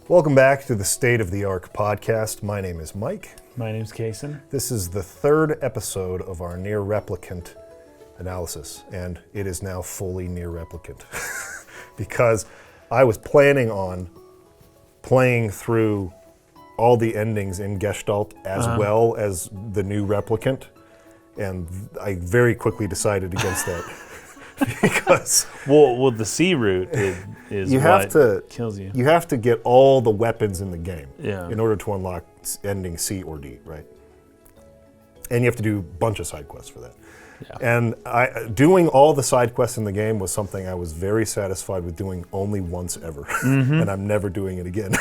Welcome back to the State of the Arc podcast. My name is Mike. My name's Kason. This is the third episode of our Nier Replicant analysis, and it is now fully Nier Replicant. Because I was planning on playing through all the endings in Gestalt as well as the new Replicant, and I very quickly decided against that. Because well, the C route is you have to kills you. You have to get all the weapons in the game in order to unlock ending C or D, right? And you have to do a bunch of side quests for that. Yeah. And doing all the side quests in the game was something I was very satisfied with doing only once ever, and I'm never doing it again.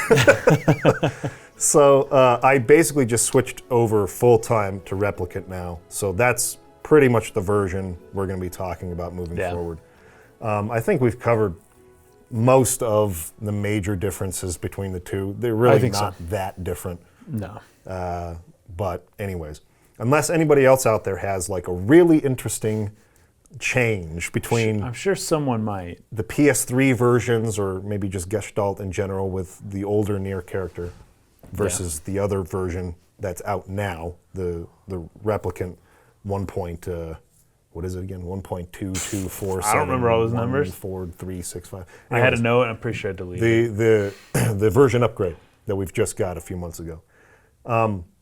So I basically just switched over full time to Replicant now. So that's pretty much the version we're going to be talking about moving forward. I think we've covered most of the major differences between the two. They're really not that different. No. But anyways, unless anybody else out there has like a really interesting change between... I'm sure someone might. ...the PS3 versions, or maybe just Gestalt in general with the older Nier character versus the other version that's out now, the Replicant 1.224. I don't remember all those numbers. 4365. I had a note. I'm pretty sure I deleted it. The version upgrade that we've just got a few months ago.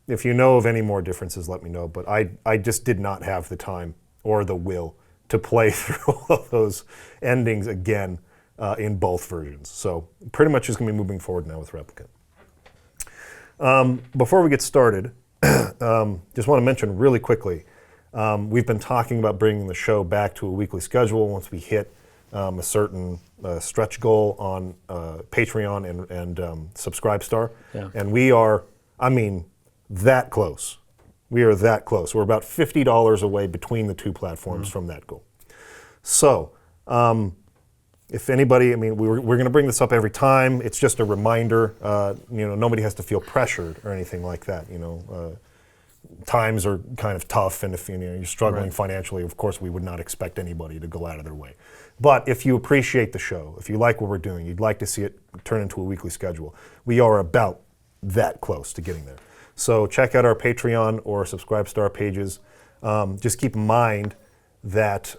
If you know of any more differences, let me know. But I just did not have the time or the will to play through all of those endings again in both versions. So pretty much just going to be moving forward now with Replicant. Before we get started, just want to mention really quickly, we've been talking about bringing the show back to a weekly schedule once we hit a certain stretch goal on Patreon and Subscribestar. Yeah. And we are, that close. We are that close. We're about $50 away between the two platforms from that goal. So, if anybody, we're going to bring this up every time. It's just a reminder. Nobody has to feel pressured or anything like that. Times are kind of tough, and if you're struggling financially, of course, we would not expect anybody to go out of their way. But if you appreciate the show, if you like what we're doing, you'd like to see it turn into a weekly schedule, we are about that close to getting there. So check out our Patreon or Subscribestar pages. Just keep in mind that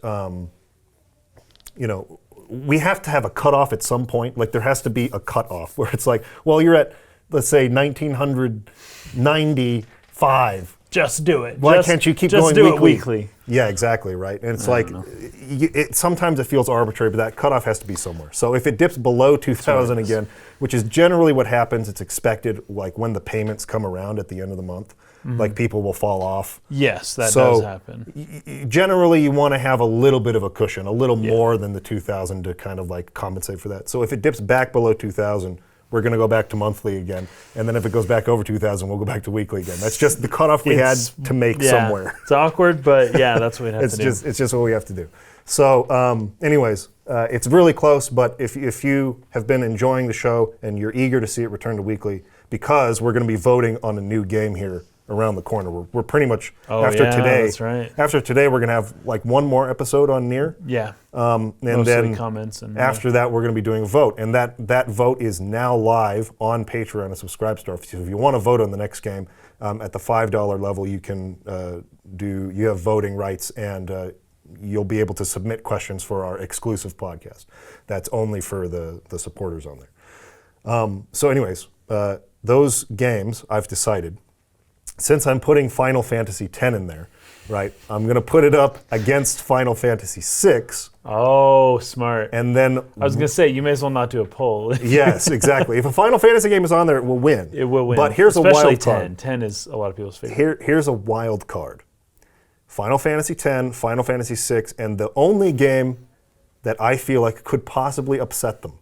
we have to have a cutoff at some point. Like, there has to be a cutoff where it's like, well, you're at, let's say, 1995. Just do it. Why can't you keep going weekly? Just do it weekly. Yeah, exactly, right. And it's like, sometimes it feels arbitrary, but that cutoff has to be somewhere. So if it dips below 2,000 again, which is generally what happens, it's expected, like when the payments come around at the end of the month, like people will fall off. Yes, that does happen. Generally, you want to have a little bit of a cushion, a little more than the 2,000 to kind of like compensate for that. So if it dips back below 2,000, we're going to go back to monthly again. And then if it goes back over 2,000, we'll go back to weekly again. That's just the cutoff we had to make somewhere. It's awkward, but that's what we have to do. It's just what we have to do. So anyways, it's really close, but if you have been enjoying the show and you're eager to see it return to weekly, because we're going to be voting on a new game here around the corner. We're pretty much, today. That's right. After today, we're going to have like one more episode on Nier. Yeah. And mostly then comments. And after that, we're going to be doing a vote. And that vote is now live on Patreon and Subscribestar. So if you want to vote on the next game, at the $5 level, you can you have voting rights, and you'll be able to submit questions for our exclusive podcast. That's only for the supporters on there. So anyways, those games, I've decided, since I'm putting Final Fantasy X in there, right, I'm going to put it up against Final Fantasy VI. Oh, smart. And then... I was going to say, you may as well not do a poll. Yes, exactly. If a Final Fantasy game is on there, it will win. It will win. But here's especially a wild card. 10. 10 is a lot of people's favorite. Here's a wild card. Final Fantasy X, Final Fantasy VI, and the only game that I feel like could possibly upset them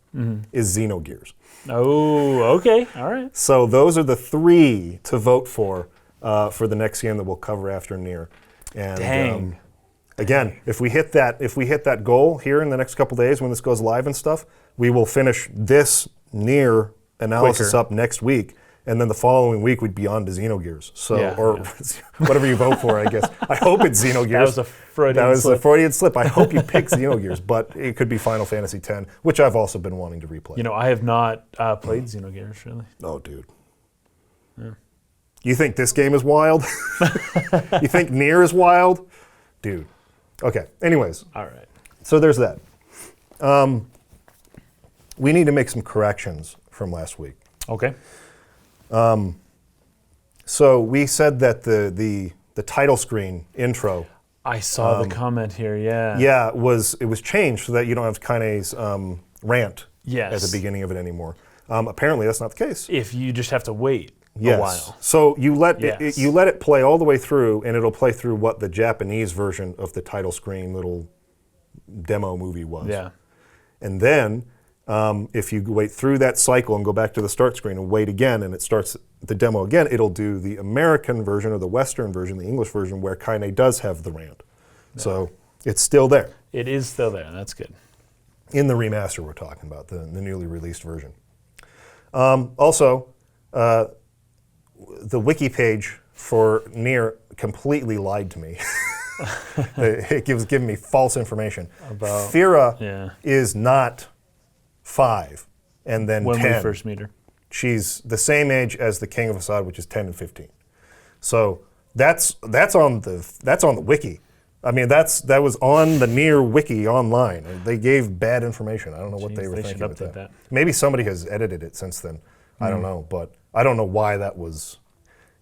is Xenogears. Oh, okay. All right. So those are the three to vote for the next game that we'll cover after Nier. And Dang. Again, if we hit that goal here in the next couple days when this goes live and stuff, we will finish this Nier analysis up next week, and then the following week we'd be on to Xenogears. So, Yeah, or whatever you vote for, I guess. I hope it's Xenogears. That was a Freudian slip. A Freudian slip. I hope you pick Xenogears, but it could be Final Fantasy X, which I've also been wanting to replay. You know, I have not played Xenogears, really. Oh, dude. Yeah. You think this game is wild? You think Nier is wild? Dude. Okay, anyways. All right. So there's that. We need to make some corrections from last week. Okay. So we said that the title screen intro, I saw the comment here, yeah. yeah, it was changed so that you don't have Kaine's rant Yes. at the beginning of it anymore. Apparently that's not the case. If you just have to wait Yes. a while. So you let Yes. you let it play all the way through, and it'll play through what the Japanese version of the title screen little demo movie was. Yeah. And then if you wait through that cycle and go back to the start screen and wait again, and it starts the demo again, it'll do the American version or the Western version, the English version, where Kaine does have the rant. Yeah. So it's still there. It is still there. That's good. In the remaster we're talking about, the newly released version. Also, the wiki page for Nier completely lied to me. It was giving me false information. About Fira is not 5 and then when 10. we first meet her. She's the same age as the King of Assad, which is 10 and 15. So that's on the wiki. I mean, that was on the Nier wiki online. They gave bad information. I don't know what they were thinking with that. Maybe somebody has edited it since then. I don't know, but I don't know why that was.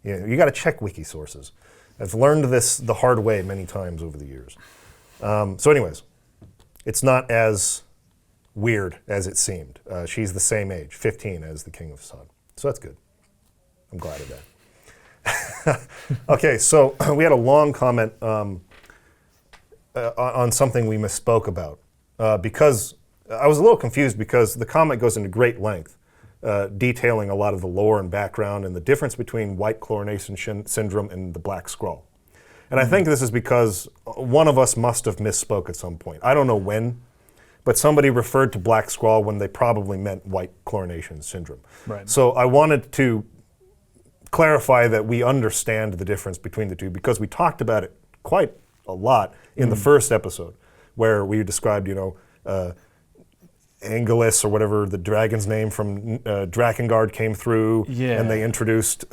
You got to check wiki sources. I've learned this the hard way many times over the years. So anyways, it's not as weird as it seemed. She's the same age, 15, as the King of Assad. So that's good. I'm glad of that. Okay, so we had a long comment on something we misspoke about. Because I was a little confused because the comment goes into great length, detailing a lot of the lore and background and the difference between white chlorination syndrome and the black scroll. And I think this is because one of us must have misspoke at some point. I don't know when, but somebody referred to black scroll when they probably meant white chlorination syndrome. Right. So I wanted to clarify that we understand the difference between the two because we talked about it quite a lot in the first episode where we described, Angelus or whatever the dragon's name from Drakengard came through, and they introduced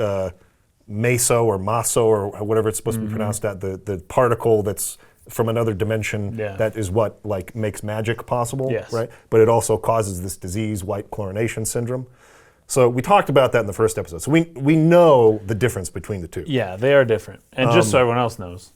Meso or Maso or whatever it's supposed to be pronounced at, the particle that's from another dimension that is what makes magic possible, right? But it also causes this disease, white chlorination syndrome. So we talked about that in the first episode. So we know the difference between the two. Yeah, they are different. And just so everyone else knows,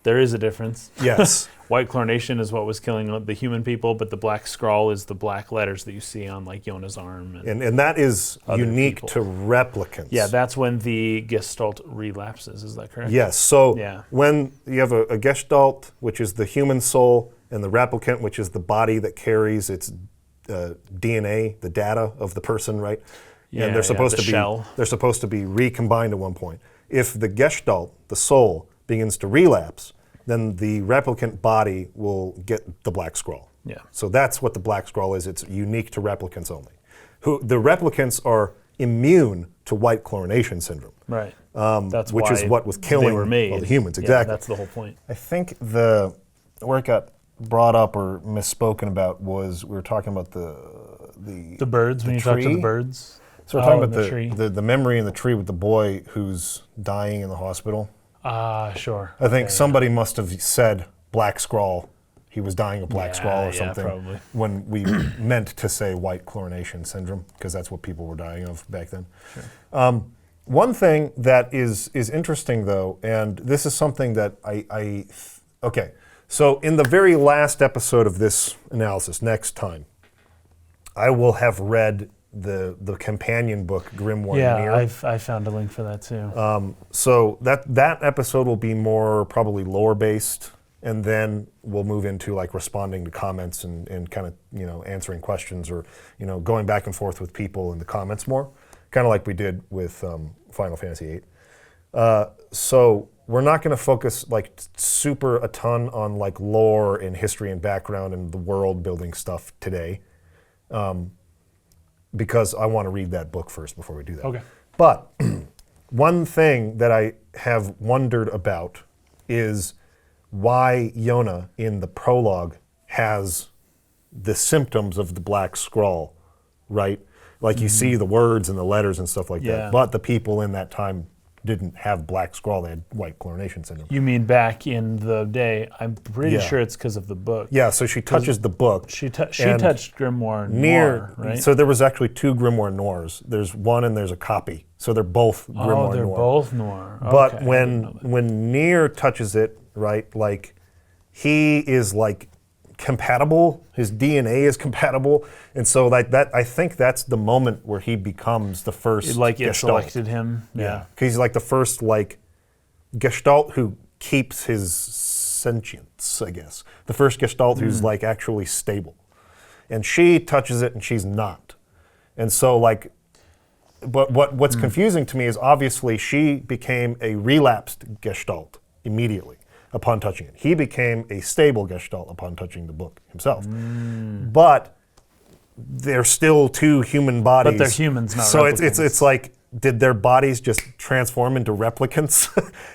there is a difference. Yes. White chlorination is what was killing the human people, but the black scrawl is the black letters that you see on Yona's arm. And that is unique to replicants. Yeah, that's when the Gestalt relapses, is that correct? Yes, so when you have a Gestalt, which is the human soul, and the replicant, which is the body that carries its DNA, the data of the person, right? Yeah, and they're supposed to be recombined at one point. If the Gestalt, the soul, begins to relapse, then the replicant body will get the black scroll. Yeah. So that's what the black scroll is. It's unique to replicants only. The replicants are immune to white chlorination syndrome. Right. That's which is what was killing all the humans. Exactly. Yeah, that's the whole point. I think where it got brought up or misspoken about was we were talking about the birds when you talk to the birds. So we're talking about the memory in the tree with the boy who's dying in the hospital. Sure. I think somebody must have said black scroll. He was dying of black scroll or something. Probably. When we meant to say white chlorination syndrome, because that's what people were dying of back then. Sure. One thing that is interesting though, and this is something that okay. So in the very last episode of this analysis, next time, I will have read the companion book Grimoire Nier. I found a link for that too. So that episode will be more probably lore based, and then we'll move into responding to comments and kind of answering questions or going back and forth with people in the comments more, kind of like we did with Final Fantasy VIII. So we're not going to focus a ton on lore and history and background and the world building stuff today. Because I want to read that book first before we do that. Okay. But one thing that I have wondered about is why Yona in the prologue has the symptoms of the black scrawl, right? Like you see the words and the letters and stuff like Yeah. that. But the people in that time didn't have black scrawl; they had white chlorination syndrome. You mean back in the day? I'm pretty Yeah. sure it's because of the book. Yeah, so she touches the book. She and touched Grimoire Nier, Noir, right? so there was actually 2 Grimoire Noirs. There's one and there's a copy. So they're both Grimoire oh, they're Noir. both Noir. But Okay, I didn't know that. when Nier touches it, right, like he is like compatible. His DNA is compatible, and so like that, I think that's the moment where he becomes the first Like it Gestalt. selected him. Yeah. Because he's like the first like Gestalt who keeps his sentience, I guess. The first Gestalt who's like actually stable, and she touches it and she's not, and so like. But what's confusing to me is obviously she became a relapsed Gestalt immediately upon touching it. He became a stable Gestalt upon touching the book himself. But they're still 2 human bodies. But they're humans, not so replicants. it's like, did their bodies just transform into replicants?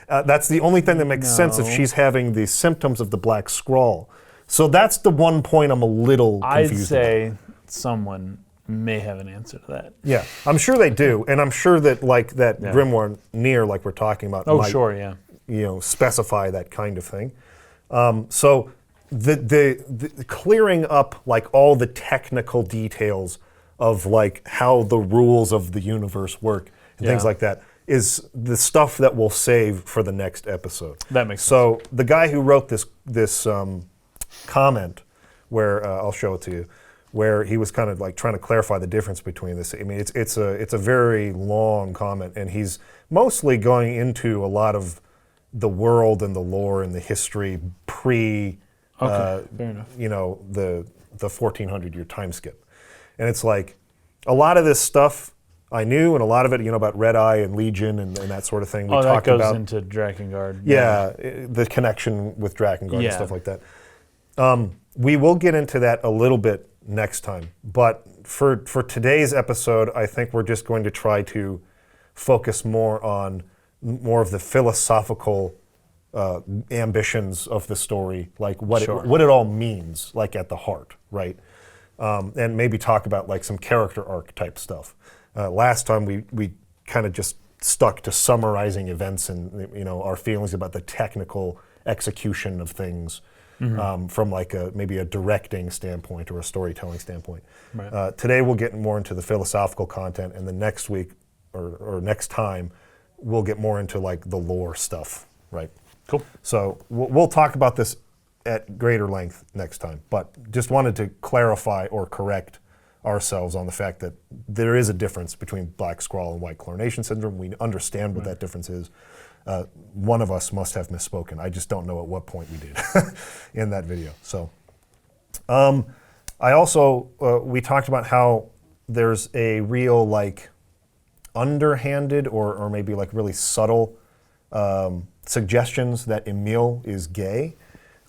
That's the only thing that makes sense if No. she's having the symptoms of the black scrawl. So that's the one point I'm a little I'd confused say someone may have an answer to that. Yeah, I'm sure they do, and I'm sure that like that Yeah. Grimoire Nier, like we're talking about, Oh, might, sure, yeah. specify that kind of thing. So the clearing up like all the technical details of like how the rules of the universe work and things Yeah. like that is the stuff that we'll save for the next episode. That makes sense. So the guy who wrote this comment, where I'll show it to you, where he was kind of like trying to clarify the difference between this. I mean, it's a very long comment, and he's mostly going into a lot of the world and the lore and the history pre, Okay, fair enough. the 1400-year time skip, and it's like a lot of this stuff I knew, and a lot of it, about Red Eye and Legion and that sort of thing. We Oh, that talked goes about into Drakengard. the connection with Drakengard and Yeah. stuff like that. We will get into that a little bit next time, but for today's episode, I think we're just going to try to focus more on more of the philosophical ambitions of the story, like what Sure. what it all means, like at the heart, right? And maybe talk about like some character arc type stuff. Last time we kind of just stuck to summarizing events and our feelings about the technical execution of things. From like maybe a directing standpoint or a storytelling standpoint. Right. Today we'll get more into the philosophical content, and the next week or next time we'll get more into like the lore stuff, right? Cool. So we'll talk about this at greater length next time, but just wanted to clarify or correct ourselves on the fact that there is a difference between black scrawl and white chlorination syndrome. We understand what that difference is. One of us must have misspoken. I just don't know at what point we did in that video. So, I also, we talked about how there's a real like underhanded or maybe like really subtle suggestions that Emil is gay.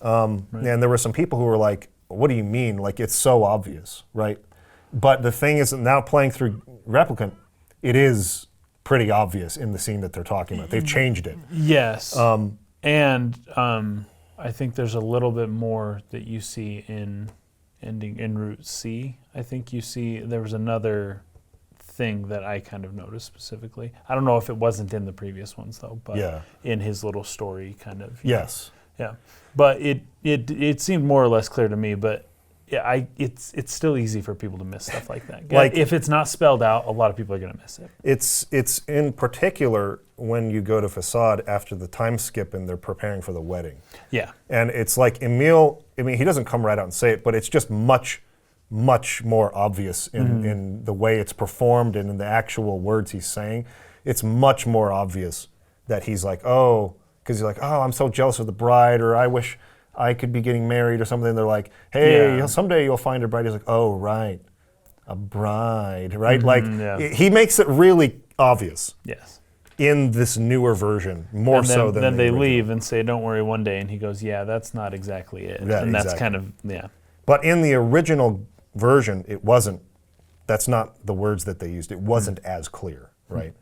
And there were some people who were like, what do you mean? Like, it's so obvious, right? But the thing is, now playing through Replicant, it is pretty obvious in the scene that they're talking about. They've changed it. Yes. And I think there's a little bit more that you see in ending in Route C. I think you see there was another thing that I kind of noticed specifically. I don't know if it wasn't in the previous ones though, but Yeah. in his little story kind of. Yes. Yeah. But it seemed more or less clear to me, but yeah, it's still easy for people to miss stuff like that. Like- if it's not spelled out, a lot of people are going to miss it. It's in particular when you go to Facade after the time skip and they're preparing for the wedding. Yeah. And it's like Emil, I mean, he doesn't come right out and say it, but it's just much more obvious in the way it's performed and in the actual words he's saying. It's much more obvious that he's like, oh, because he's like, oh, I'm so jealous of the bride, or I wish I could be getting married or something. They're like, hey, Yeah. someday you'll find a bride. He's like, oh, right, a bride, right? Like, yeah. he makes it really obvious Yes. in this newer version, more And so than then the they original. leave and say, "Don't worry," one day, and he goes, "Yeah, that's not exactly it." Yeah, and that's exactly. kind of yeah. But in the original version, it wasn't. That's not the words that they used. It wasn't as clear, right?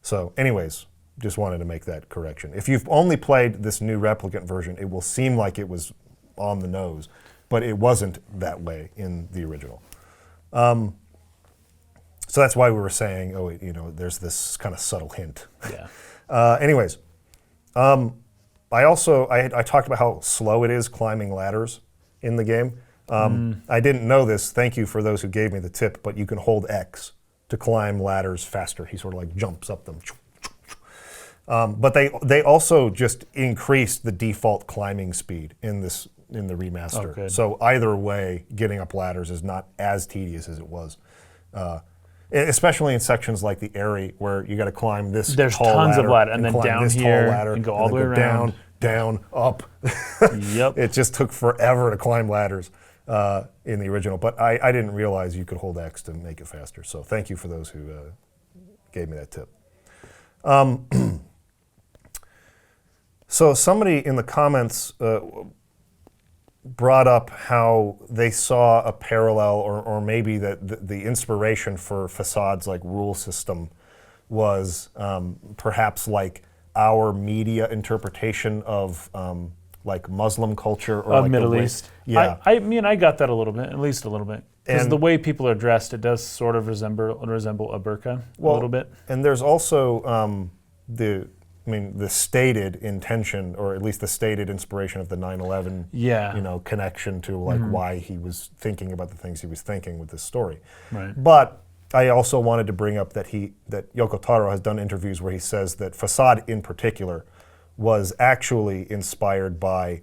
So anyways, just wanted to make that correction. If you've only played this new Replicant version, it will seem like it was on the nose, but it wasn't that way in the original. So that's why we were saying, oh, there's this kind of subtle hint. Yeah. Anyways, I talked about how slow it is climbing ladders in the game. I didn't know this. Thank you for those who gave me the tip, but you can hold X to climb ladders faster. He sort of like jumps up them. But they also just increased the default climbing speed in the remaster. Oh, so either way, getting up ladders is not as tedious as it was. Especially in sections like the Aerie, where you got to climb this There's tall tons ladder of ladder, and then climb down this here, tall ladder, and go all the way then around. down, up. Yep. It just took forever to climb ladders in the original, but I didn't realize you could hold X to make it faster. So thank you for those who gave me that tip. So somebody in the comments brought up how they saw a parallel, or maybe that the inspiration for Facades like rule system was perhaps like our media interpretation of like Muslim culture or like Middle the way, East. Yeah, I mean, I got that a little bit, at least a little bit. Because And- the way people are dressed, it does sort of resemble a burqa a little bit. And there's also the stated intention, or at least the stated inspiration of the 9/11, Yeah. connection to like why he was thinking about the things he was thinking with this story. Right. But I also wanted to bring up that Yoko Taro has done interviews where he says that Facade in particular was actually inspired by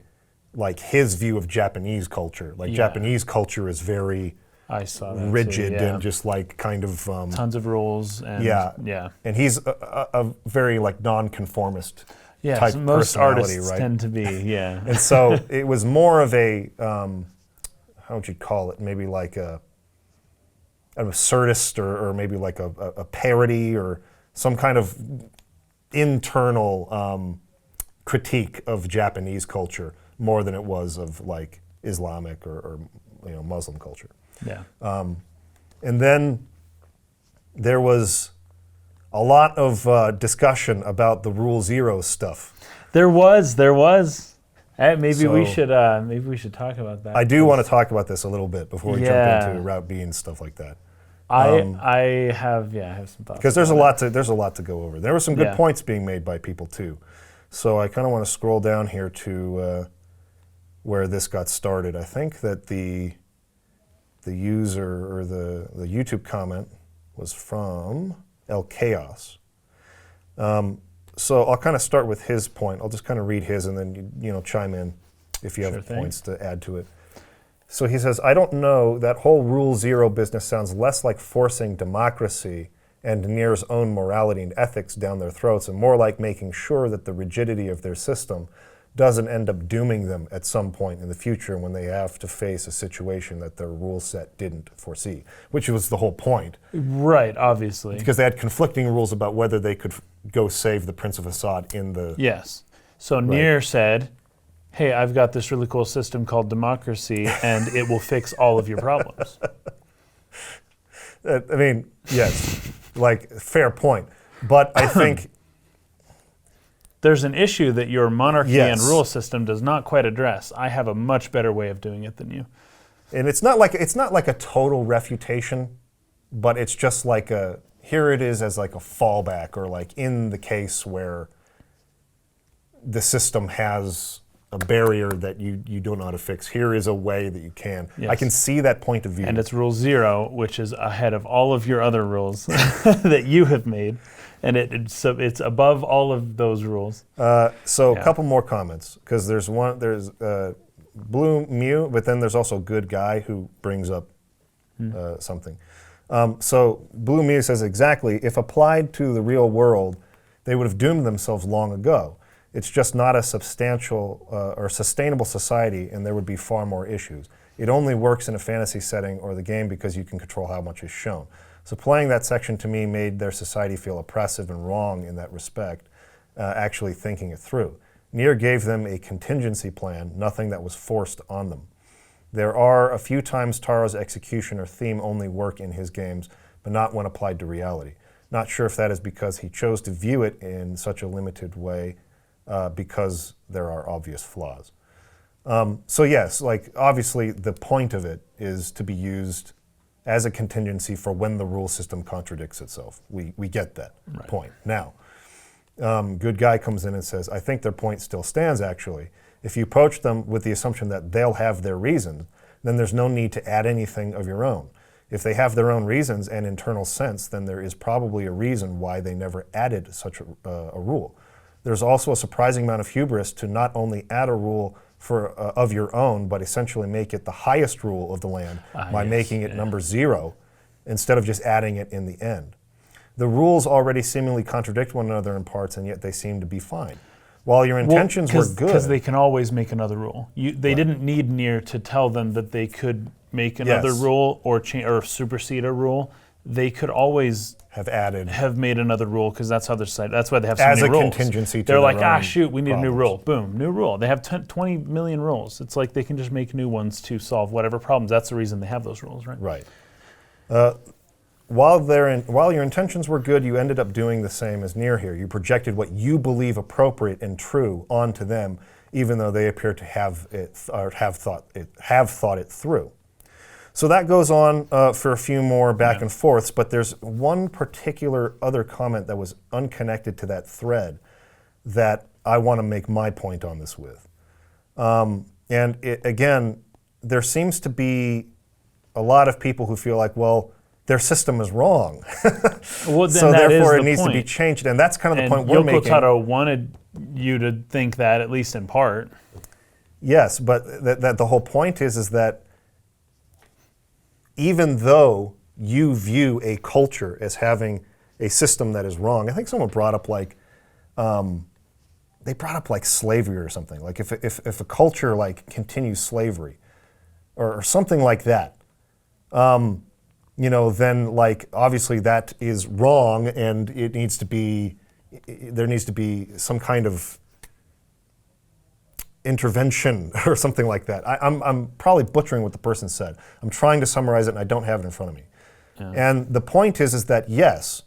like his view of Japanese culture. Like Yeah. Japanese culture is very I saw that too, rigid yeah. and just like kind of Tons of rules and yeah. And he's a very like non-conformist Yeah, type so most personality, artists right? tend to be, yeah. And so it was more of a how would you call it? Maybe like an absurdist, or maybe like a parody, or some kind of internal critique of Japanese culture more than it was of like Islamic or Muslim culture. Yeah. And then there was a lot of discussion about the Rule Zero stuff. There was. Maybe we So- should talk about that. I do want to talk about this a little bit before we Yeah. jump into Route B and stuff like that. I have some thoughts. Because there's about a lot to go over. There were some good Yeah. points being made by people too. So I kind of want to scroll down here to where this got started. I think that the user, or the YouTube comment, was from El Chaos. So I'll kind of start with his point. I'll just kind of read his, and then chime in if you Sure have thing. points to add to it. So he says, I don't know, that whole Rule Zero business sounds less like forcing democracy and Nier's own morality and ethics down their throats, and more like making sure that the rigidity of their system doesn't end up dooming them at some point in the future when they have to face a situation that their rule set didn't foresee, which was the whole point. Right, obviously. Because they had conflicting rules about whether they could go save the Prince of Assad in the... Yes. So Nier said, hey, I've got this really cool system called democracy, and it will fix all of your problems. I mean, yes, like, fair point. But I think... There's an issue that your monarchy Yes. and rule system does not quite address. I have a much better way of doing it than you. And it's not like a total refutation, but it's just like here it is as like a fallback, or like in the case where the system has a barrier that you don't know how to fix. Here is a way that you can. Yes. I can see that point of view. And it's Rule 0, which is ahead of all of your other rules that you have made. And it's above all of those rules. A couple more comments, because there's Blue Mew, but then there's also Good Guy who brings up something. So Blue Mew says, exactly, if applied to the real world, they would have doomed themselves long ago. It's just not a substantial or sustainable society, and there would be far more issues. It only works in a fantasy setting or the game because you can control how much is shown. So playing that section to me made their society feel oppressive and wrong in that respect, actually thinking it through. Nier gave them a contingency plan, nothing that was forced on them. There are a few times Taro's execution or theme only work in his games, but not when applied to reality. Not sure if that is because he chose to view it in such a limited way because there are obvious flaws. So yes, like obviously the point of it is to be used as a contingency for when the rule system contradicts itself. We get that point. Now, good guy comes in and says, I think their point still stands actually. If you approach them with the assumption that they'll have their reasons, then there's no need to add anything of your own. If they have their own reasons and internal sense, then there is probably a reason why they never added such a rule. There's also a surprising amount of hubris to not only add a rule of your own, but essentially make it the highest rule of the land by making it number 0 instead of just adding it in the end. The rules already seemingly contradict one another in parts, and yet they seem to be fine. While your intentions were good... Because they can always make another rule. They didn't need Nier to tell them that they could make another rule or supersede a rule. They could always have made another rule because that's how they're decided. That's why they have so many rules. As a contingency to they're like, their own shoot, we need a new problems. rule. Boom, new rule. They have 20 million rules. It's like they can just make new ones to solve whatever problems. That's the reason they have those rules, right? Right. While your intentions were good, you ended up doing the same as Nier here. You projected what you believe appropriate and true onto them, even though they appear to have thought it through. So that goes on for a few more back and forths, but there's one particular other comment that was unconnected to that thread that I want to make my point on this with. Again, there seems to be a lot of people who feel like, well, their system is wrong. Well, then so that therefore is it needs to be changed, and that's kind of the point we're making. Yoko Taro wanted you to think that, at least in part. Yes, but that the whole point is that even though you view a culture as having a system that is wrong, I think someone brought up like, they brought up like slavery or something. Like if a culture like continues slavery or something like that, then like obviously that is wrong, and there needs to be some kind of intervention or something like that. I'm probably butchering what the person said. I'm trying to summarize it, and I don't have it in front of me. Yeah. And the point is that yes,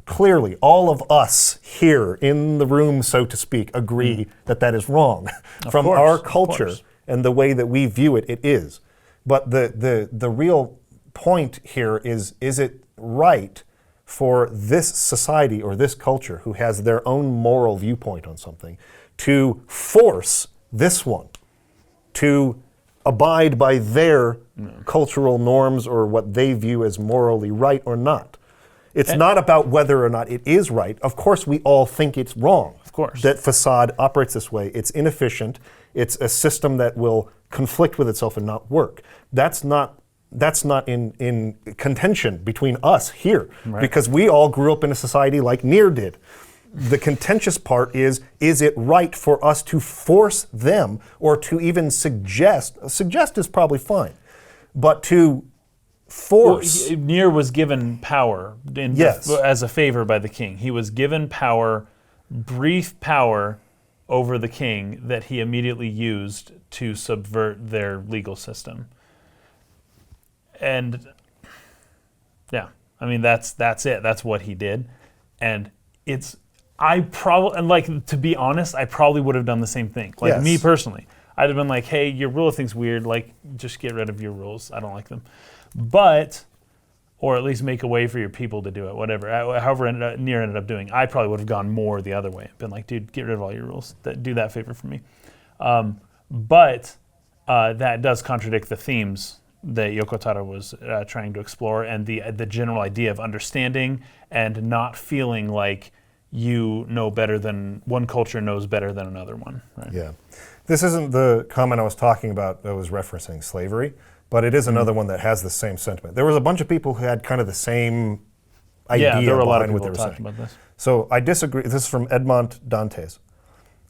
clearly all of us here in the room, so to speak, agree that that is wrong. From our culture and the way that we view it, it is. But the real point here is it right for this society or this culture who has their own moral viewpoint on something to force this one to abide by their cultural norms or what they view as morally right or not? It's not about whether or not it is right. Of course, we all think it's wrong. Of course. That facade operates this way. It's inefficient. It's a system that will conflict with itself and not work. That's not in contention between us here, because we all grew up in a society like Nier did. The contentious part is it right for us to force them, or to even suggest is probably fine, but to force... Well, Nier was given power as a favor by the king. He was given power, brief power over the king that he immediately used to subvert their legal system. And yeah, I mean that's it. That's what he did, and to be honest, I probably would have done the same thing. Like me personally, I'd have been like, hey, your rule thing's weird. Like, just get rid of your rules. I don't like them, or at least make a way for your people to do it. Whatever. However, Nier ended up doing, I probably would have gone more the other way. Been like, dude, get rid of all your rules. Do that favor for me. But that does contradict the themes that Yoko Taro was trying to explore, and the general idea of understanding and not feeling like you know better than one culture knows better than another one. Right? Yeah, this isn't the comment I was talking about that was referencing slavery, but it is another one that has the same sentiment. There was a bunch of people who had kind of the same idea there were a lot of behind people what they were talking saying. about this. So I disagree. This is from Edmont Dantes.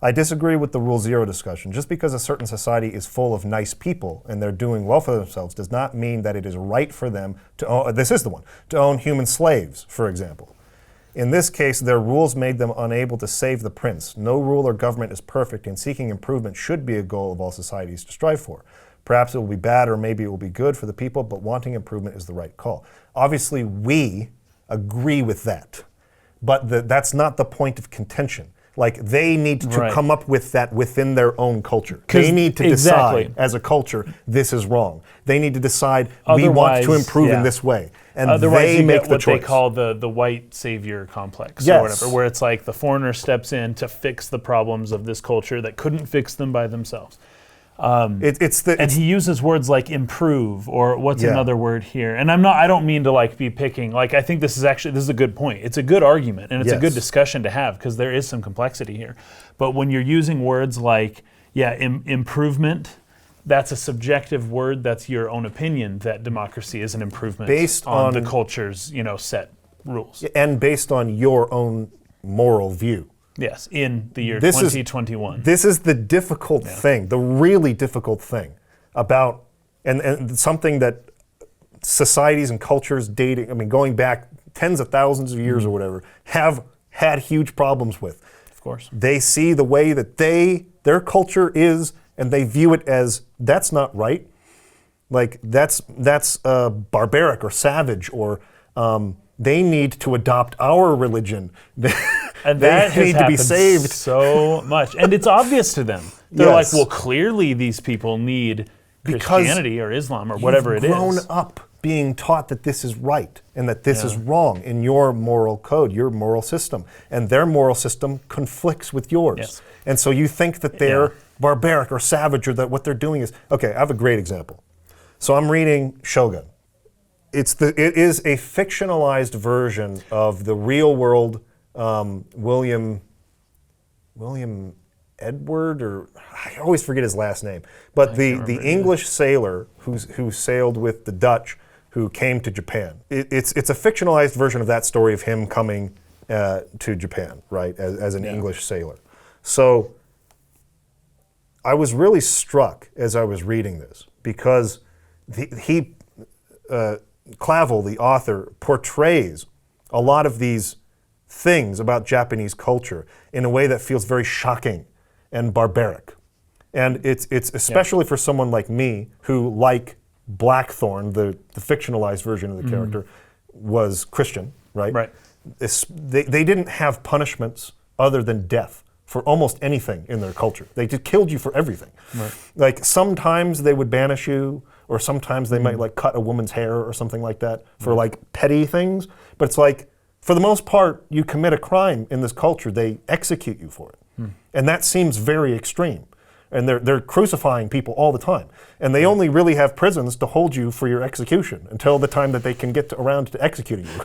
I disagree with the Rule Zero discussion. Just because a certain society is full of nice people and they're doing well for themselves does not mean that it is right for them to own, this is the one, to own human slaves, for example. In this case, their rules made them unable to save the prince. No rule or government is perfect, and seeking improvement should be a goal of all societies to strive for. Perhaps it will be bad or maybe it will be good for the people, but wanting improvement is the right call. Obviously, we agree with that. But that's not the point of contention. Like, they need to come up with that within their own culture. They need to decide as a culture, this is wrong. They need to decide, we want to improve in this way. And otherwise, they make the what choice. they call the white savior complex or whatever, where it's like the foreigner steps in to fix the problems of this culture that couldn't fix them by themselves. And he uses words like improve, or what's another word here? And I don't mean to like be picking, like, I think this is a good point. It's a good argument, and it's a good discussion to have, because there is some complexity here. But when you're using words like, improvement, that's a subjective word. That's your own opinion that democracy is an improvement based on the culture's, set rules. And based on your own moral view. Yes, in the year 2021. This is the difficult thing, the really difficult thing about, and something that societies and cultures going back tens of thousands of years or whatever, have had huge problems with. Of course. They see the way that their culture is, and they view it as, that's not right. Like, that's barbaric or savage, or they need to adopt our religion. And they that need to be saved so much. And it's obvious to them. They're like, well, clearly these people need Christianity or Islam or whatever it is. You've grown up being taught that this is right and that this is wrong in your moral code, your moral system. And their moral system conflicts with yours. Yes. And so you think that they're barbaric or savage, or that what they're doing is... Okay, I have a great example. So I'm reading Shogun. It is a fictionalized version of the real world William Edward, or I always forget his last name, but the English sailor who sailed with the Dutch, who came to Japan. It's a fictionalized version of that story of him coming to Japan, right, as an English sailor. So I was really struck as I was reading this, because Clavel, the author, portrays a lot of these things about Japanese culture in a way that feels very shocking and barbaric. And it's especially for someone like me, who, like Blackthorn, the fictionalized version of the character, was Christian, right? Right. They didn't have punishments other than death for almost anything in their culture. They just killed you for everything. Right. Like, sometimes they would banish you, or sometimes they might like cut a woman's hair or something like that for like petty things. But it's like, for the most part, you commit a crime in this culture, they execute you for it. And that seems very extreme. And they're crucifying people all the time. And they only really have prisons to hold you for your execution until the time that they can get around to executing you,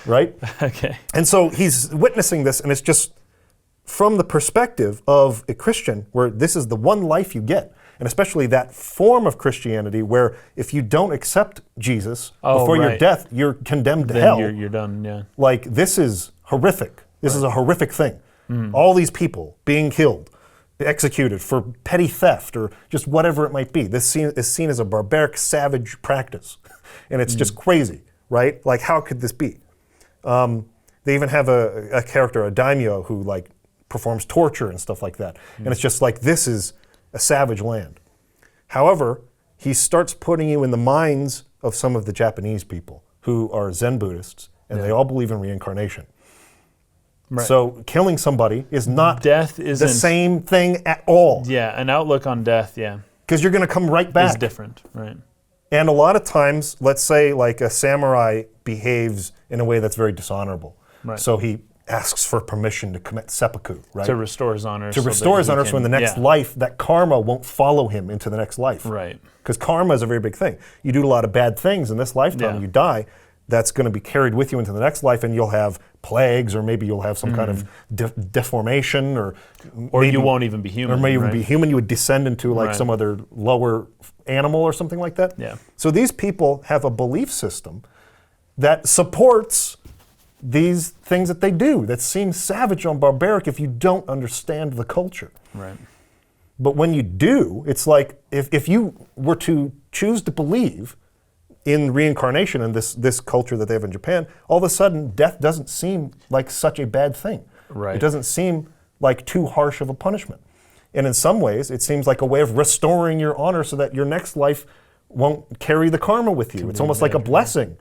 right? Okay. And so he's witnessing this, and it's just from the perspective of a Christian, where this is the one life you get. And especially that form of Christianity where if you don't accept Jesus before your death, you're condemned to hell. You're done, yeah. Like, this is horrific. This is a horrific thing. All these people being killed, executed for petty theft or just whatever it might be. This is seen as a barbaric, savage practice. And it's just crazy, right? Like, how could this be? They even have a character, a daimyo, who like performs torture and stuff like that. And it's just like, this is a savage land. However, he starts putting you in the minds of some of the Japanese people who are Zen Buddhists, and they all believe in reincarnation. Right. So killing somebody is not the same thing at all. Yeah, an outlook on death, because you're going to come right back. It's different, right. And a lot of times, let's say like a samurai behaves in a way that's very dishonorable. Right. So he asks for permission to commit seppuku, right? To restore his honor. To restore his honor, so in the next life, that karma won't follow him into the next life. Right. Because karma is a very big thing. You do a lot of bad things in this lifetime, you die, that's going to be carried with you into the next life, and you'll have plagues, or maybe you'll have some kind of deformation, or maybe, you won't even be human. Or maybe even be human. You would descend into like some other lower animal or something like that. Yeah. So these people have a belief system that supports these things that they do that seem savage and barbaric if you don't understand the culture. Right. But when you do, it's like if you were to choose to believe in reincarnation and this culture that they have in Japan, all of a sudden death doesn't seem like such a bad thing. Right. It doesn't seem like too harsh of a punishment. And in some ways, it seems like a way of restoring your honor so that your next life won't carry the karma with you. It's almost like a blessing.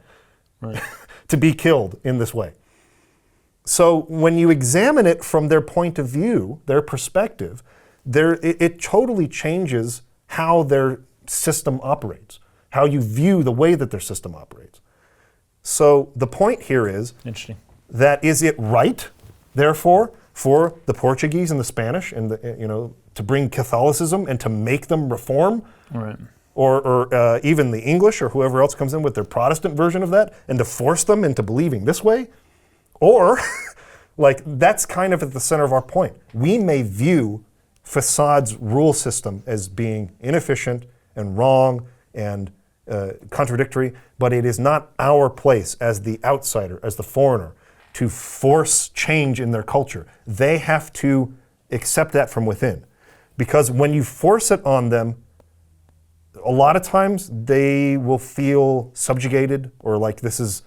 Right. to be killed in this way. So when you examine it from their point of view, their perspective, it totally changes how their system operates, how you view the way that their system operates. So the point here is Interesting. that is it right, therefore, for the Portuguese and the Spanish and to bring Catholicism and to make them reform? Right. Or even the English or whoever else comes in with their Protestant version of that and to force them into believing this way? Or, that's kind of at the center of our point. We may view Facade's rule system as being inefficient and wrong and contradictory, but it is not our place as the outsider, as the foreigner, to force change in their culture. They have to accept that from within. Because when you force it on them, a lot of times they will feel subjugated or like this is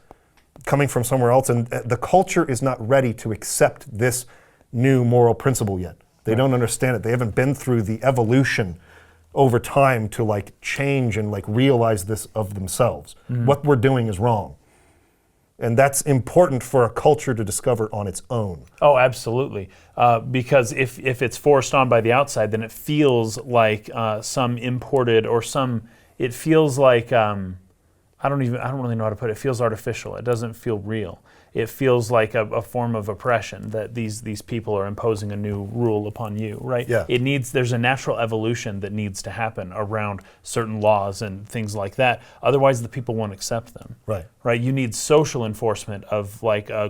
coming from somewhere else, and the culture is not ready to accept this new moral principle yet. They don't understand it. They haven't been through the evolution over time to change and realize this of themselves. What we're doing is wrong. And that's important for a culture to discover on its own. Oh, absolutely. Because if it's forced on by the outside, then it feels like some imported or it feels like, I don't really know how to put it. It feels artificial. It doesn't feel real. It feels like a form of oppression that these people are imposing a new rule upon you, right? Yeah. There's a natural evolution that needs to happen around certain laws and things like that. Otherwise, the people won't accept them. Right. Right. You need social enforcement of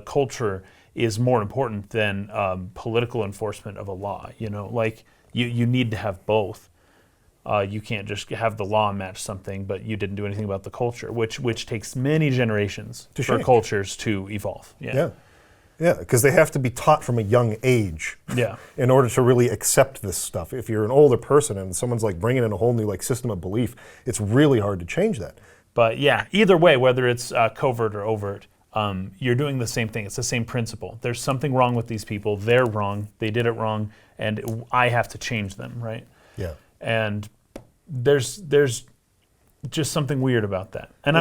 culture is more important than political enforcement of a law. You need to have both. You can't just have the law match something, but you didn't do anything about the culture, which takes many generations for change. Cultures to evolve. Yeah, because they have to be taught from a young age. Yeah. In order to really accept this stuff. If you're an older person and someone's bringing in a whole new system of belief, it's really hard to change that. But yeah, either way, whether it's covert or overt, you're doing the same thing. It's the same principle. There's something wrong with these people. They're wrong. They did it wrong, and I have to change them, right? Yeah. And there's just something weird about that. And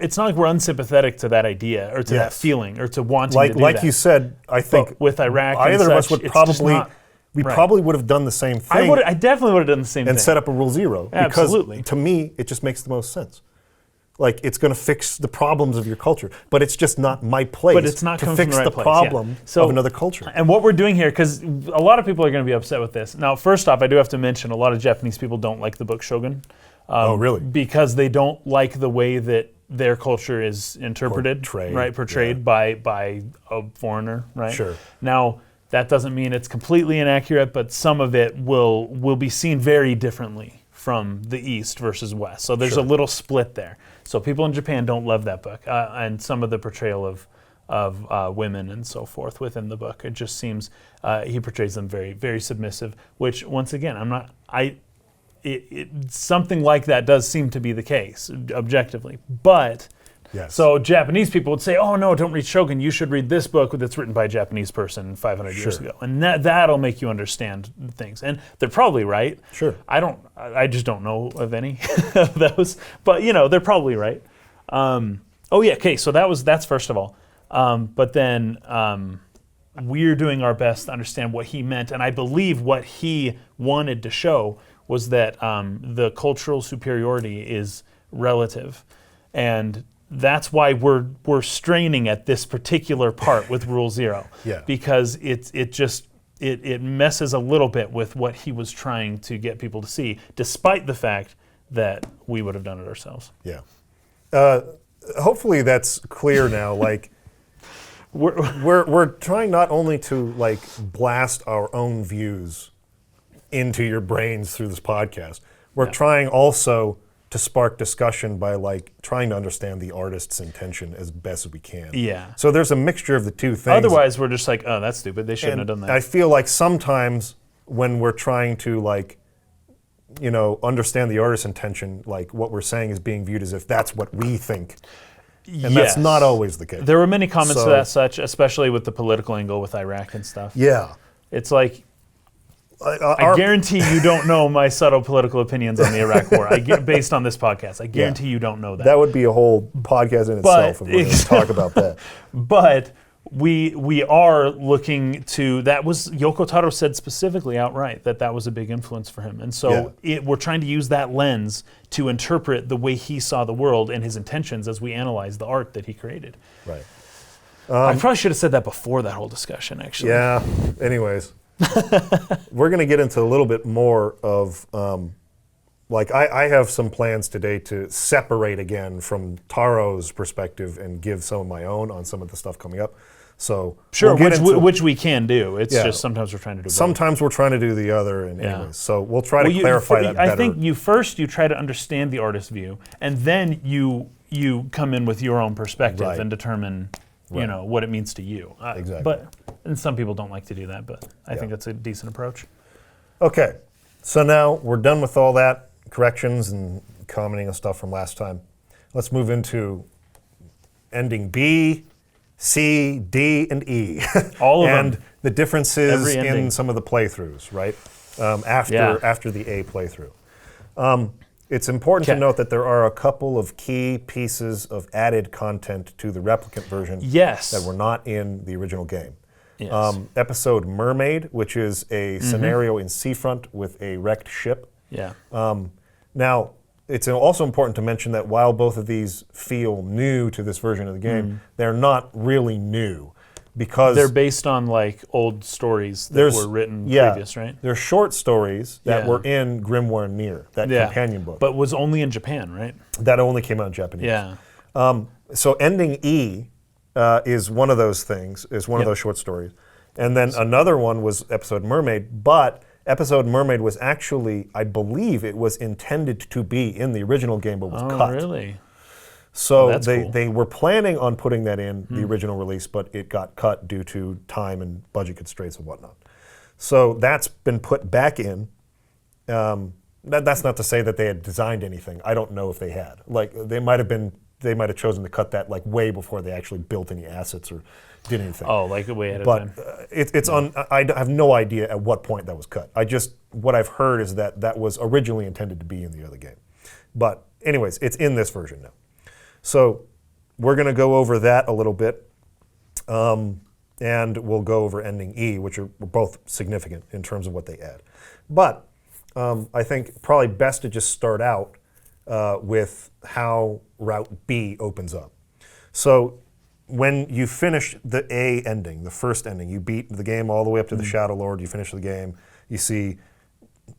it's not like we're unsympathetic to that idea or to that feeling or to wanting to do that. Like you said, I think but with Iraq either and of us such, would probably would have done the same thing. I definitely would have done the same thing. And set up a rule zero. Absolutely. Because to me, it just makes the most sense. It's going to fix the problems of your culture, but it's just not my place but it's not to fix the problem of another culture. And what we're doing here, because a lot of people are going to be upset with this. Now, first off, I do have to mention a lot of Japanese people don't like the book Shogun. Oh, really? Because they don't like the way that their culture is interpreted, portrayed by a foreigner, right? Sure. Now, that doesn't mean it's completely inaccurate, but some of it will be seen very differently from the East versus West. So there's a little split there. So people in Japan don't love that book, and some of the portrayal of women and so forth within the book. It just seems he portrays them very, very submissive. Which, once again, something like that does seem to be the case objectively, but. Yes. So Japanese people would say, "Oh no, don't read Shogun. You should read this book that's written by a Japanese person 500 years ago," and that'll make you understand things. And they're probably right. Sure. I just don't know of any of those, but they're probably right. Okay. So that's first of all, but then we're doing our best to understand what he meant, and I believe what he wanted to show was that the cultural superiority is relative, and that's why we're straining at this particular part with Rule Zero, because it messes a little bit with what he was trying to get people to see, despite the fact that we would have done it ourselves. Yeah. Hopefully that's clear now. We're trying not only to blast our own views into your brains through this podcast. We're trying also to spark discussion by trying to understand the artist's intention as best as we can. Yeah. So there's a mixture of the two things. Otherwise, we're just oh, that's stupid. They shouldn't have done that. I feel like sometimes when we're trying to understand the artist's intention, what we're saying is being viewed as if that's what we think. And that's not always the case. There were many comments to that such, especially with the political angle with Iraq and stuff. Yeah. It's like, I guarantee you don't know my subtle political opinions on the Iraq War. Based on this podcast, I guarantee you don't know that. That would be a whole podcast in itself if we're going to talk about that. But we are looking to, that was, Yoko Taro said specifically outright that was a big influence for him. And so we're trying to use that lens to interpret the way he saw the world and his intentions as we analyze the art that he created. Right. I probably should have said that before that whole discussion, actually. Yeah. Anyways, we're going to get into a little bit more of, I have some plans today to separate again from Taro's perspective and give some of my own on some of the stuff coming up. So sure, which we can do. It's just sometimes we're trying to do both. Sometimes we're trying to do the other, and anyways, so we'll try to clarify that better. I think you try to understand the artist's view, and then you come in with your own perspective and determine what it means to you. Exactly. And some people don't like to do that, but I think that's a decent approach. Okay, so now we're done with all that corrections and commenting on stuff from last time. Let's move into ending B, C, D, and E. All of and them. The differences in some of the playthroughs, right? After the A playthrough. It's important to note that there are a couple of key pieces of added content to the Replicant version that were not in the original game. Yes. Episode Mermaid, which is a scenario in Seafront with a wrecked ship. Yeah. Now, it's also important to mention that while both of these feel new to this version of the game, they're not really new because they're based on old stories that were written previous, right? They're short stories that were in Grimoire Nier, that companion book. But was only in Japan, right? That only came out in Japanese. Yeah. So ending E is one of those things, is one of those short stories. And then another one was Episode Mermaid, but Episode Mermaid was actually, I believe it was intended to be in the original game, but was cut. Oh, really? So they were planning on putting that in the original release, but it got cut due to time and budget constraints and whatnot. So that's been put back in. That's not to say that they had designed anything. I don't know if they had. They might have chosen to cut that way before they actually built any assets or did anything. Oh, way ahead of time. But I have no idea at what point that was cut. What I've heard is that was originally intended to be in the other game. But anyways, it's in this version now. So we're going to go over that a little bit, and we'll go over ending E, which are both significant in terms of what they add. But I think probably best to just start out with how Route B opens up. So when you finish the A ending, the first ending, you beat the game all the way up to the Shadowlord, you finish the game, you see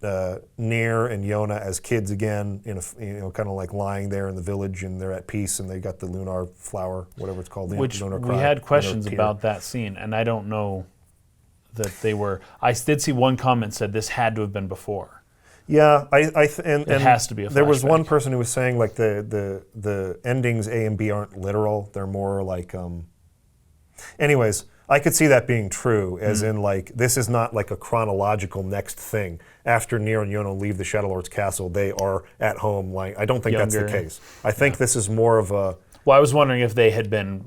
Nier and Yona as kids again, kind of lying there in the village, and they're at peace, and they got the lunar flower, whatever it's called. Which we had questions about that scene, and I don't know that they were. I did see one comment said this had to have been before. Yeah, and it has to be a flashback. There was one person who was saying the endings A and B aren't literal; they're more Anyways, I could see that being true, as in this is not a chronological next thing. After Nier and Yona leave the Shadowlord's castle, they are at home. I don't think that's the case. I think this is more of a. Well, I was wondering if they had been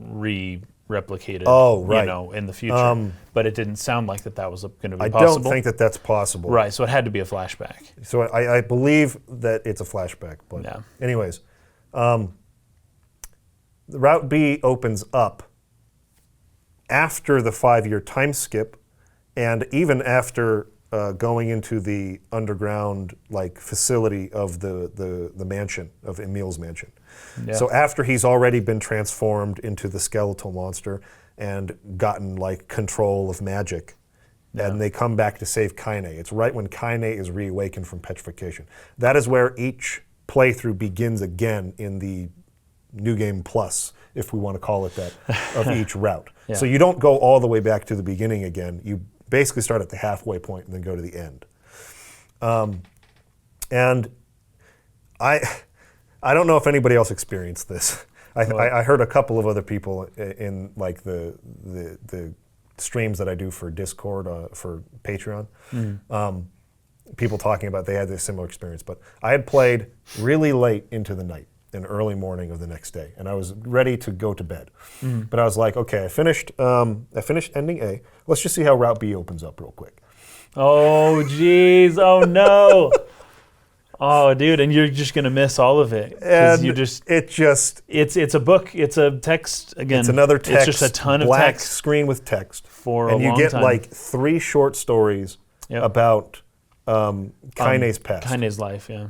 replicated. Oh, right. In the future, but it didn't sound like that was going to be possible. I don't think that's possible. Right, so it had to be a flashback. So I believe that it's a flashback. But anyways, the Route B opens up after the 5-year time skip, and even after going into the underground facility of the mansion, of Emil's mansion. Yeah. So after he's already been transformed into the skeletal monster and gotten control of magic, and they come back to save Kaine. It's right when Kaine is reawakened from petrification. That is where each playthrough begins again in the New Game Plus, if we want to call it that, of each route. Yeah. So you don't go all the way back to the beginning again. You basically start at the halfway point and then go to the end. And I don't know if anybody else experienced this. I heard a couple of other people in the streams that I do for Discord, for Patreon, people talking about they had this similar experience. But I had played really late into the night and early morning of the next day, and I was ready to go to bed. But I was like, okay, I finished ending A. Let's just see how Route B opens up real quick. Oh, jeez. Oh, no. Oh, dude, and you're just gonna miss all of it because And you just it's a book. It's a text again. it's another text. It's just a ton of black text screen with text for and a you long get time. like 3 short stories Yep. about Kaine's past. Kaine's life. Yeah,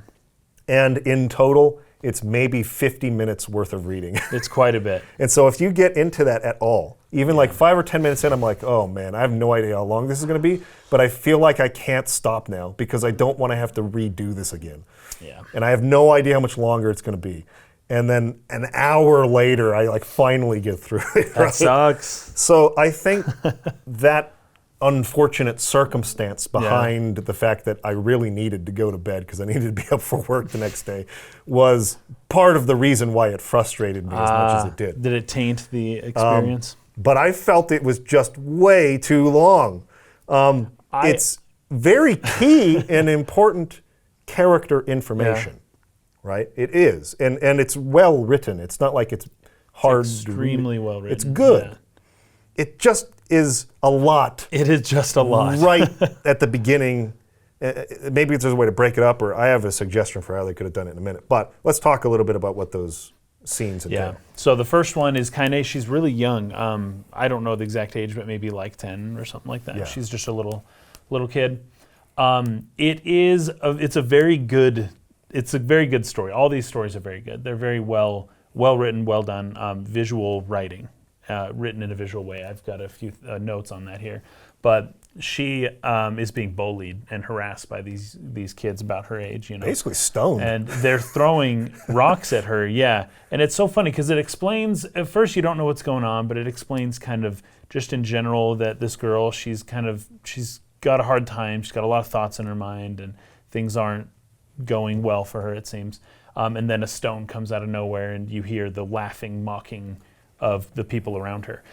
And in total, it's maybe 50 minutes worth of reading. it's quite a bit. And so if you get into that at all, even like 5 or 10 minutes in, I'm like, oh man, I have no idea how long this is going to be, but I feel like I can't stop now because I don't want to have to redo this again. Yeah. And I have no idea how much longer it's going to be. And then an hour later, I like finally get through it. That sucks. So I think that unfortunate circumstance behind the fact that I really needed to go to bed because I needed to be up for work the next day was part of the reason why it frustrated me as much as it did. Did it taint the experience? But I felt it was just way too long. It's very key and important character information, right? It is. And it's well written. It's not like it's hard to read. Extremely well written. It's good. Yeah. It just is a lot It is just a lot. right at the beginning. Maybe there's a way to break it up, or I have a suggestion for how they could have done it in a minute. But let's talk a little bit about what those scenes entail. Yeah. So the first one is Kaine. She's really young. I don't know the exact age, but maybe like 10 or something like that. Yeah. She's just a little kid. It's a very good story. All these stories are very good. They're very well written, well done. Visual writing, written in a visual way. I've got a few notes on that here. But she is being bullied and harassed by these kids about her age, you know. Basically stoned. And they're throwing rocks at her, yeah. And it's so funny because it explains, at first you don't know what's going on, but it explains kind of just in general that this girl, she's got a hard time, she's got a lot of thoughts in her mind, and things aren't going well for her, it seems. And then a stone comes out of nowhere and you hear the laughing, mocking of the people around her.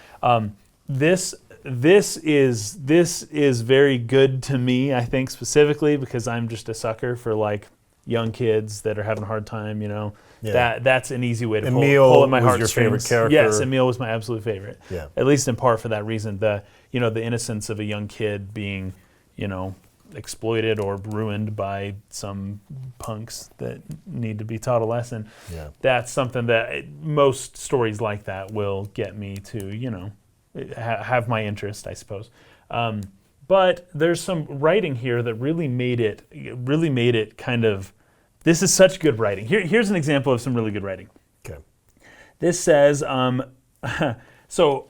This is very good to me, I think, specifically because I'm just a sucker for like young kids that are having a hard time, you know. Yeah. That's an easy way to Emil pull at my was heartstrings. your favorite character. Yes, Emil was my absolute favorite. Yeah. At least in part for that reason. The innocence of a young kid being, you know, exploited or ruined by some punks that need to be taught a lesson. Yeah. That's something that most stories like that will get me to, you know, have my interest, I suppose. But there's some writing here that really made it kind of, this is such good writing. Here's an example of some really good writing. Okay. This says, so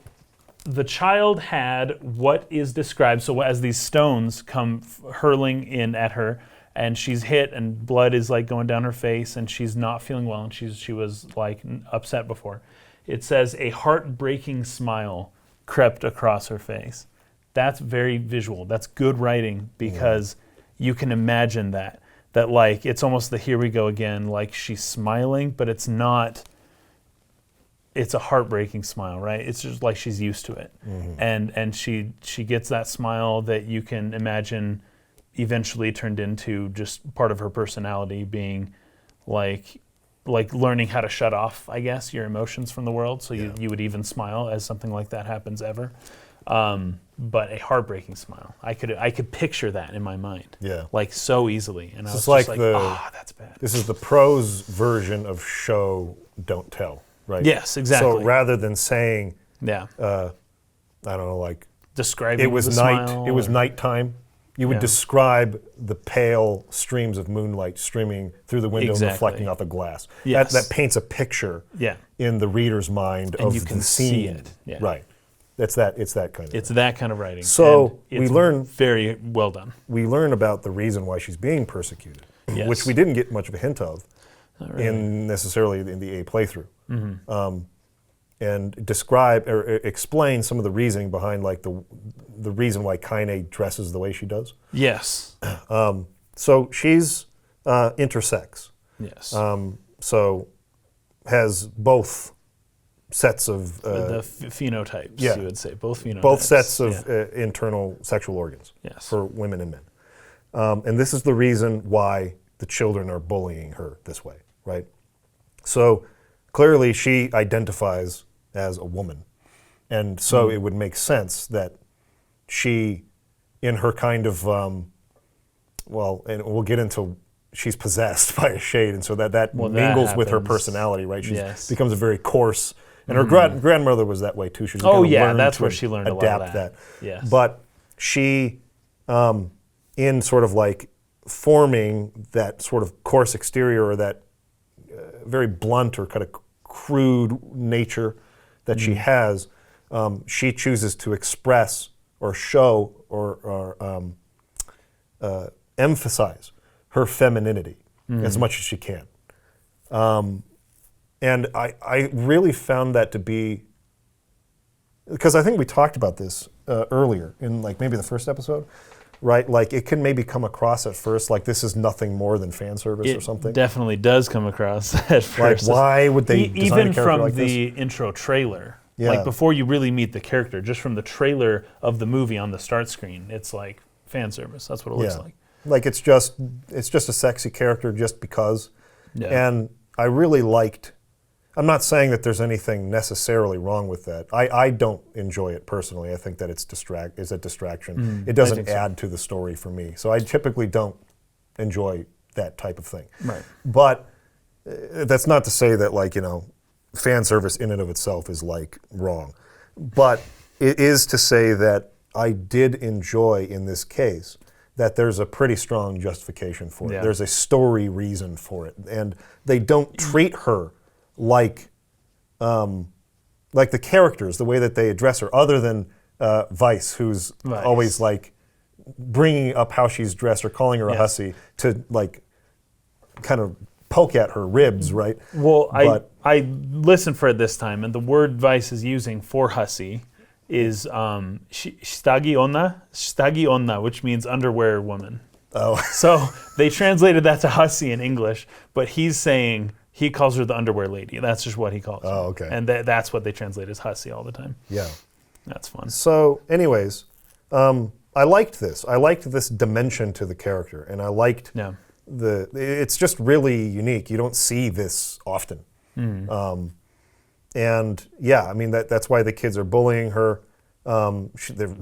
the child had what is described, so as these stones come hurling in at her, and she's hit and blood is like going down her face and she's not feeling well and she was like upset before. It says a heartbreaking smile crept across her face. That's very visual. That's good writing because you can imagine that like it's almost the here we go again, like she's smiling, but it's not. It's a heartbreaking smile, right? It's just like she's used to it, and she gets that smile that you can imagine eventually turned into just part of her personality, being like learning how to shut off, I guess, your emotions from the world. So you would even smile as something like that happens ever. But a heartbreaking smile, I could picture that in my mind, like so easily, and I was just like, that's bad. This is the prose version of show don't tell, right? Yes, exactly. So rather than saying, I don't know, like describing it was the night, smile it was nighttime. You would describe the pale streams of moonlight streaming through the window and reflecting off the glass. Yes. That paints a picture in the reader's mind and of you the can scene. see it. Yeah. Right. It's that kind of It's thing. that kind of writing. So and we it's learn very well done. We learn about the reason why she's being persecuted, Yes. which we didn't get much of a hint of necessarily in the A playthrough. And describe or explain some of the reasoning behind like the reason why Kaine dresses the way she does. Yes. So she's intersex. Yes. So has both sets of the phenotypes, you would say. Both phenotypes. both sets of internal sexual organs for women and men. And this is the reason why the children are bullying her this way, right? So clearly she identifies as a woman. And so it would make sense that she in her kind of, well, and we'll get into, she's possessed by a shade, and so that Well, that mingles with her happens. personality, right? She Yes. becomes a very coarse, and her grandmother was that way too. She was Oh, gonna yeah, learn that's to where she learned a lot of adapt that. Yes. But she, in sort of like forming that sort of coarse exterior or that very blunt or kind of crude nature that she has, she chooses to express or show or emphasize her femininity as much as she can. And I really found that to be, because I think we talked about this earlier in like maybe the first episode, right? Like it can maybe come across at first like this is nothing more than fan service or something. Definitely does come across at Like first. why would they design a even character from like this? the intro trailer, Yeah. like before you really meet the character, just from the trailer of the movie on the start screen, it's like fan service. That's what it looks like. Like it's just a sexy character just because. Yeah. And I really liked, I'm not saying that there's anything necessarily wrong with that. I don't enjoy it personally. I think that it's a distraction. It doesn't think so. add to the story for me. So I typically don't enjoy that type of thing. Right. But that's not to say that like, fan service in and of itself is like wrong. But it is to say that I did enjoy in this case that there's a pretty strong justification for it. Yeah. There's a story reason for it. And they don't treat her like the characters, the way that they address her, other than Vice, who's Vice. always like bringing up how she's dressed or calling her a Yes. hussy to like kind of poke at her ribs, right? Well, But- I listened for it this time, and the word Vice is using for hussy is stagi onna, which means underwear woman. Oh, So they translated that to hussy in English, but he's saying he calls her the underwear lady. That's just what he calls her. Oh, okay. And that's what they translate as hussy all the time. yeah. That's fun. So, anyways, I liked this. I liked this dimension to the character, and I liked Yeah. it's just really unique. You don't see this often. And yeah, I mean that's why the kids are bullying her. They're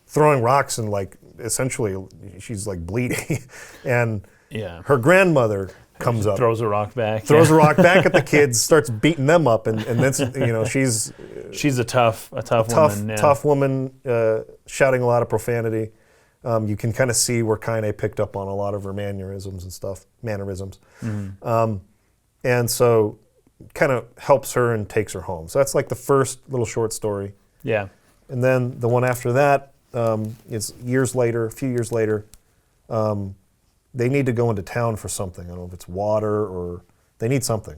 throwing rocks and like essentially she's like bleeding, and Yeah. her grandmother comes up, Throws a rock back. throws Yeah. a rock back at the kids, starts beating them up, and then she's She's a tough woman. Yeah. tough woman, shouting a lot of profanity. You can kind of see where Kaine picked up on a lot of her mannerisms and stuff, and so kind of helps her and takes her home. So that's like the first little short story. Yeah. And then the one after that is a few years later, they need to go into town for something. I don't know if it's water or they need something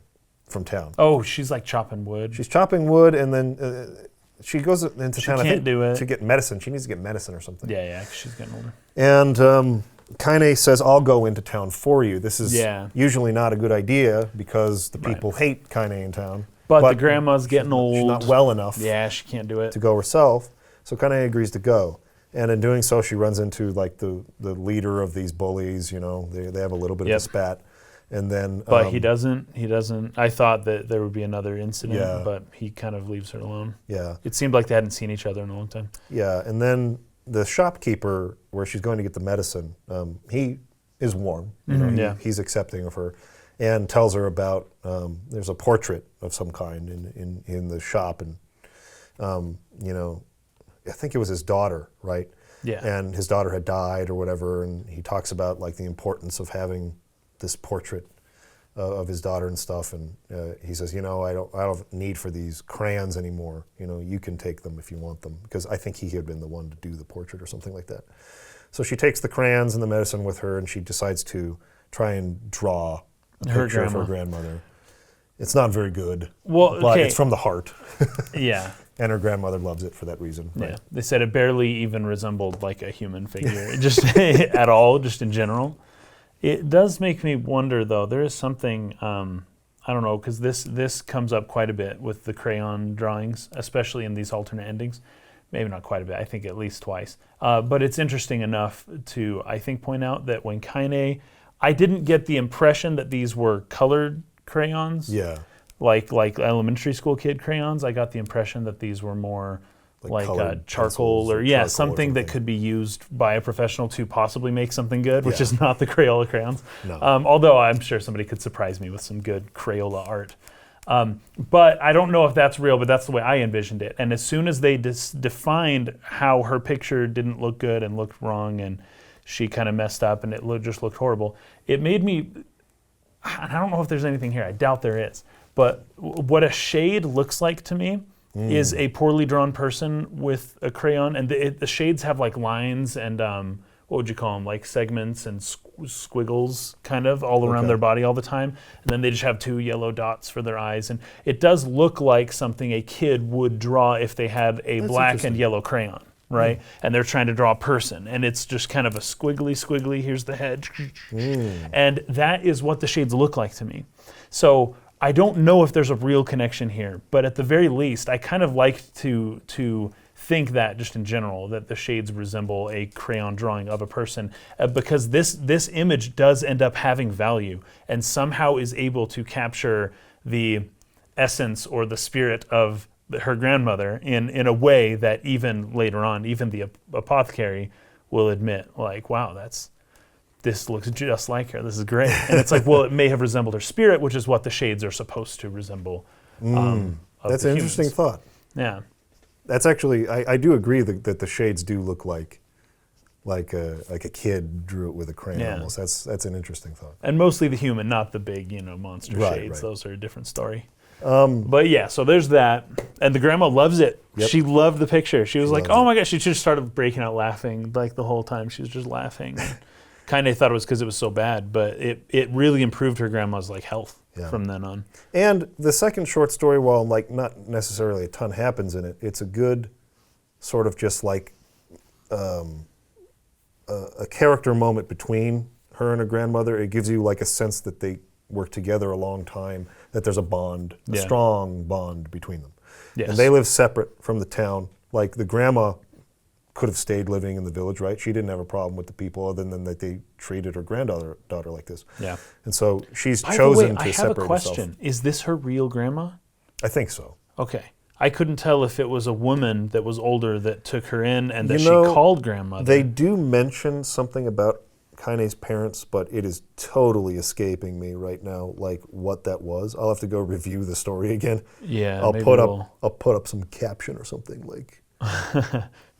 from town. Oh, she's like chopping wood. She's chopping wood, and then she goes into town. I can't think, do it. to get medicine. She needs to get medicine or something. Yeah, 'cause she's getting older. And Kaine says, "I'll go into town for you." This is Yeah. usually not a good idea because the Right. people hate Kaine in town. But the grandma's getting old. She's not well enough Yeah, she can't do it. to go herself. So Kaine agrees to go. And in doing so, she runs into like the leader of these bullies. They have a little bit of Yep. a spat, and then But he doesn't. I thought that there would be another incident, Yeah. but he kind of leaves her alone. yeah, It seemed like they hadn't seen each other in a long time. yeah, and then the shopkeeper, where she's going to get the medicine, he is warm. Yeah. He's accepting of her, and tells her about there's a portrait of some kind in the shop, and I think it was his daughter, right? Yeah. And his daughter had died or whatever, and he talks about like the importance of having this portrait of his daughter and stuff, and he says, I don't have need for these crayons anymore. You can take them if you want them, because I think he had been the one to do the portrait or something like that. So she takes the crayons and the medicine with her, and she decides to try and draw a Her picture of her grandmother. It's not very good, Well, but okay. it's from the heart, Yeah. and her grandmother loves it for that reason. Yeah. Right? They said it barely even resembled like a human figure, just at all, just in general. It does make me wonder, though. There is something, I don't know, because this comes up quite a bit with the crayon drawings, especially in these alternate endings. Maybe not quite a bit, I think at least twice. But it's interesting enough to, I think, point out that when Kaine, I didn't get the impression that these were colored crayons. Yeah. Like elementary school kid crayons. I got the impression that these were more like colored charcoal pencils or charcoal something that could be used by a professional to possibly make something good, which is not the Crayola crayons. No. Although I'm sure somebody could surprise me with some good Crayola art. But I don't know if that's real, but that's the way I envisioned it. And as soon as they defined how her picture didn't look good and looked wrong and she kind of messed up and it just looked horrible, it made me, I don't know if there's anything here, I doubt there is, but what a shade looks like to me is a poorly drawn person with a crayon, and the shades have like lines and what would you call them, like segments and squiggles kind of all around their body all the time, and then they just have 2 yellow dots for their eyes, and it does look like something a kid would draw if they had a black and yellow crayon, right? And they're trying to draw a person, and it's just kind of a squiggly, here's the head, and that is what the shades look like to me. So I don't know if there's a real connection here, but at the very least, I kind of like to think that, just in general, that the shades resemble a crayon drawing of a person, because this image does end up having value and somehow is able to capture the essence or the spirit of her grandmother in a way that even later on, even the apothecary will admit, like, wow, this looks just like her. This is great. And it's like, well, it may have resembled her spirit, which is what the shades are supposed to resemble. That's an interesting thought. Yeah. That's actually, I do agree that the shades do look like a kid drew it with a crayon almost. That's an interesting thought. And mostly the human, not the big, monster shades. Right. Those are a different story. But yeah, so there's that. And the grandma loves it. Yep. She loved the picture. She was like, oh my gosh, she just started breaking out laughing like the whole time. She was just laughing. Kind of thought it was because it was so bad, but it really improved her grandma's health from then on. And the second short story, while not necessarily a ton happens in it, it's a good sort of just a character moment between her and her grandmother. It gives you a sense that they worked together a long time, that there's a bond, a strong bond between them. Yes. And they live separate from the town. The grandma could have stayed living in the village, right? She didn't have a problem with the people other than that they treated her daughter like this. Yeah. And so she's By chosen the way, to separate herself. I have a question. Is this her real grandma? I think so. Okay. I couldn't tell if it was a woman that was older that took her in and that she called grandmother. They do mention something about Kaine's parents, but it is totally escaping me right now, what that was. I'll have to go review the story again. Yeah, I'll put up some caption or something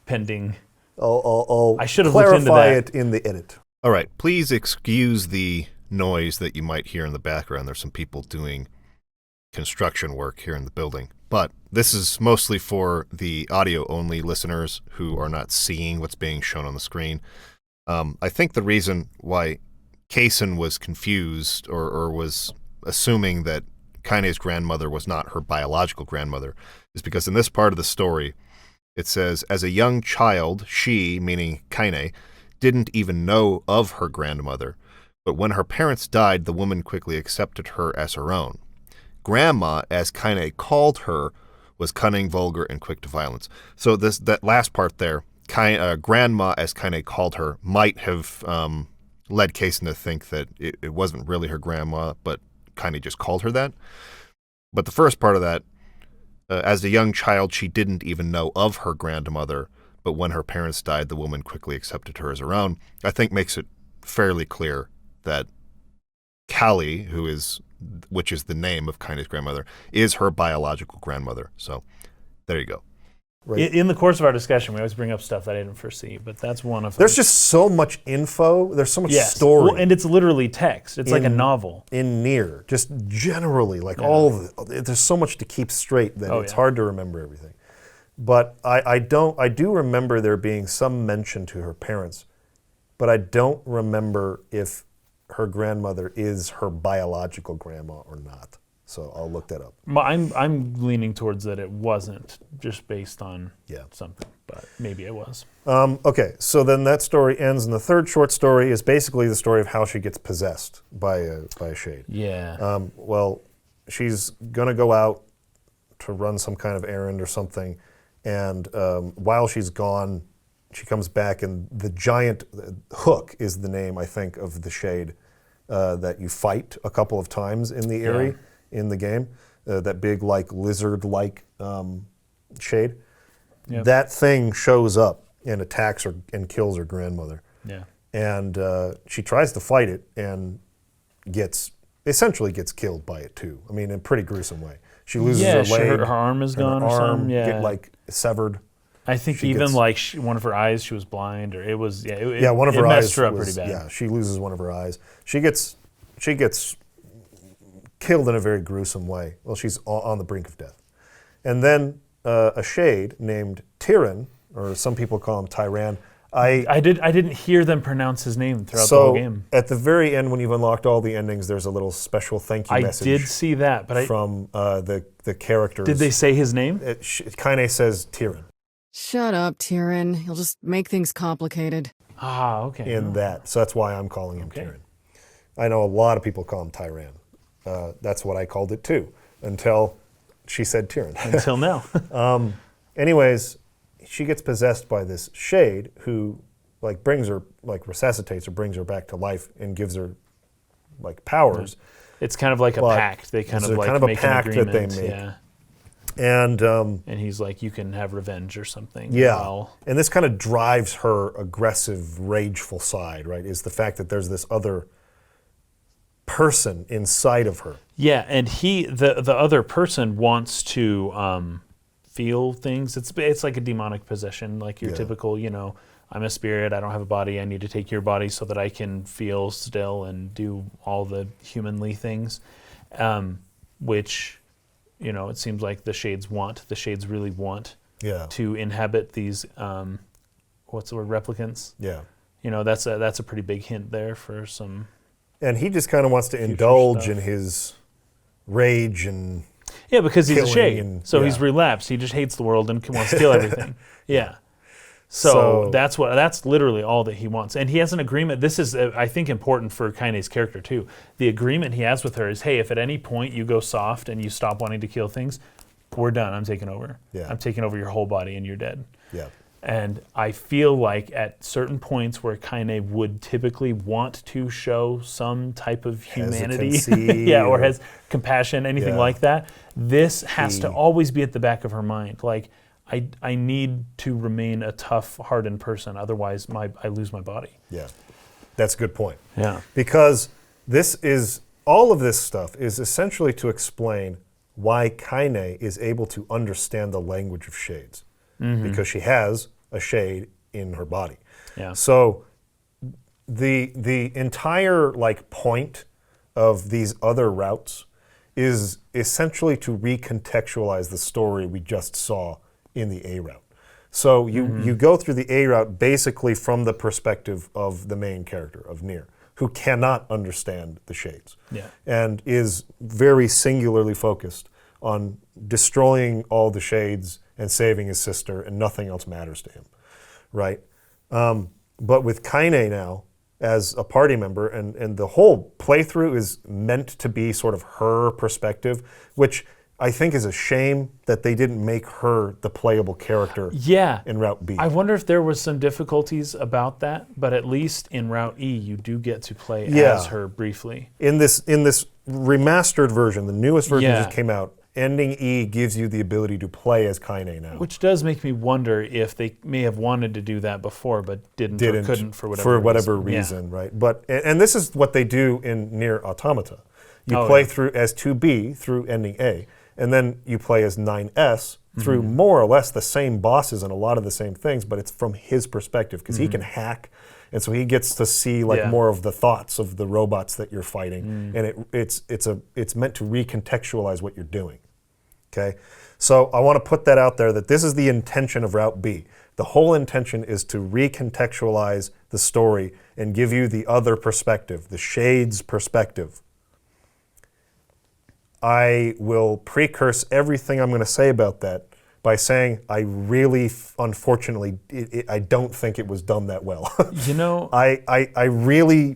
pending. I should have looked into that. Clarify it in the edit. All right, please excuse the noise that you might hear in the background. There's some people doing construction work here in the building. But this is mostly for the audio-only listeners who are not seeing what's being shown on the screen. I think the reason why Kaysen was confused or was assuming that Kaine's grandmother was not her biological grandmother is because in this part of the story, it says, as a young child, she, meaning Kaine, didn't even know of her grandmother, but when her parents died, the woman quickly accepted her as her own. Grandma, as Kaine called her, was cunning, vulgar, and quick to violence. So that last part there, Grandma, as Kaine called her, might have led Kaysen to think that it wasn't really her grandma, but Kaine just called her that. But the first part of that, as a young child, she didn't even know of her grandmother, but when her parents died, the woman quickly accepted her as her own, I think makes it fairly clear that Callie, which is the name of Kaine's grandmother, is her biological grandmother. So there you go. Right. In the course of our discussion, we always bring up stuff that I didn't foresee, but that's one of them. There's just so much info. There's so much story. Well, and it's literally text. It's like a novel. In Nier, just generally, there's so much to keep straight that it's hard to remember everything. But I do remember there being some mention to her parents, but I don't remember if her grandmother is her biological grandma or not. So I'll look that up. I'm leaning towards that it wasn't, just based on something, but maybe it was. Okay, so then that story ends, and the third short story is basically the story of how she gets possessed by a shade. Yeah. Well, she's gonna go out to run some kind of errand or something, and while she's gone, she comes back, and the giant Hook is the name, I think, of the shade that you fight a couple of times in the Aerie. In the game, that big lizard-like shade. Yep. that thing shows up and attacks her and kills her grandmother. Yeah. And she tries to fight it and essentially gets killed by it too. I mean, in a pretty gruesome way. She loses her leg. Her arm is and gone her or arm something. Yeah. get like severed. I think she even gets- like one of her eyes, she was blind, or it was One of her it eyes messed her up was- pretty bad. Yeah, she loses one of her eyes. She gets killed in a very gruesome way. Well, she's on the brink of death. And then a shade named Tyran, or some people call him Tyran. I didn't hear them pronounce his name throughout the whole game. At the very end, when you've unlocked all the endings, there's a little special thank you I message did see that, but from the characters. did they say his name? Kaine says Tyran Shut up, Tyran. You'll just make things complicated. Ah, okay. in that, so that's why I'm calling him Okay. Tyran. I know a lot of people call him Tyran. That's what I called it too, until she said Tyran. Until now. Anyways, she gets possessed by this shade who like brings her, like resuscitates her, brings her back to life and gives her like powers. It's kind of like a But pact. They kind it's of a like kind of a make pact an that they agreement. make. Yeah. And And he's like, you can have revenge or something. yeah, Well, and this kind of drives her aggressive, rageful side, right? Is the fact that there's this other person inside of her. yeah, and the other person wants to feel things. It's like a demonic possession, like your Yeah. typical, I'm a spirit, I don't have a body, I need to take your body so that I can feel still and do all the humanly things, which, it seems like the shades really want Yeah, to inhabit these, what's the word, replicants. yeah. That's a pretty big hint there for some. And he just kind of wants to indulge stuff. in his rage and Yeah, because he's a killing shade, and- so he's yeah. relapsed. He just hates the world and wants to kill everything. Yeah. So So- that's literally all that he wants, and he has an agreement. This is, I think, important for Kaine's character too. The agreement he has with her is, hey, if at any point you go soft and you stop wanting to kill things, we're done. I'm taking over. Yeah. I'm taking over your whole body, and you're dead. yeah. And I feel like at certain points where Kaine would typically want to show some type of humanity, Hesitancy yeah, or or- has compassion, anything Yeah. like that, this has to He- always be at the back of her mind. Like, I need to remain a tough, hardened person, otherwise I lose my body. Yeah, that's a good point. Yeah. Because all of this stuff is essentially to explain why Kaine is able to understand the language of shades. Because she has a shade in her body. Yeah. So the entire point of these other routes is essentially to recontextualize the story we just saw in the A route. So you go through the A route basically from the perspective of the main character, of Nier, who cannot understand the shades. Yeah. And is very singularly focused on destroying all the shades and saving his sister, and nothing else matters to him, right? But with Kaine now, as a party member, and the whole playthrough is meant to be sort of her perspective, which I think is a shame that they didn't make her the playable character Yeah. in Route B. I wonder if there was some difficulties about that, but at least in Route E, you do get to play Yeah. as her briefly. In this remastered version, the newest version Yeah. just came out, ending E gives you the ability to play as Kaine now. Which does make me wonder if they may have wanted to do that before, but didn't or couldn't for whatever reason, Yeah. right? But and this is what they do in Nier Automata. You Oh, play yeah. through as 2B through ending A, and then you play as 9S through Mm-hmm. more or less the same bosses and a lot of the same things, but it's from his perspective because he can hack, and so he gets to see Mm-hmm. Yeah. more of the thoughts of the robots that you're fighting, and it's meant to recontextualize what you're doing. Okay, so I want to put that out there that this is the intention of Route B. The whole intention is to recontextualize the story and give you the other perspective, the Shades perspective. I will precurse everything I'm going to say about that by saying I really, unfortunately, I don't think it was done that well. You know, I really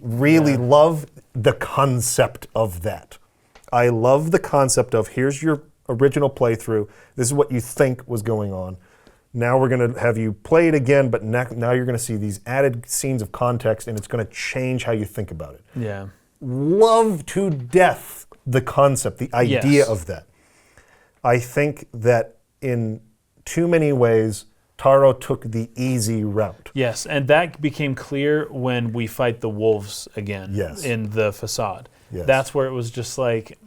love the concept of that. I love the concept of here's your original playthrough. This is what you think was going on. Now we're going to have you play it again, but now you're going to see these added scenes of context, and it's going to change how you think about it. yeah. Love to death the concept, the idea Yes. of that. I think that in too many ways, Taro took the easy route. Yes, and that became clear when we fight the wolves again Yes. in the facade. Yes. That's where it was just like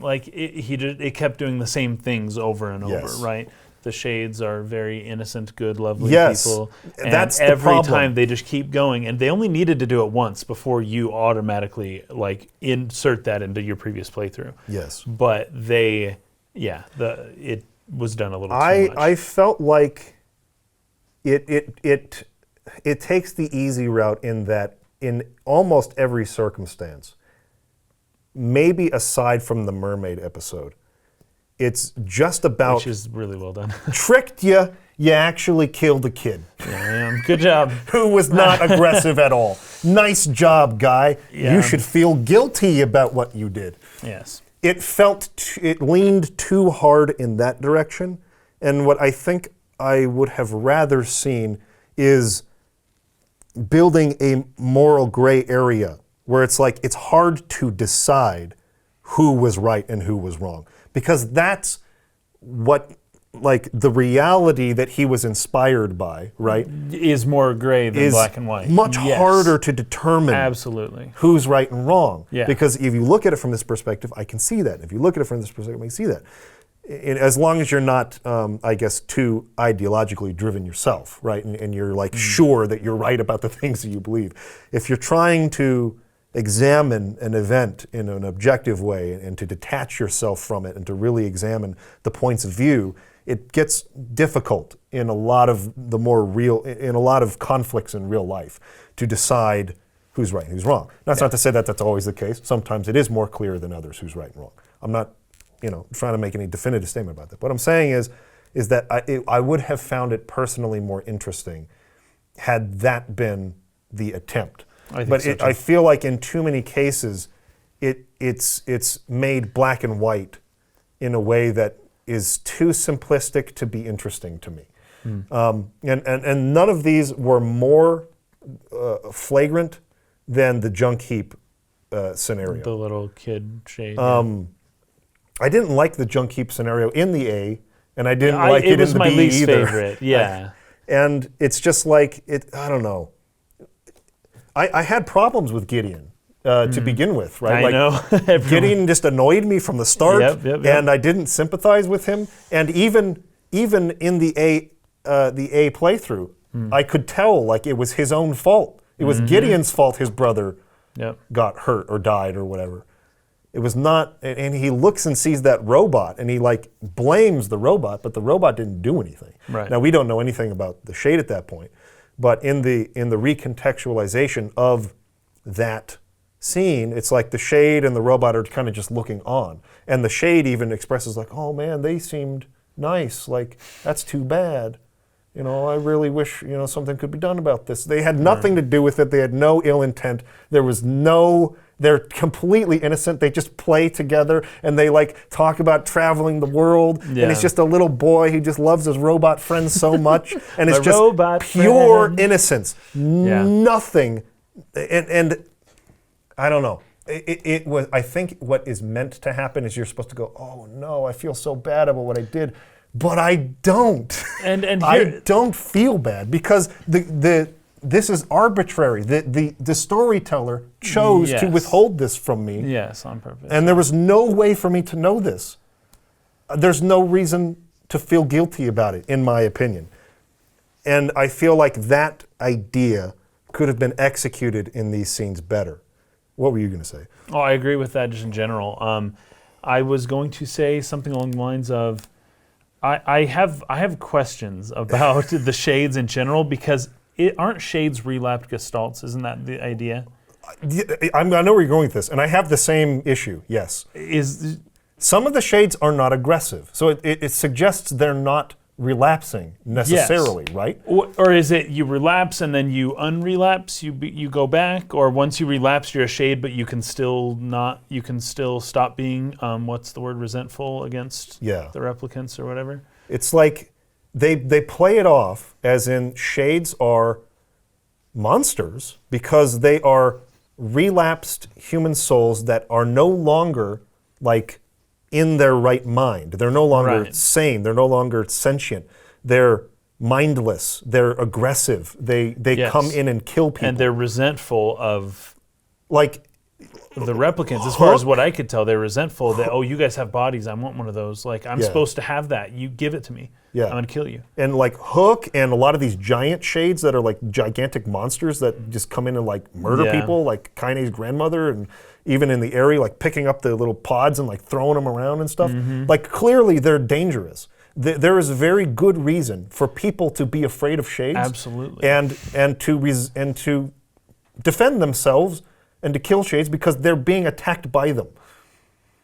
it kept doing the same things over and over, Yes. right? The shades are very innocent, good, lovely Yes, people. And that's the every problem. time they just keep going, and they only needed to do it once before you automatically like insert that into your previous playthrough. Yes. But it was done a little too much. I felt like it takes the easy route in that in almost every circumstance, maybe aside from the Mermaid episode, it's just about which is really well done. tricked you. You actually killed a kid Yeah, good job. who was not aggressive at all. Nice job, guy. Yeah. You should feel guilty about what you did. Yes. It leaned too hard in that direction, and what I think I would have rather seen is building a moral gray area where it's like it's hard to decide who was right and who was wrong, because that's what like the reality that he was inspired by, right, Is more gray than is black and white. much Yes. harder to determine Absolutely. who's right and wrong. Yeah. Because if you look at it from this perspective, I can see that. If you look at it from this perspective, I can see that. As long as you're not, I guess, too ideologically driven yourself, right? And you're like sure that you're right about the things that you believe. If you're trying to examine an event in an objective way and to detach yourself from it and to really examine the points of view, it gets difficult in a lot of the more real, in a lot of conflicts in real life to decide who's right and who's wrong. That's not to say that that's always the case. Sometimes it is more clear than others who's right and wrong. I'm not, trying to make any definitive statement about that. What I'm saying is that I would have found it personally more interesting had that been the attempt. I think so, too. I feel like in too many cases, it's made black and white in a way that is too simplistic to be interesting to me. And none of these were more flagrant than the junk heap scenario. The little kid shade. I didn't like the junk heap scenario in the A, and I didn't like it in the B either. It was my least favorite, yeah. And it's just like, I don't know. I had problems with Gideon to begin with, right? I know. Everyone- Gideon just annoyed me from the start, Yep. and I didn't sympathize with him. And even in the A playthrough, I could tell like it was his own fault. It was Gideon's fault his brother Yep. got hurt or died or whatever. It was not, and he looks and sees that robot, and he like blames the robot, but the robot didn't do anything. Right. Now we don't know anything about the shade at that point, but in the recontextualization of that scene, it's like the shade and the robot are kind of just looking on, and the shade even expresses like, "Oh man, they seemed nice. Like that's too bad. I really wish something could be done about this." They had nothing to do with it. They had no ill intent. They're completely innocent. They just play together and they like talk about traveling the world. Yeah. And he's just a little boy who just loves his robot friends so much. And it's My just robot pure friend. innocence. Yeah. Nothing. And I don't know. It was. I think what is meant to happen is you're supposed to go, "Oh no, I feel so bad about what I did," but I don't. And I here, don't feel bad because this is arbitrary. The storyteller chose to Yes. withhold this from me, yes, on purpose. and there was no way for me to know this. There's no reason to feel guilty about it, in my opinion. And I feel like that idea could have been executed in these scenes better. What were you going to say? Oh, I agree with that just in general. I was going to say something along the lines of, I have questions about the shades in general because aren't shades relapsed gestalts? Isn't that the idea? I know where you're going with this, and I have the same issue, yes. Some of the shades are not aggressive, so it suggests they're not relapsing necessarily, right? Or is it you relapse and then you unrelapse, you go back, or once you relapse you're a shade, but you can still stop being what's the word, resentful against the replicants or whatever? It's like they play it off as in shades are monsters because they are relapsed human souls that are no longer like in their right mind. They're no longer sane. They're no longer sentient. They're mindless. They're aggressive. They Yes. come in and kill people. And they're resentful of like the replicants. As far as what I could tell, they're resentful that, oh, you guys have bodies. I want one of those. Like, I'm Yeah. supposed to have that. You give it to me. Yeah. I'm going to kill you. and like Hook and a lot of these giant shades that are like gigantic monsters that just come in and like murder Yeah. people, like Kaine's grandmother, and even in the Aerie, like picking up the little pods and like throwing them around and stuff. Mm-hmm. Like clearly they're dangerous. There is very good reason for people to be afraid of shades. Absolutely. And to defend themselves and to kill shades because they're being attacked by them.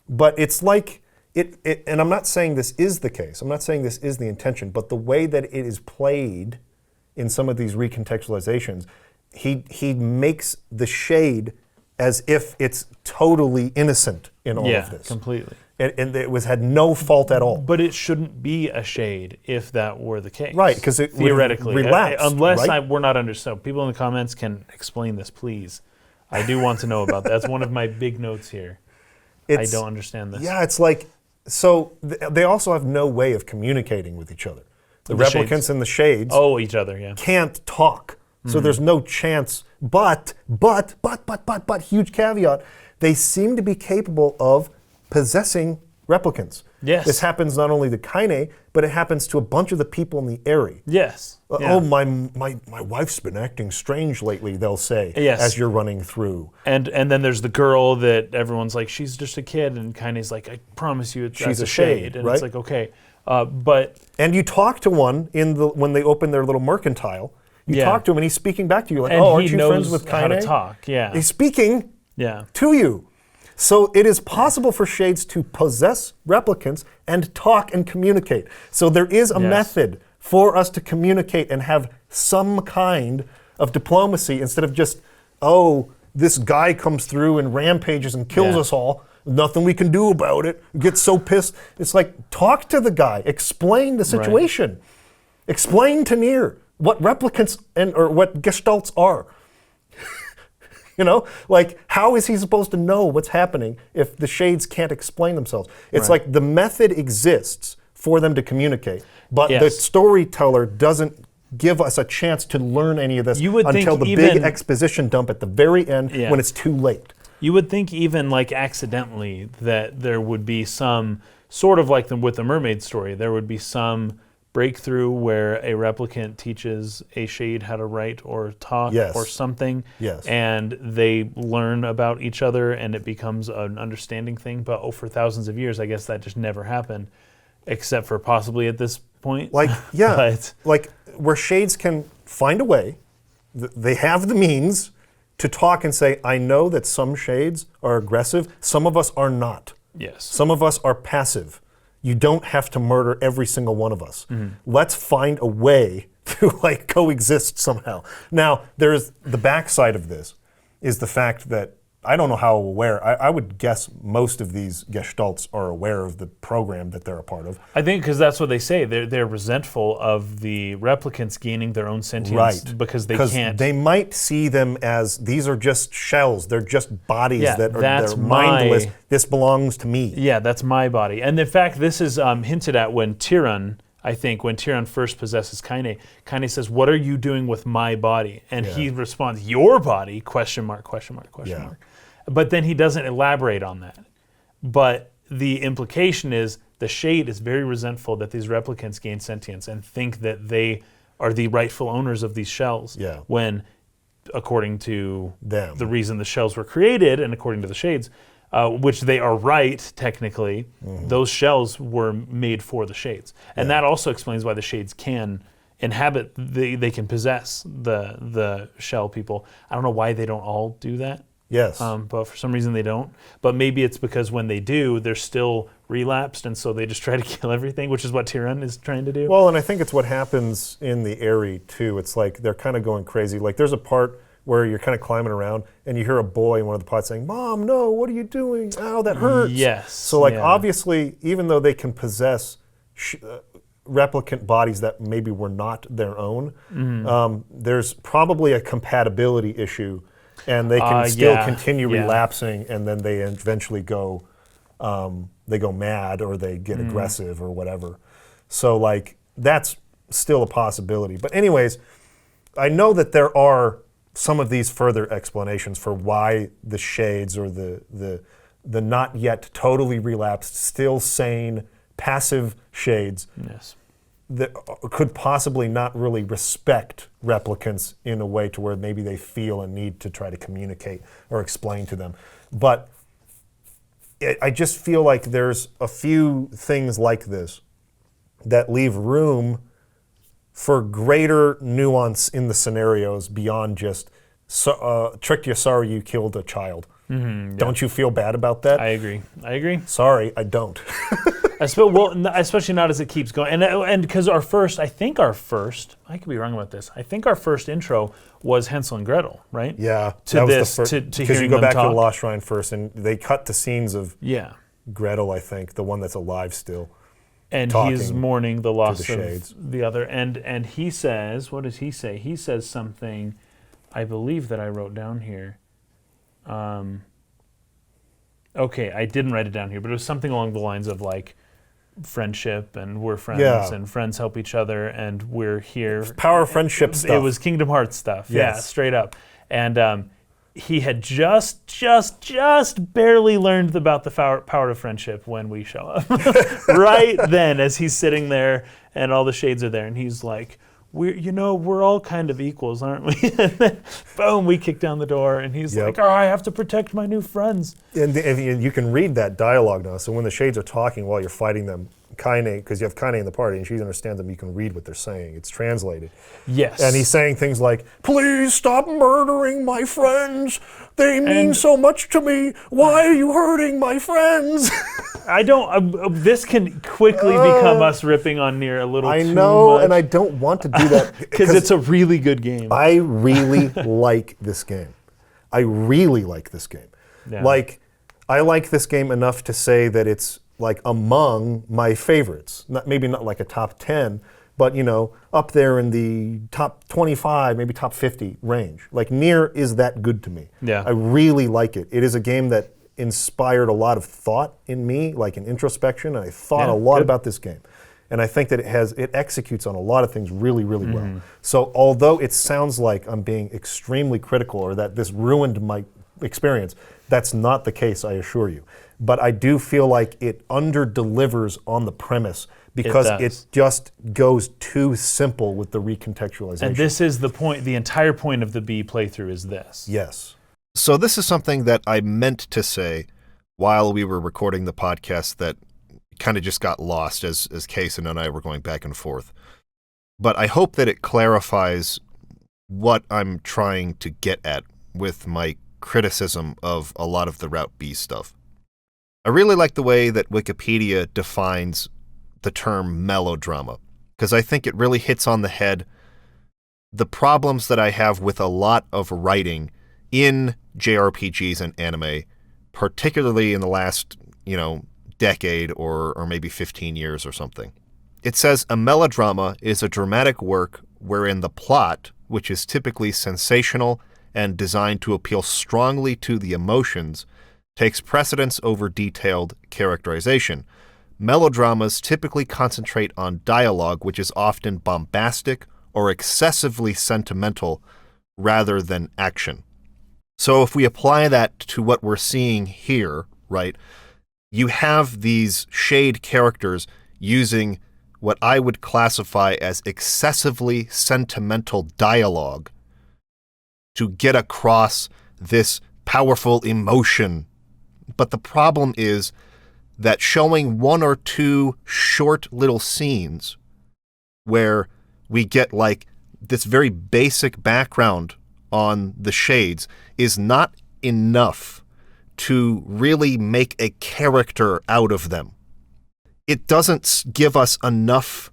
But it's like and I'm not saying this is the case. I'm not saying this is the intention, but the way that it is played in some of these recontextualizations, he makes the shade as if it's totally innocent in all Yeah, of this. completely. And it had no fault at all. But it shouldn't be a shade if that were the case. Right, 'cause it would theoretically, relapse, unless right? we're not understood. People in the comments can explain this, please. I do want to know about that. That's one of my big notes here. I don't understand this. Yeah, it's like, so they also have no way of communicating with each other. The replicants shades. and the shades Oh, each other, yeah. can't talk. So there's no chance, but, huge caveat, they seem to be capable of possessing replicants. Yes. This happens not only to Kaine, but it happens to a bunch of the people in the Aerie. Yes. Yeah. Oh, my wife's been acting strange lately, they'll say, Yes. as you're running through. And then there's the girl that everyone's like, she's just a kid, and Kaine's like, I promise you, She's that's a a shade. shade, And right? it's like, okay. But And you talk to one when they open their little mercantile. You Yeah. talk to him and he's speaking back to you like, and oh, aren't he you knows friends with how Kaine? to talk. Yeah. He's speaking Yeah. to you. So it is possible for shades to possess replicants and talk and communicate. So there is a Yes. method for us to communicate and have some kind of diplomacy instead of just, oh, this guy comes through and rampages and kills Yeah. us all. Nothing we can do about it. Get so pissed. It's like, talk to the guy. Explain the situation. Explain to Nier what replicants or what gestalts are. You know, like, how is he supposed to know what's happening if the shades can't explain themselves? It's Right. like the method exists for them to communicate, but the Yes. storyteller doesn't give us a chance to learn any of this You would until think the big even- exposition dump at the very end Yeah. when it's too late. You would think even like accidentally that there would be some sort of like with the mermaid story, there would be some breakthrough where a replicant teaches a shade how to write or talk Yes. or something. Yes. And they learn about each other and it becomes an understanding thing. But for thousands of years, I guess that just never happened, except for possibly at this point. Like, yeah, But- like where shades can find a way, they have the means to talk and say, I know that some shades are aggressive, some of us are not. Yes. Some of us are passive. You don't have to murder every single one of us. Let's find a way to like coexist somehow. Now, there's the backside of this is the fact that I don't know how aware, I would guess most of these gestalts are aware of the program that they're a part of. I think because that's what they say. They're resentful of the replicants gaining their own sentience Right. because they can't. They might see them as these are just shells. They're just bodies Yeah, that are that's they're mindless. my- This belongs to me. Yeah, that's my body. And in fact, this is hinted at when Tyrann, I think, when Tyrann first possesses Kaine, Kaine says, what are you doing with my body? And he responds, your body, question mark, question mark, question mark. But then he doesn't elaborate on that. But the implication is the shade is very resentful that these replicants gain sentience and think that they are the rightful owners of these shells. Yeah. When, according to Them. the reason the shells were created and according to the shades, which they are right, technically, those shells were made for the shades. And that also explains why the shades can inhabit, they can possess the shell people. I don't know why they don't all do that. Yes. But for some reason they don't. But maybe it's because when they do, they're still relapsed, and so they just try to kill everything, which is what Tyrann is trying to do. Well, and I think it's what happens in the Aerie too. It's like they're kind of going crazy. Like there's a part where you're kind of climbing around and you hear a boy in one of the pods saying, "Mom, no, what are you doing? Ow, that hurts." Yes. So like yeah. obviously, even though they can possess replicant bodies that maybe were not their own, there's probably a compatibility issue. And they can still continue relapsing, and then they eventually go mad or they get aggressive or whatever. So like that's still a possibility. But anyways, I know that there are some of these further explanations for why the shades or the not yet totally relapsed, still sane, passive shades Yes. that could possibly not really respect replicants in a way to where maybe they feel a need to try to communicate or explain to them. But I just feel like there's a few things like this that leave room for greater nuance in the scenarios beyond just tricked you, sorry you killed a child. Don't you feel bad about that? I agree. Sorry, I don't. Especially not as it keeps going, and because I could be wrong about this. I think our first intro was Hansel and Gretel, right? Yeah, To that was this, the first, to because hearing you go them back to talk. the Lost Shrine first, and they cut to scenes of Yeah, Gretel, I think, the one that's alive still. and Talking he's mourning the loss the of shades. the other, and he says, what does he say? He says something, I believe that I wrote down here. Okay, I didn't write it down here, but it was something along the lines of like friendship, and we're friends, Yeah. and friends help each other, and we're here. Power of friendship stuff. It was Kingdom Hearts stuff. Yeah, Yes. straight up. And he had just barely learned about the power of friendship when we show up. Right then, as he's sitting there and all the shades are there, and he's like, we're all kind of equals, aren't we? And then, boom, we kick down the door, and he's Yep. like, I have to protect my new friends. And you can read that dialogue now. So when the shades are talking while you're fighting them, Kaine, because you have Kaine in the party and she understands them, you can read what they're saying. It's translated. Yes. And he's saying things like, please stop murdering my friends. They mean And- so much to me. Why are you hurting my friends? I don't. This can quickly become us ripping on Nier a little I too know, much. and I don't want to do that. Because it's a really good game. I really like this game. I really like this game. Yeah. Like, I like this game enough to say that it's like among my favorites. Maybe not like a top 10, but up there in the top 25, maybe top 50 range. Like Nier is that good to me. Yeah. I really like it. It is a game that inspired a lot of thought in me, like an introspection, and I thought Yeah, a lot good. about this game. And I think that it executes on a lot of things really, really Mm-hmm. well. So although it sounds like I'm being extremely critical or that this ruined my experience, that's not the case, I assure you. But I do feel like it under-delivers on the premise because does. it just goes too simple with the recontextualization. And this is the point. The entire point of the B playthrough is this. Yes. So this is something that I meant to say while we were recording the podcast that kind of just got lost as Kason and I were going back and forth. But I hope that it clarifies what I'm trying to get at with my criticism of a lot of the Route B stuff. I really like the way that Wikipedia defines the term melodrama, because I think it really hits on the head the problems that I have with a lot of writing in JRPGs and anime, particularly in the last, decade or maybe 15 years or something. It says a melodrama is a dramatic work wherein the plot, which is typically sensational and designed to appeal strongly to the emotions, takes precedence over detailed characterization. Melodramas typically concentrate on dialogue, which is often bombastic or excessively sentimental rather than action. So if we apply that to what we're seeing here, right, you have these shade characters using what I would classify as excessively sentimental dialogue to get across this powerful emotion. But the problem is that showing one or two short little scenes where we get like this very basic background on the shades is not enough to really make a character out of them. It doesn't give us enough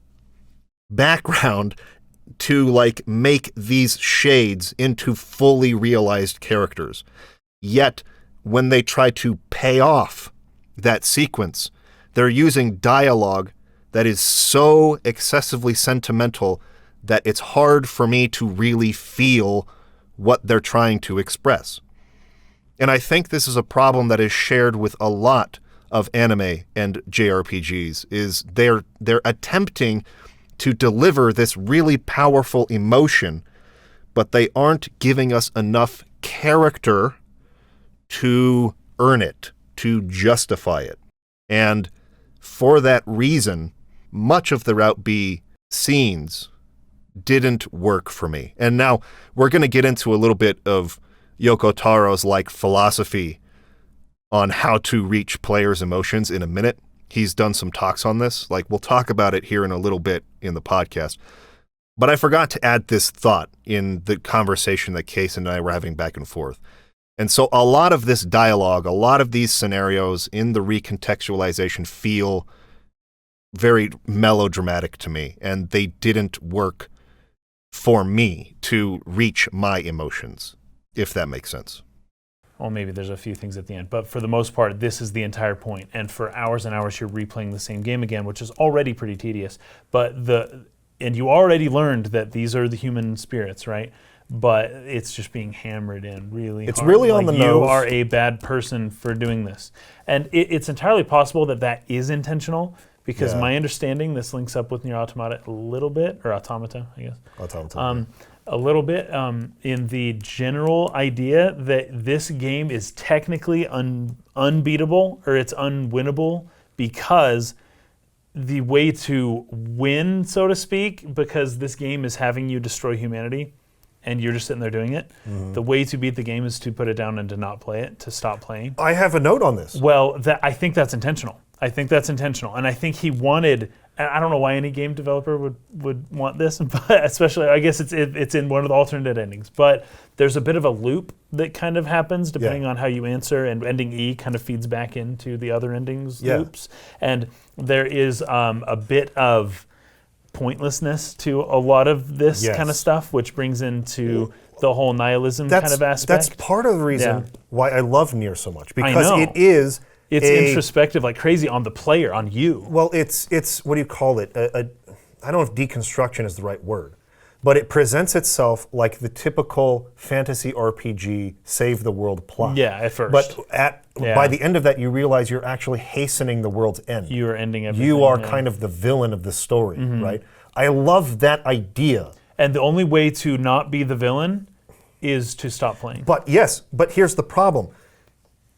background to like make these shades into fully realized characters. Yet when they try to pay off that sequence, they're using dialogue that is so excessively sentimental that it's hard for me to really feel what they're trying to express. And I think this is a problem that is shared with a lot of anime and JRPGs, is they're attempting to deliver this really powerful emotion, but they aren't giving us enough character to earn it, to justify it. And for that reason, much of the Route B scenes didn't work for me. And now we're going to get into a little bit of Yoko Taro's philosophy on how to reach players' emotions in a minute. He's done some talks on this. We'll talk about it here in a little bit in the podcast. But I forgot to add this thought in the conversation that Case and I were having back and forth. And so a lot of this dialogue, a lot of these scenarios in the recontextualization feel very melodramatic to me, and they didn't work for me to reach my emotions, if that makes sense. Well, maybe there's a few things at the end, but for the most part, this is the entire point. And for hours and hours, you're replaying the same game again, which is already pretty tedious. And you already learned that these are the human spirits, right? But it's just being hammered in really hard. It's really on the nose. You are a bad person for doing this. And it's entirely possible that is intentional, because my understanding, this links up with Nier Automata a little bit, or Automata, I guess. Automata. A little bit in the general idea that this game is technically unbeatable, or it's unwinnable, because the way to win, so to speak, because this game is having you destroy humanity and you're just sitting there doing it, the way to beat the game is to put it down and to not play it, to stop playing. I have a note on this. Well, I think that's intentional. And I think he wanted, and I don't know why any game developer would want this, but especially, I guess it's in one of the alternate endings. But there's a bit of a loop that kind of happens depending on how you answer, and ending E kind of feeds back into the other endings loops. And there is a bit of pointlessness to a lot of this kind of stuff, which brings into the whole nihilism kind of aspect. That's part of the reason why I love Nier so much, because it's introspective like crazy on the player, on you. Well, it's what do you call it? I don't know if deconstruction is the right word, but it presents itself like the typical fantasy RPG save the world plot. Yeah, at first. But by the end of that, you realize you're actually hastening the world's end. You are ending everything. You are kind of the villain of the story, right? I love that idea. And the only way to not be the villain is to stop playing. But here's the problem.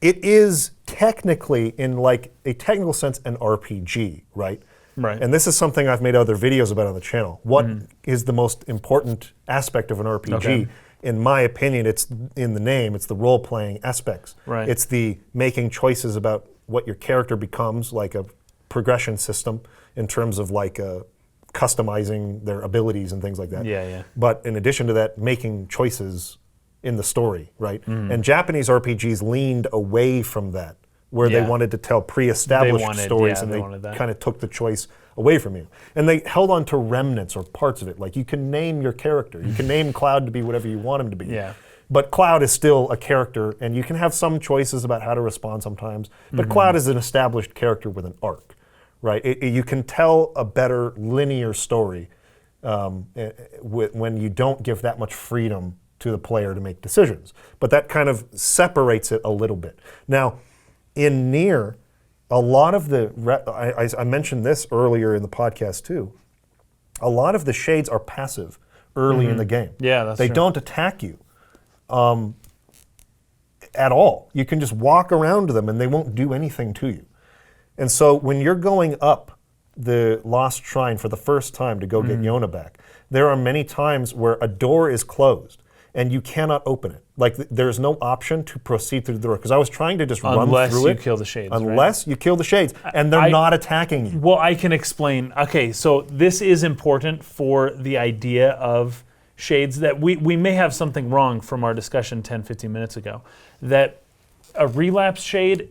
It is technically, in a technical sense, an RPG, right? Right. And this is something I've made other videos about on the channel. What is the most important aspect of an RPG? Okay. In my opinion, it's in the name. It's the role-playing aspects. Right. It's the making choices about what your character becomes, like a progression system in terms of customizing their abilities and things like that. Yeah. But in addition to that, making choices in the story, right? And Japanese RPGs leaned away from that, where they wanted to tell pre-established stories, and they kind of took the choice away from you. And they held on to remnants or parts of it. Like, you can name your character. You can name Cloud to be whatever you want him to be. Yeah. But Cloud is still a character, and you can have some choices about how to respond sometimes. But Cloud is an established character with an arc, right? You can tell a better linear story when you don't give that much freedom to the player to make decisions. But that kind of separates it a little bit. Now, in Nier, a lot of I mentioned this earlier in the podcast too, a lot of the shades are passive early in the game. Yeah, that's They true. don't attack you at all. You can just walk around them and they won't do anything to you. And so when you're going up the Lost Shrine for the first time to go get Yona back, there are many times where a door is closed and you cannot open it. There's no option to proceed through the door, because I was trying to just run through it. Unless you kill the shades, Unless you kill the shades, and they're not attacking you. Well, I can explain. Okay, so this is important for the idea of shades, that we may have something wrong from our discussion 10, 15 minutes ago, that a relapse shade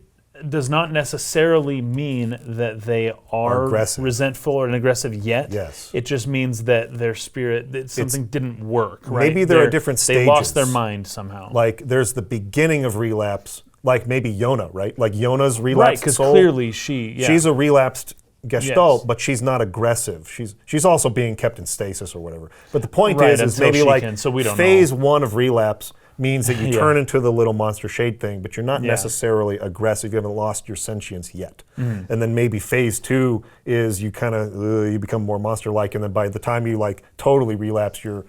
does not necessarily mean that they are aggressive. Resentful or aggressive yet. Yes. It just means that their spirit, that something didn't work, right? Maybe there are different stages. They lost their mind somehow. There's the beginning of relapse, like maybe Yona, right? Like Yona's relapsed Right, because soul. clearly She's a relapsed Gestalt, Yes. but she's not aggressive. She's also being kept in stasis or whatever. But the point Right, is until maybe she can, so we don't phase 1 of relapse, means that you Yeah. turn into the little monster shade thing, but you're not Yeah. necessarily aggressive. You haven't lost your sentience yet. Mm-hmm. And then maybe phase 2 is you kind of you become more monster-like, and then by the time you like totally relapse, you're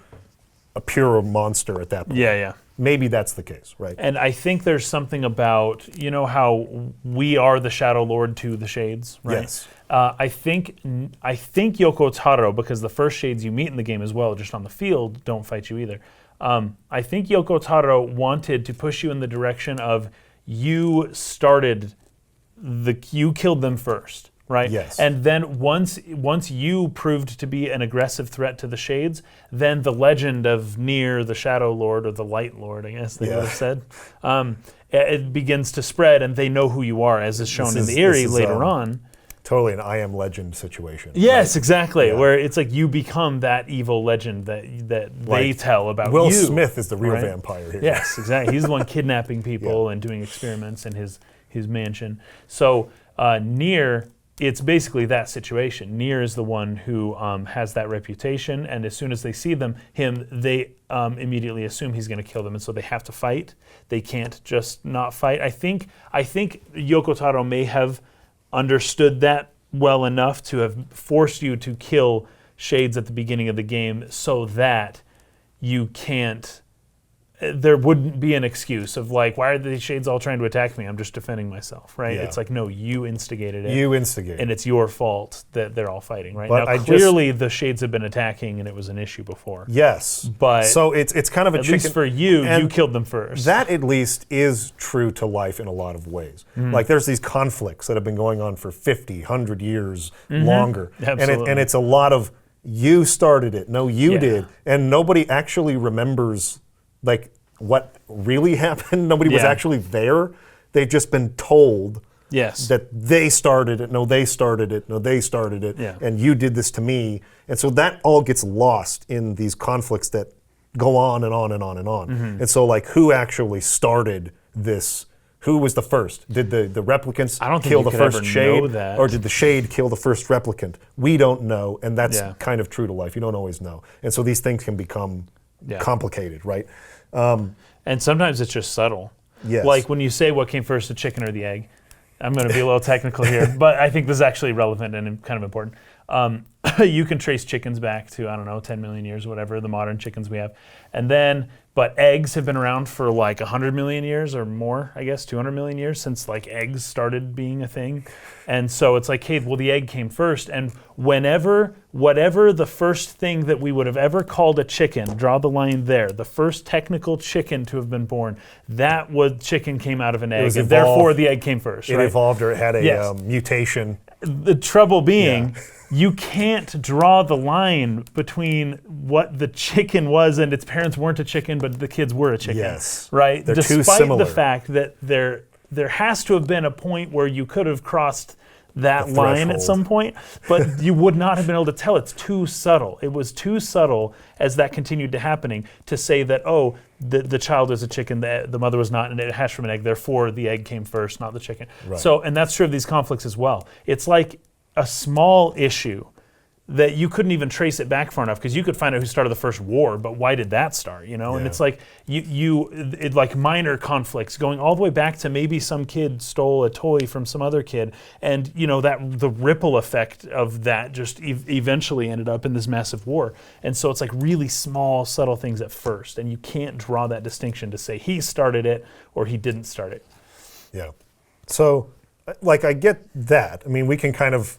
a pure monster at that point. Yeah. Maybe that's the case, right? And I think there's something about, you know how we are the Shadowlord to the Shades, right? Yes. I think Yoko Taro, because the first Shades you meet in the game as well, just on the field, don't fight you either. I think Yoko Taro wanted to push you in the direction of you killed them first, right? Yes. And then once you proved to be an aggressive threat to the Shades, then the legend of Nier, the Shadow Lord, or the Light Lord, I guess they would have said, it begins to spread, and they know who you are, as is shown in the Aerie later on. Totally an I Am Legend situation. Yes, exactly. Yeah. Where it's like you become that evil legend that they Like, tell about Will you. Smith is the real right? vampire here. Yes, exactly. He's the one kidnapping people and doing experiments in his mansion. So Nier, it's basically that situation. Nier is the one who has that reputation, and as soon as they see him, they immediately assume he's going to kill them, and so they have to fight. They can't just not fight. I think Yoko Taro may have understood that well enough to have forced you to kill Shades at the beginning of the game so that you can't, there wouldn't be an excuse of like, why are the Shades all trying to attack me? I'm just defending myself, right? Yeah. It's like, no, you instigated it. You instigate. And it's your fault that they're all fighting, right? But Now, clearly the Shades have been attacking and it was an issue before. Yes. But so it's kind of a At chicken. least for you, and you killed them first. That at least is true to life in a lot of ways. Mm-hmm. Like there's these conflicts that have been going on for 50, 100 years longer. Absolutely. And it's a lot of you started it, no you Yeah. did. And nobody actually remembers like what really happened. Nobody was Yeah. actually there. They've just been told Yes. that they started it, no they started it, no they started it, Yeah. and you did this to me. And so that all gets lost in these conflicts that go on and on and on and on. Mm-hmm. And so like who actually started this? Who was the first? Did the replicants I don't think kill you the could first ever shade? know that. Or did the shade kill the first replicant? We don't know, and that's Yeah. kind of true to life. You don't always know. And so these things can become Yeah. complicated, right? And sometimes it's just subtle. Yes. Like when you say what came first, the chicken or the egg. I'm going to be a little technical here, but I think this is actually relevant and kind of important. You can trace chickens back to, 10 million years, whatever, the modern chickens we have. But eggs have been around for like 100 million years or more, I guess, 200 million years since like eggs started being a thing. And so it's like, hey, well, the egg came first. And whatever the first thing that we would have ever called a chicken, draw the line there, the first technical chicken to have been born, chicken came out of an egg. was And evolved. therefore the egg came first, It right? evolved or it had a Yes. mutation. The trouble being, you can't draw the line between what the chicken was and its parents weren't a chicken, but the kids were a chicken. Yes. Right? They're too Despite similar. the fact that there has to have been a point where you could have crossed that The line at threshold. some point, but you would not have been able to tell. It's too subtle. It was too subtle as that continued to happening to say that, the child is a chicken, the mother was not, and it hatched from an egg, therefore the egg came first, not the chicken. Right. So, and that's true of these conflicts as well. It's like a small issue that you couldn't even trace it back far enough because you could find out who started the first war, but why did that start? And Yeah. it's like it like minor conflicts going all the way back to maybe some kid stole a toy from some other kid, and that the ripple effect of that just eventually ended up in this massive war. And so it's like really small, subtle things at first, and you can't draw that distinction to say he started it or he didn't start it. Yeah. So, like, I get that. I mean, we can kind of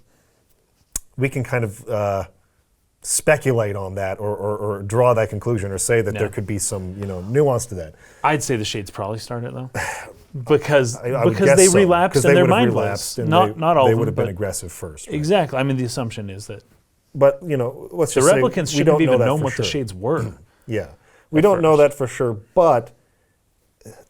speculate on that or draw that conclusion or say that Yeah. there could be some, nuance to that. I'd say the Shades probably started though, because I would because guess they so, relapsed 'cause and they their would have mind relapsed was and not all they of would them, have been but aggressive first. Right? exactly. I mean, the assumption is that But, let's the just say replicants we shouldn't don't have know even that known for what the sure. Shades were. Yeah. We don't know that for sure, but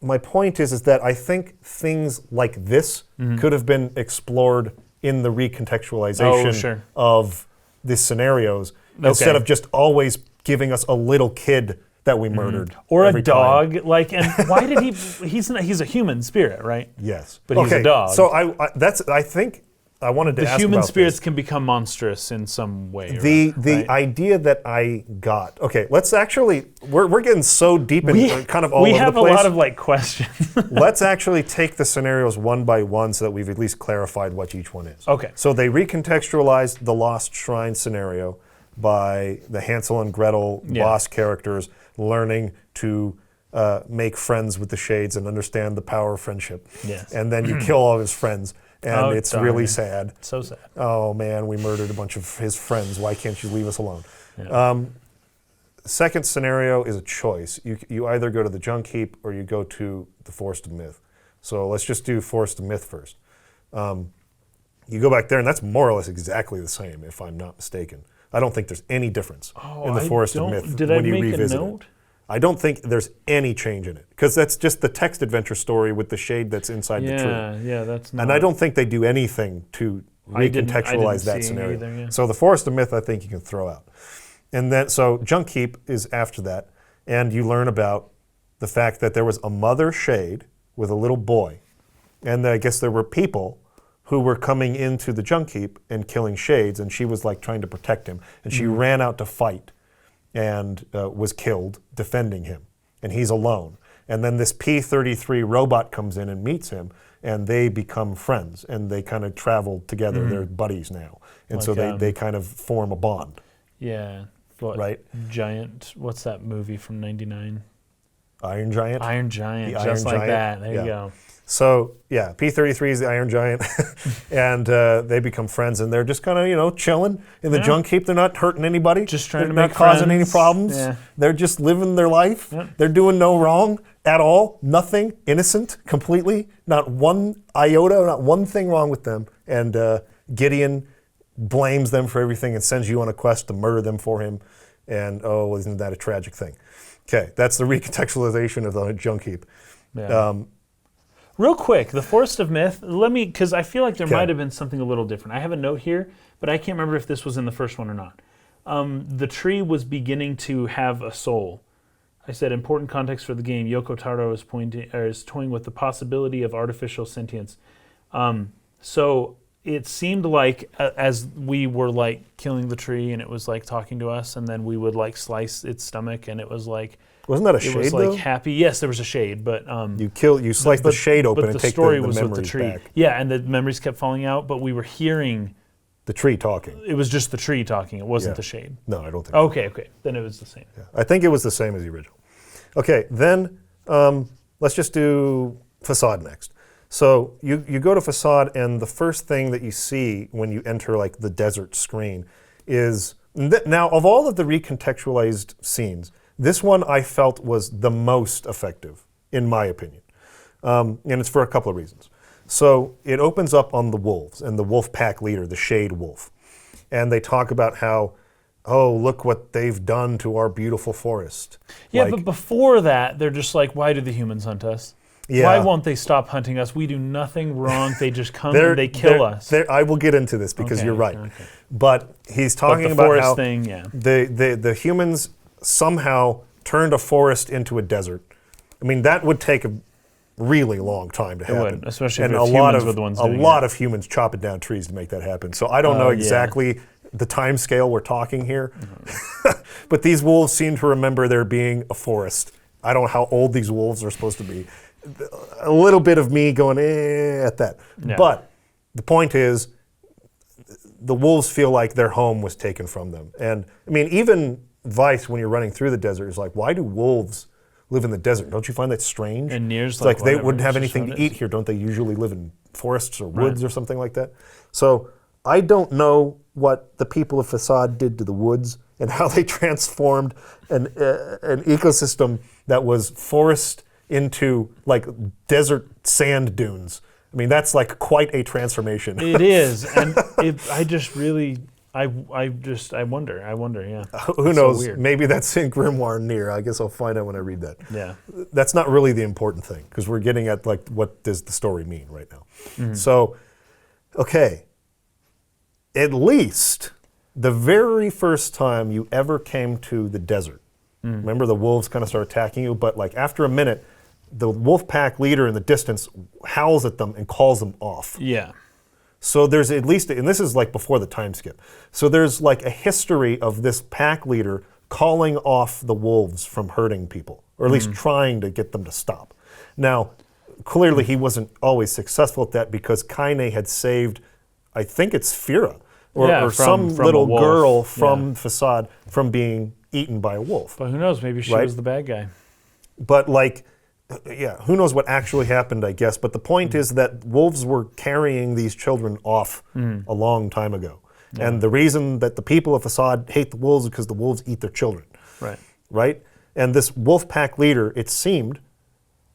my point is that I think things like this could have been explored in the recontextualization Oh, sure. of these scenarios instead of just always giving us a little kid that we murdered. Or a every time. dog, and why did he? He's a human spirit, right? Yes, But he's a dog. So I think I wanted to The ask human about spirits this. can become monstrous in some way. The right? idea that I got. Okay, let's actually. We're getting so deep and kind of all we over have the place. a lot of like questions. Let's actually take the scenarios one by one so that we've at least clarified what each one is. Okay. So they recontextualized the Lost Shrine scenario by the Hansel and Gretel boss characters learning to make friends with the shades and understand the power of friendship. Yes. And then you kill all of his friends, and Oh, it's darn really it. sad. So sad. Oh man, we murdered a bunch of his friends. Why can't you leave us alone? Yeah. Second scenario is a choice. You either go to the junk heap or you go to the Forest of Myth. So let's just do Forest of Myth first. You go back there, and that's more or less exactly the same, if I'm not mistaken. I don't think there's any difference in the Forest of Myth Did when I you make revisit a note? it. I don't think there's any change in it, because that's just the text adventure story with the shade that's inside the tree. Yeah, that's not. And I don't think they do anything to I didn't recontextualize that see scenario. either, yeah. So the Forest of Myth, I think you can throw out. And then, so Junk Heap is after that, and you learn about the fact that there was a mother shade with a little boy, and I guess there were people who were coming into the Junk Heap and killing shades, and she was like trying to protect him, and she ran out to fight, and was killed defending him, and he's alone. And then this P-33 robot comes in and meets him, and they become friends, and they kind of travel together. They're buddies now, and so Like, they kind of form a bond. Yeah. What, Right. Giant. What's that movie from '99? Iron Giant. Iron Giant. The Just Iron like Giant? that. There Yeah. you go. So yeah, P-33 is the Iron Giant, and they become friends, and they're just kind of chilling in the Yeah. junk heap. They're not hurting anybody. Just trying They're to not make causing any friends. problems. Yeah. They're just living their life. Yeah. They're doing no wrong at all. Nothing. Innocent. Completely. Not one iota. Not one thing wrong with them. And Gideon blames them for everything and sends you on a quest to murder them for him. And oh, isn't that a tragic thing? Okay, that's the recontextualization of the junk heap. Yeah. Real quick, the Forest of Myth, because I feel like there Okay. might have been something a little different. I have a note here, but I can't remember if this was in the first one or not. The tree was beginning to have a soul. I said, important context for the game. Yoko Taro is toying with the possibility of artificial sentience. So it seemed like as we were like killing the tree and it was like talking to us, and then we would like slice its stomach, and it was like, Wasn't that a it shade was like though? happy. Yes, there was a shade, but You slice the shade open but and the take story the was with the memories tree. back. Yeah, and the memories kept falling out, but we were hearing. The tree talking. It was just the tree talking. It wasn't Yeah. the shade. No, I don't think so. Okay. Then it was the same. Yeah. I think it was the same as the original. Okay, then let's just do Facade next. So you go to Facade, and the first thing that you see when you enter like the desert screen is, now of all of the recontextualized scenes, this one I felt was the most effective, in my opinion. And it's for a couple of reasons. So it opens up on the wolves and the wolf pack leader, the Shade Wolf. And they talk about how, oh, look what they've done to our beautiful forest. Yeah, Like, but before that, they're just like, why do the humans hunt us? Yeah. Why won't they stop hunting us? We do nothing wrong. They just come they're- and they kill they're- us. I will get into this because Okay, you're right. okay. But he's But talking the about forest how thing, yeah. the humans somehow turned a forest into a desert. I mean, that would take a really long time to happen. would, especially if and it's a lot humans of were the ones a doing lot it. of humans chopping down trees to make that happen. So I don't know Oh, yeah. exactly the time scale we're talking here, Mm-hmm. but these wolves seem to remember there being a forest. I don't know how old these wolves are supposed to be. A little bit of me going at that, Yeah. but the point is, the wolves feel like their home was taken from them. And I mean, even Vice, when you're running through the desert, is like, why do wolves live in the desert? Don't you find that strange? And Nier's it's like they whatever, wouldn't have it's just anything how to it eat is. here. Don't they usually live in forests or woods or something like that? So I don't know what the people of Facade did to the woods and how they transformed an ecosystem that was forest into like desert sand dunes. I mean, that's like quite a transformation. It is, and I just really, I wonder, yeah. Who It's so knows? weird. Maybe that's in Grimoire Nier. I guess I'll find out when I read that. Yeah. That's not really the important thing because we're getting at like what does the story mean right now. So, okay, at least the very first time you ever came to the desert, remember the wolves kind of start attacking you, but like after a minute, the wolf pack leader in the distance howls at them and calls them off. Yeah. So there's at least, and this is like before the time skip. So there's like a history of this pack leader calling off the wolves from hurting people, or at least trying to get them to stop. Now, clearly he wasn't always successful at that because Kaine had saved, I think it's Fira, or some from little a wolf. girl from Facade from being eaten by a wolf. But who knows? Maybe she Right? was the bad guy. But like, yeah, who knows what actually happened, I guess. But the point is that wolves were carrying these children off a long time ago. And the reason that the people of Facade hate the wolves is because the wolves eat their children. Right. Right? And this wolf pack leader, it seemed,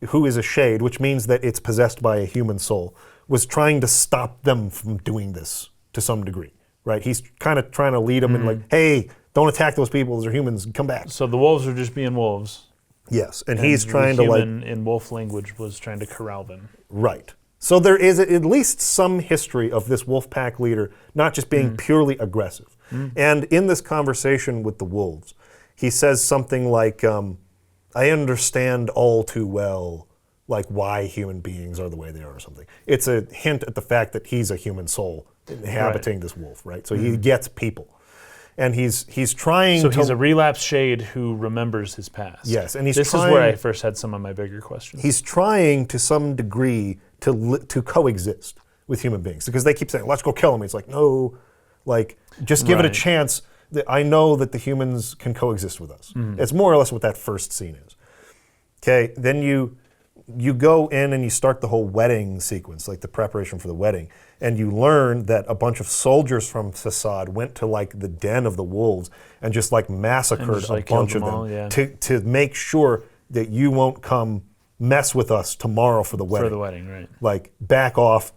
who is a shade, which means that it's possessed by a human soul, was trying to stop them from doing this to some degree. Right? He's kind of trying to lead them in like, hey, don't attack those people, those are humans, come back. So the wolves are just being wolves. Yes, and he's trying to the like... human in wolf language was trying to corral them. Right. So there is at least some history of this wolf pack leader not just being purely aggressive. And in this conversation with the wolves, he says something like, I understand all too well like why human beings are the way they are or something. It's a hint at the fact that he's a human soul inhabiting this wolf, right? So he gets people. And he's trying So to... he's a relapsed shade who remembers his past. Yes, and he's This trying... is where I first had some of my bigger questions. He's trying to some degree to coexist with human beings because they keep saying, let's go kill him. He's like, no, like, just give it a Right. chance. I know that the humans can coexist with us. It's more or less what that first scene is. Okay, then you go in and you start the whole wedding sequence, like the preparation for the wedding, and you learn that a bunch of soldiers from Facade went to like the den of the wolves and just like massacred just, like, a bunch of killed them them all, yeah. to make sure that you won't come mess with us tomorrow for the wedding. For the wedding, right. Like back off,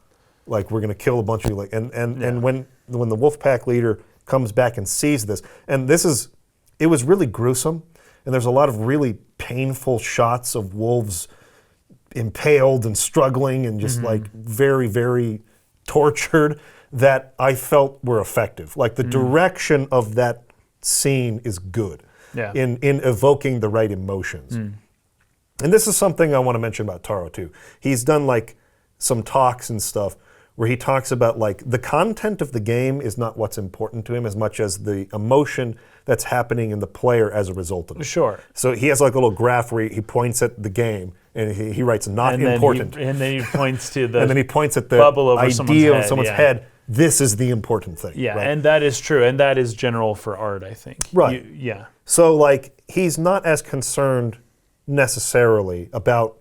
like we're gonna kill a bunch of you. Like and when the wolf pack leader comes back and sees this, and it was really gruesome, and there's a lot of really painful shots of wolves impaled and struggling and just like very, very tortured that I felt were effective. Like the direction of that scene is good in evoking the right emotions. And this is something I want to mention about Taro too. He's done like some talks and stuff where he talks about like the content of the game is not what's important to him as much as the emotion that's happening in the player as a result of it. Sure. So he has like a little graph where he points at the game and he writes not important. And then he points to the and then he points at the bubble over idea of someone's someone's head. This is the important thing. Yeah, right? and that is true, and that is general for art, I think. Right. Yeah. So like he's not as concerned necessarily about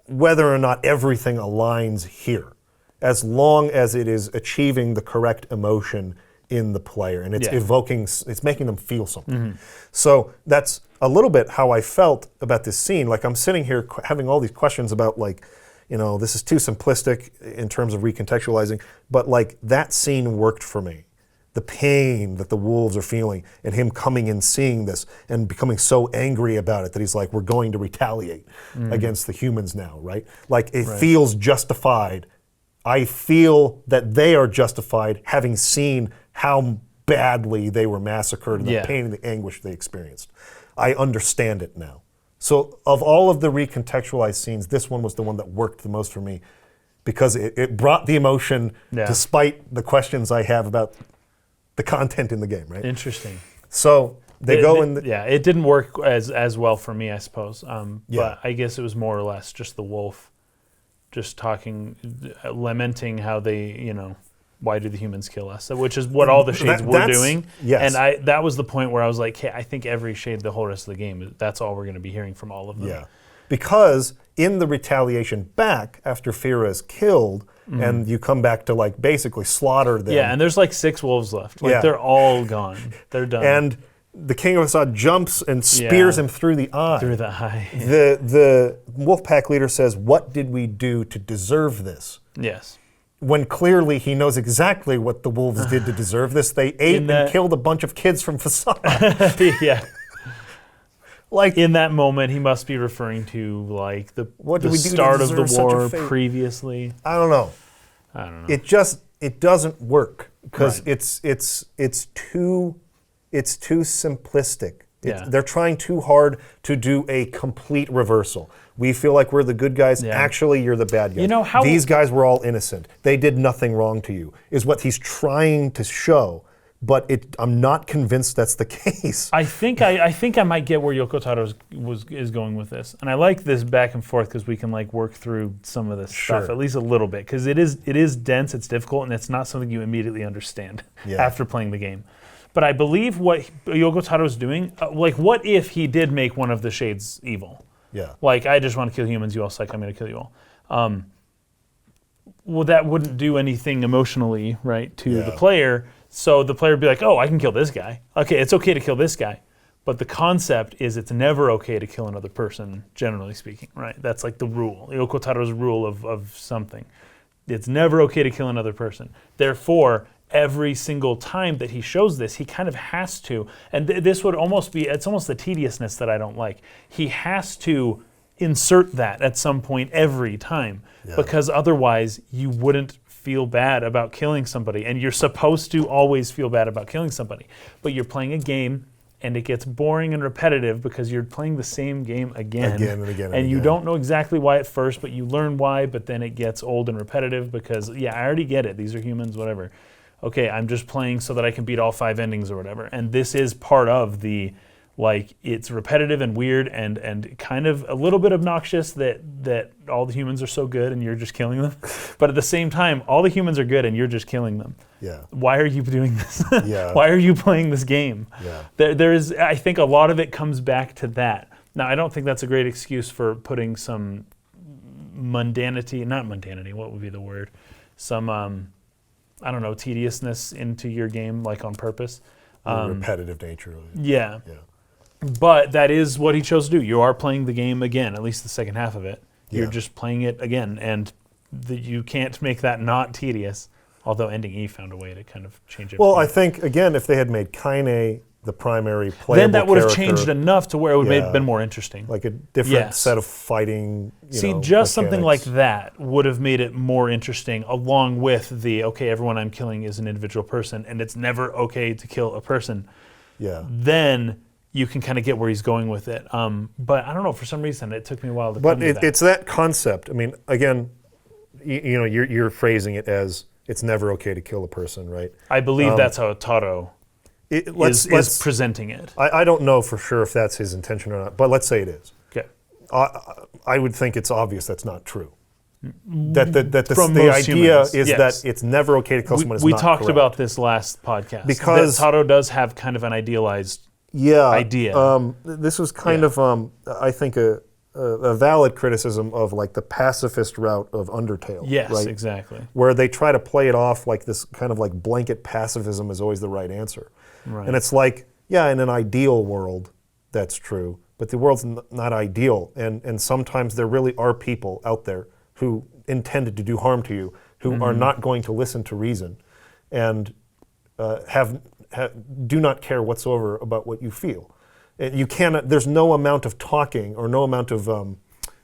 whether or not everything aligns here, as long as it is achieving the correct emotion in the player and it's evoking, it's making them feel something. So that's a little bit how I felt about this scene. Like I'm sitting here having all these questions about like, you know, this is too simplistic in terms of recontextualizing, but like that scene worked for me. The pain that the wolves are feeling and him coming and seeing this and becoming so angry about it that he's like, we're going to retaliate against the humans now, right? Like it feels justified. I feel that they are justified having seen how badly they were massacred and the pain and the anguish they experienced. I understand it now. So of all of the recontextualized scenes, this one was the one that worked the most for me because it brought the emotion despite the questions I have about the content in the game, right? Interesting. So they go in... it didn't work as well for me, I suppose. But I guess it was more or less just the wolf just talking, lamenting how they, you know, why do the humans kill us? Which is what all the shades were doing. Yes. And that was the point where I was like, hey, I think every shade, the whole rest of the game, that's all we're going to be hearing from all of them. Yeah. Because in the retaliation back, after Fira is killed, and you come back to like basically slaughter them. Yeah, and there's like 6 wolves left. Like they're all gone. They're done. And the King of Assad jumps and spears him through the eye. Through the eye. The Wolfpack leader says, what did we do to deserve this? Yes. When clearly he knows exactly what the wolves did to deserve this. They ate and killed a bunch of kids from Facade. Yeah. Like in that moment, he must be referring to like the start of the war previously. I don't know. It doesn't work because it's too simplistic Yeah. They're trying too hard to do a complete reversal. We feel like we're the good guys. Yeah. Actually, you're the bad guys. You know how- These guys were all innocent. They did nothing wrong to you, is what he's trying to show. But I'm not convinced that's the case. I think I might get where Yoko Taro is going with this, and I like this back and forth because we can like work through some of this stuff at least a little bit, because it is dense, it's difficult, and it's not something you immediately understand after playing the game. But I believe what Yoko Taro is doing, like, what if he did make one of the shades evil? Yeah. Like, I just want to kill humans, you all suck, I'm going to kill you all. Well, that wouldn't do anything emotionally, right, to the player. So the player would be like, oh, I can kill this guy. Okay, it's okay to kill this guy. But the concept is it's never okay to kill another person, generally speaking, right? That's like the rule, Yoko Taro's rule of something. It's never okay to kill another person. Therefore, every single time that he shows this, he kind of has to, and this would almost be, it's almost the tediousness that I don't like. He has to insert that at some point every time, because otherwise you wouldn't feel bad about killing somebody, and you're supposed to always feel bad about killing somebody. But you're playing a game, and it gets boring and repetitive because you're playing the same game again and again. And you don't know exactly why at first, but you learn why, but then it gets old and repetitive because, I already get it. These are humans, whatever. Okay, I'm just playing so that I can beat all 5 endings or whatever. And this is part of the, like, it's repetitive and weird and kind of a little bit obnoxious that all the humans are so good and you're just killing them. But at the same time, all the humans are good and you're just killing them. Yeah. Why are you doing this? Yeah. Why are you playing this game? Yeah. There is, I think a lot of it comes back to that. Now, I don't think that's a great excuse for putting some mundanity, not mundanity, what would be the word? Some, I don't know, tediousness into your game, like on purpose. The repetitive nature of it. Yeah. Yeah. But that is what he chose to do. You are playing the game again, at least the second half of it. You're just playing it again, and you can't make that not tedious, although Ending E found a way to kind of change it. Well, I think, again, if they had made Kaine the primary playable then that would have character, changed enough to where it would have been more interesting. like a different set of fighting, See, just something like mechanics. that would have made it more interesting, along with the, okay, everyone I'm killing is an individual person, and it's never okay to kill a person. Yeah. Then you can kind of get where he's going with it. But I don't know, for some reason, it took me a while to come to that. It's that concept. I mean, again, you're phrasing it as it's never okay to kill a person, right? I believe that's how Taro is presenting it. I don't know for sure if that's his intention or not, but let's say it is. Okay. I would think it's obvious that's not true. That From the most idea humans, is yes. that it's never okay to kill someone. We not talked correct. about this last podcast. Because that Taro does have kind of an idealized idea. This was kind of, I think, a valid criticism of like the pacifist route of Undertale. Yes, right? exactly. Where they try to play it off like this kind of like blanket pacifism is always the right answer. Right. And it's like, yeah, in an ideal world, that's true. But the world's not ideal. And sometimes there really are people out there who intended to do harm to you, who are not going to listen to reason and do not care whatsoever about what you feel. You cannot. There's no amount of talking or no amount of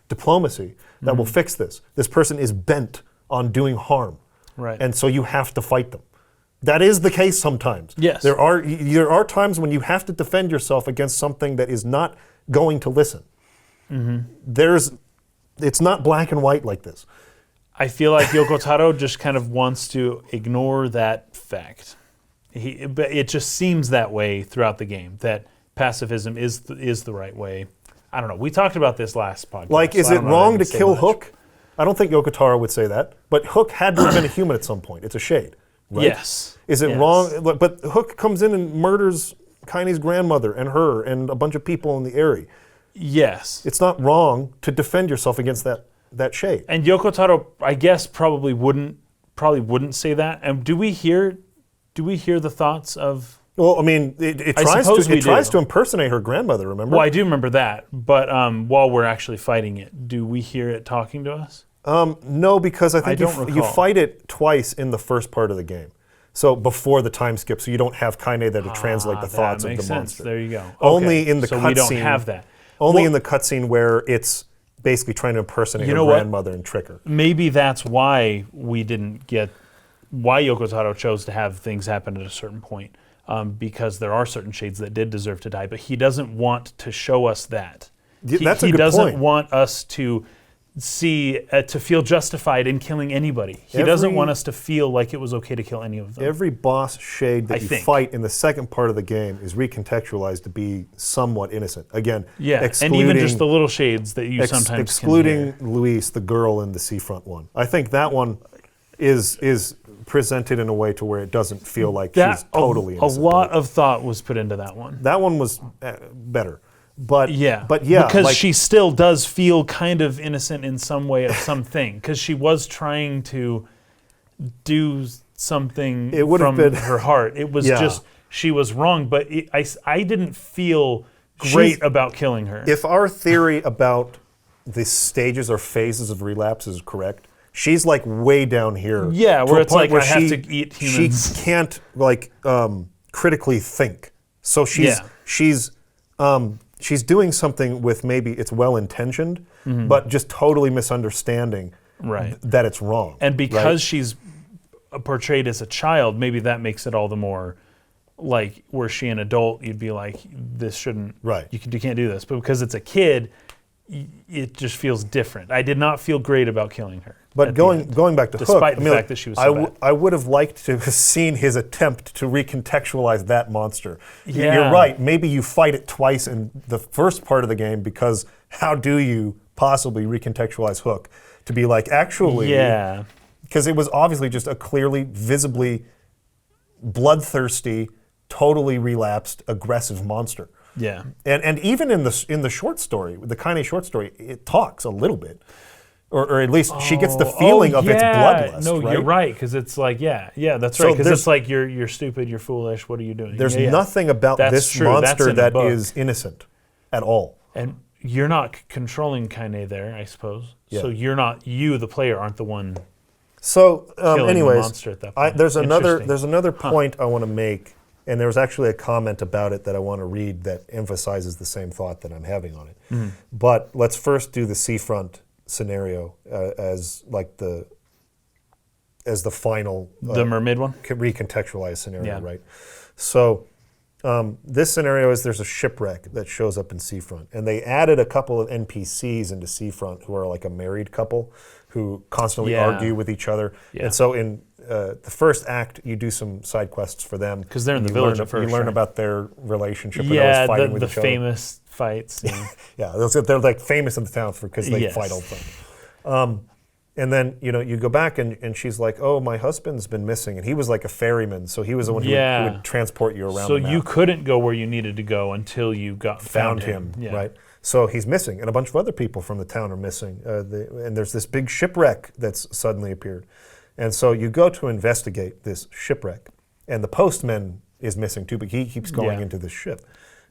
diplomacy that will fix this. This person is bent on doing harm, Right. and so you have to fight them. That is the case sometimes. Yes. There are times when you have to defend yourself against something that is not going to listen. It's not black and white like this. I feel like Yoko Taro just kind of wants to ignore that fact. But it just seems that way throughout the game, that pacifism is the right way. I don't know. We talked about this last podcast. Like, is so I it don't know that I wrong can to say kill much. Hook? I don't think Yoko Taro would say that. But Hook had to have been a human at some point. It's a shade, right? Yes. Is it Yes. wrong? But Hook comes in and murders Kaine's grandmother and her and a bunch of people in the Aerie. Yes. It's not wrong to defend yourself against that shade. And Yoko Taro, I guess, probably wouldn't say that. And do we hear the thoughts of? Well, I mean, it suppose we tries do. to impersonate her grandmother. Remember? Well, I do remember that. But while we're actually fighting it, do we hear it talking to us? No, because I think I don't you recall. fight it twice in the first part of the game. So before the time skip, so you don't have Kaine there to translate the thoughts that of makes the sense. monster. There you go. Only Okay. in the so cutscene. we don't have that. Only Well, in the cutscene where it's basically trying to impersonate You her know what? grandmother and trick her. Maybe that's why we didn't get why Yoko Taro chose to have things happen at a certain point. because there are certain shades that did deserve to die, but he doesn't want to show us that. That's a He good doesn't point. want us to see, to feel justified in killing anybody. He doesn't want us to feel like it was okay to kill any of them. Every boss shade that I you think. fight in the second part of the game is recontextualized to be somewhat innocent. Again, Yeah, and excluding, even just the little shades that you sometimes excluding can hear. Luis, the girl in the Seafront one. I think that one is presented in a way to where it doesn't feel like she's totally innocent. A lot of thought was put into that one. That one was better. But Yeah, because like, she still does feel kind of innocent in some way of something, because she was trying to do something It would have from been- her heart. It was Yeah. just, she was wrong, but I didn't feel great She's- about killing her. if our theory about the stages or phases of relapse is correct, she's like way down here. Yeah, to where a it's point like, I have to eat humans. She can't like critically think. So Yeah. she's doing something with maybe it's well intentioned, but just totally misunderstanding Right. that it's wrong. And because right? she's portrayed as a child, maybe that makes it all the more like, were she an adult, you'd be like, this shouldn't, Right. you can't do this. But because it's a kid, it just feels different. I did not feel great about killing her. But at the going end, back to Hook, despite I the mean, fact that she was so bad. I would have liked to have seen his attempt to recontextualize that monster. Yeah. You're right. Maybe you fight it twice in the first part of the game, because how do you possibly recontextualize Hook to be like, actually, Yeah. because it was obviously just a clearly, visibly bloodthirsty, totally relapsed, aggressive monster. Yeah. And even in the short story, the Kaine short story, it talks a little bit. Or at least she gets the feeling of its bloodlust, No, right? you're right, because it's like, yeah, that's So right, because there's- it's like, you're stupid, you're foolish, what are you doing? There's Yeah, yeah. nothing about That's this true, that's monster in the that book. is innocent at all. And you're not controlling Kaine there, I suppose. Yeah. So you, the player, aren't the one. So, Killing the anyways, monster at that point. there's another Interesting. point I want to make, and there was actually a comment about it that I want to read that emphasizes the same thought that I'm having on it. Mm-hmm. But let's first do the Seafront scenario as the final The mermaid one? recontextualized scenario, Yeah. right? So this scenario is there's a shipwreck that shows up in Seafront, and they added a couple of NPCs into Seafront who are like a married couple who constantly Yeah. argue with each other. Yeah. And so in the first act, you do some side quests for them 'Cause they're in the You village learn- at first, You learn right? about their relationship. and Yeah, always fighting with the each other. famous fights. Yeah. Yeah, they're like famous in the town because they Yes. fight all the time. And then you go back and she's like, "Oh, my husband's been missing," and he was like a ferryman, so he was the one who would transport you around. So the map. you couldn't go where you needed to go until you found him. Yeah. right? So he's missing, and a bunch of other people from the town are missing. And there's this big shipwreck that's suddenly appeared, and so you go to investigate this shipwreck, and the postman is missing too, but he keeps going Yeah. into this ship,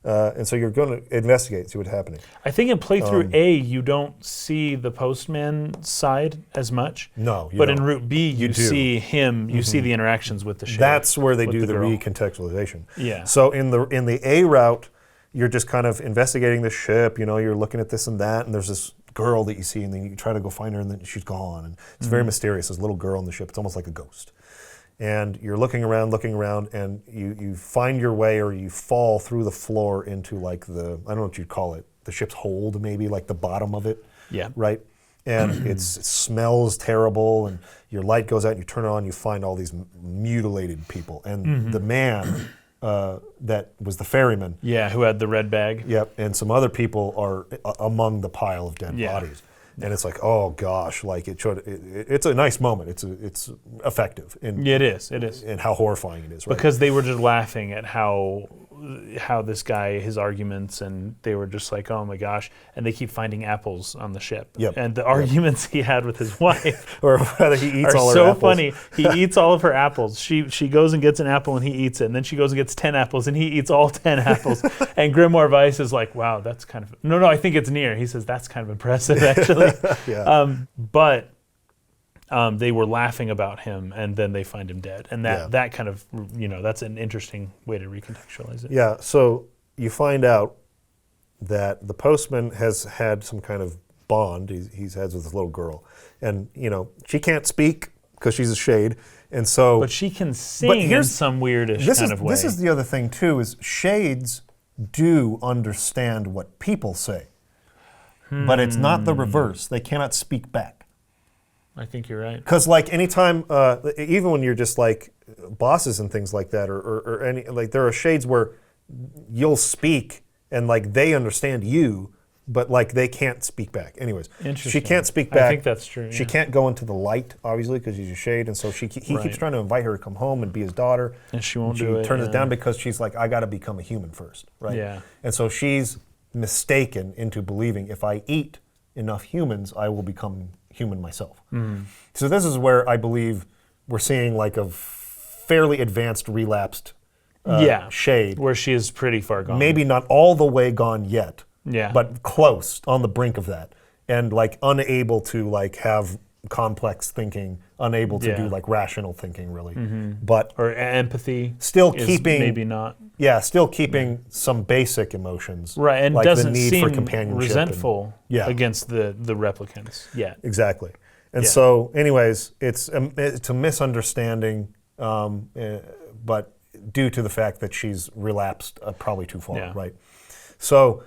and so you're going to investigate, see what's happening. I think in playthrough A, you don't see the postman side as much. No, you But don't. in Route B, you do. see him. You see the interactions with the ship. That's where they with do the girl. recontextualization. Yeah. So in the A route, you're just kind of investigating the ship. You're looking at this and that, and there's this girl that you see, and then you try to go find her, and then she's gone, and it's very mysterious. This little girl in the ship. It's almost like a ghost. And you're looking around, and you find your way, or you fall through the floor into like I don't know what you'd call it, the ship's hold, maybe like the bottom of it. Yeah. Right. And it smells terrible, and your light goes out, and you turn it on, you find all these mutilated people, and the man that was the ferryman. Yeah, who had the red bag. Yep, and some other people are among the pile of dead Yeah. bodies. And it's like, oh gosh, like it's a nice moment. It's effective in Yeah, it is. It is. and how horrifying it is, right? Because they were just laughing at how this guy, his arguments, and they were just like, oh my gosh, and they keep finding apples on the ship. Yep. And the arguments he had with his wife or whether he eats are all her so apples. funny. He eats all of her apples. She goes and gets an apple and he eats it, and then she goes and gets 10 apples and he eats all 10 apples. And Grimoire Weiss is like, wow, that's kind of no, I think it's Nier. He says that's kind of impressive actually. Yeah. But they were laughing about him, and then they find him dead, and that kind of that's an interesting way to recontextualize it. Yeah, so you find out that the postman has had some kind of bond he's had with this little girl. And, she can't speak because she's a shade, And so, But she can sing in here's- some weirdish this kind is of way. this is the other thing too, is shades do understand what people say, but it's not the reverse. They cannot speak back. I think you're right. Because like anytime, even when you're just like bosses and things like that, or any, like there are shades where you'll speak and like they understand you, but like they can't speak back. Anyways, she Interesting. can't speak back. I think that's true. She yeah. can't go into the light, obviously, because she's a shade, and so he Right. keeps trying to invite her to come home and be his daughter. And she won't She do it. turns it yeah. down because she's like, I got to become a human first, right? Yeah. And so she's mistaken into believing if I eat enough humans, I will become human myself. Mm. So this is where I believe we're seeing like a fairly advanced relapsed shade. Where she is pretty far gone. Maybe not all the way gone yet, Yeah. but close, on the brink of that, and like unable to like have complex thinking, unable to Yeah. do like rational thinking really, but or empathy. still is keeping maybe not. yeah, still keeping some basic emotions, Right, and like doesn't the need seem for companionship, resentful yeah. against the replicants yet. exactly. And Yeah. so, anyways, it's a misunderstanding, but due to the fact that she's relapsed probably too far, Yeah. right? So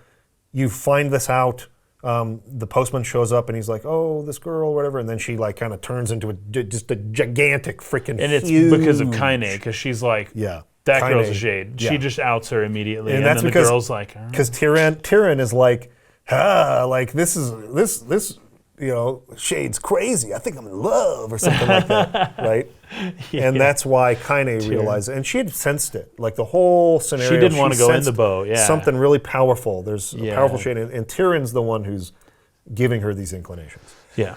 you find this out. The postman shows up and he's like, "Oh, this girl, whatever," and then she like kind of turns into just a gigantic freaking. And it's huge, because of Kaine, because she's like, Yeah, that Kaine, girl's a shade. yeah. She just outs her immediately, and that's then because- the girl's like, "Oh." Because Tyrion is like, like this shade's crazy. I think I'm in love or something like that, right? And that's why Kaine realized, and she had sensed it, like the whole scenario. She didn't want to go in sensed the bow, yeah. something really powerful. There's a Yeah. powerful shade, and Tyrion's the one who's giving her these inclinations. yeah.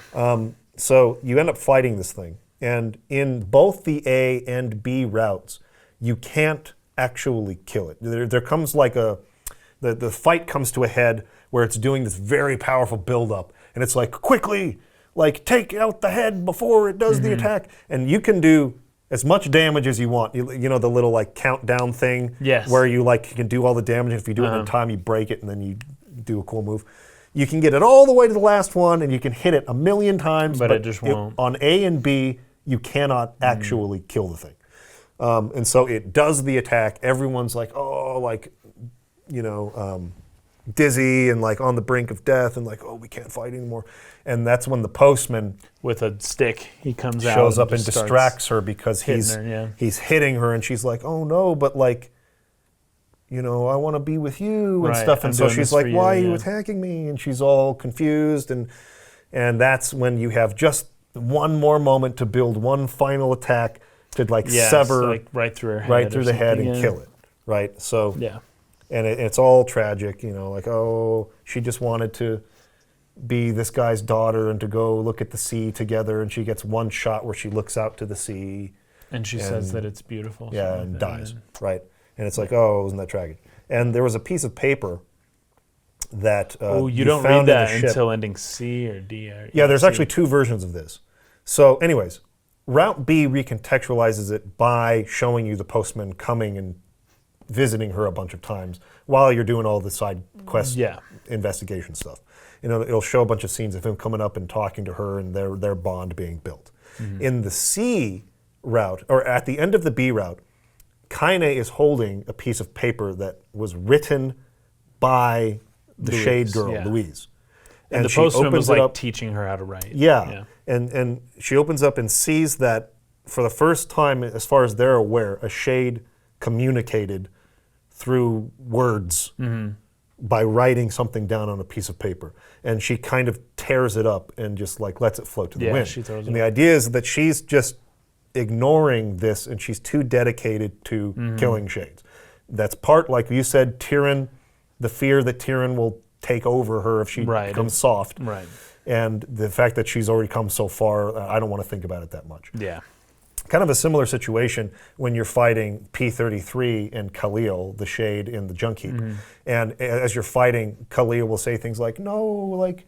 So you end up fighting this thing, and in both the A and B routes, you can't actually kill it. There comes like the fight comes to a head where it's doing this very powerful buildup, and it's like, quickly, like take out the head before it does the attack, and you can do as much damage as you want. You know the little like countdown thing, Yes. where you like you can do all the damage. If you do it in time, you break it, and then you do a cool move. You can get it all the way to the last one, and you can hit it 1,000,000 times. But it just won't. On A and B, you cannot actually kill the thing. And so it does the attack. Everyone's like, oh, like, dizzy and like on the brink of death, and like, oh, we can't fight anymore. And that's when the postman With a stick, he comes out. shows up and just starts distracts her because hitting her, yeah. he's hitting her, and she's like, oh no, but like, I want to be with you and Right, stuff. And I'm so doing she's this like, for you, why are you yeah. attacking me? And she's all confused, and that's when you have just one more moment to build one final attack to like Yeah, sever so like right through her head. right or through the head something, and yeah. kill it, right? So Yeah. and it's all tragic, like, oh, she just wanted to be this guy's daughter and to go look at the sea together, and she gets one shot where she looks out to the sea, And she says that it's beautiful. yeah, something and like that, dies, right? And it's like, oh, isn't that tragic? And there was a piece of paper that Oh, you don't read found in the that ship. until ending C or D. Yeah, there's C. actually two versions of this. So, anyways, Route B recontextualizes it by showing you the postman coming and visiting her a bunch of times while you're doing all the side quest Yeah. investigation stuff. It'll show a bunch of scenes of him coming up and talking to her and their bond being built. In the C route, or at the end of the B route, Kaine is holding a piece of paper that was written by the Louise, shade girl, yeah. Louise. And the she postman opens was it like up. teaching her how to write. Yeah. And she opens up and sees that for the first time, as far as they're aware, a shade communicated through words by writing something down on a piece of paper. And she kind of tears it up and just like lets it float to the Yeah, wind. she throws and it the idea is that she's just ignoring this, and she's too dedicated to killing shades. That's part, like you said, Tyrion, the fear that Tyrion will take over her if she Right. becomes soft. Right. And the fact that she's already come so far, I don't want to think about it that much. Yeah. Kind of a similar situation when you're fighting P33 and Khalil, the shade in the junk heap. And as you're fighting, Khalil will say things like, no, like,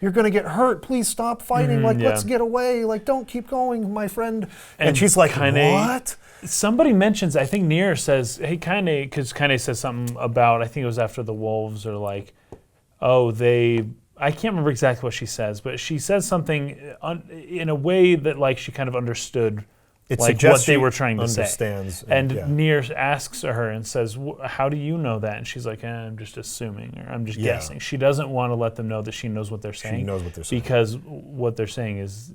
you're going to get hurt. Please stop fighting. Like, yeah. let's get away. Like, don't keep going, my friend. And, And she's like, Kaine- what? Somebody mentions, I think Nier says, hey, Kaine, because Kaine says something about, I think it was after the wolves, or like, oh, I can't remember exactly what she says, but she says something in a way that like she kind of understood It like what suggests they she were trying to say. understands, And yeah. Nier asks her and says, how do you know that? And she's like, I'm just assuming, or I'm just Yeah. guessing. She doesn't want to let them know that she knows what they're saying. She knows what they're saying. Because what they're saying is,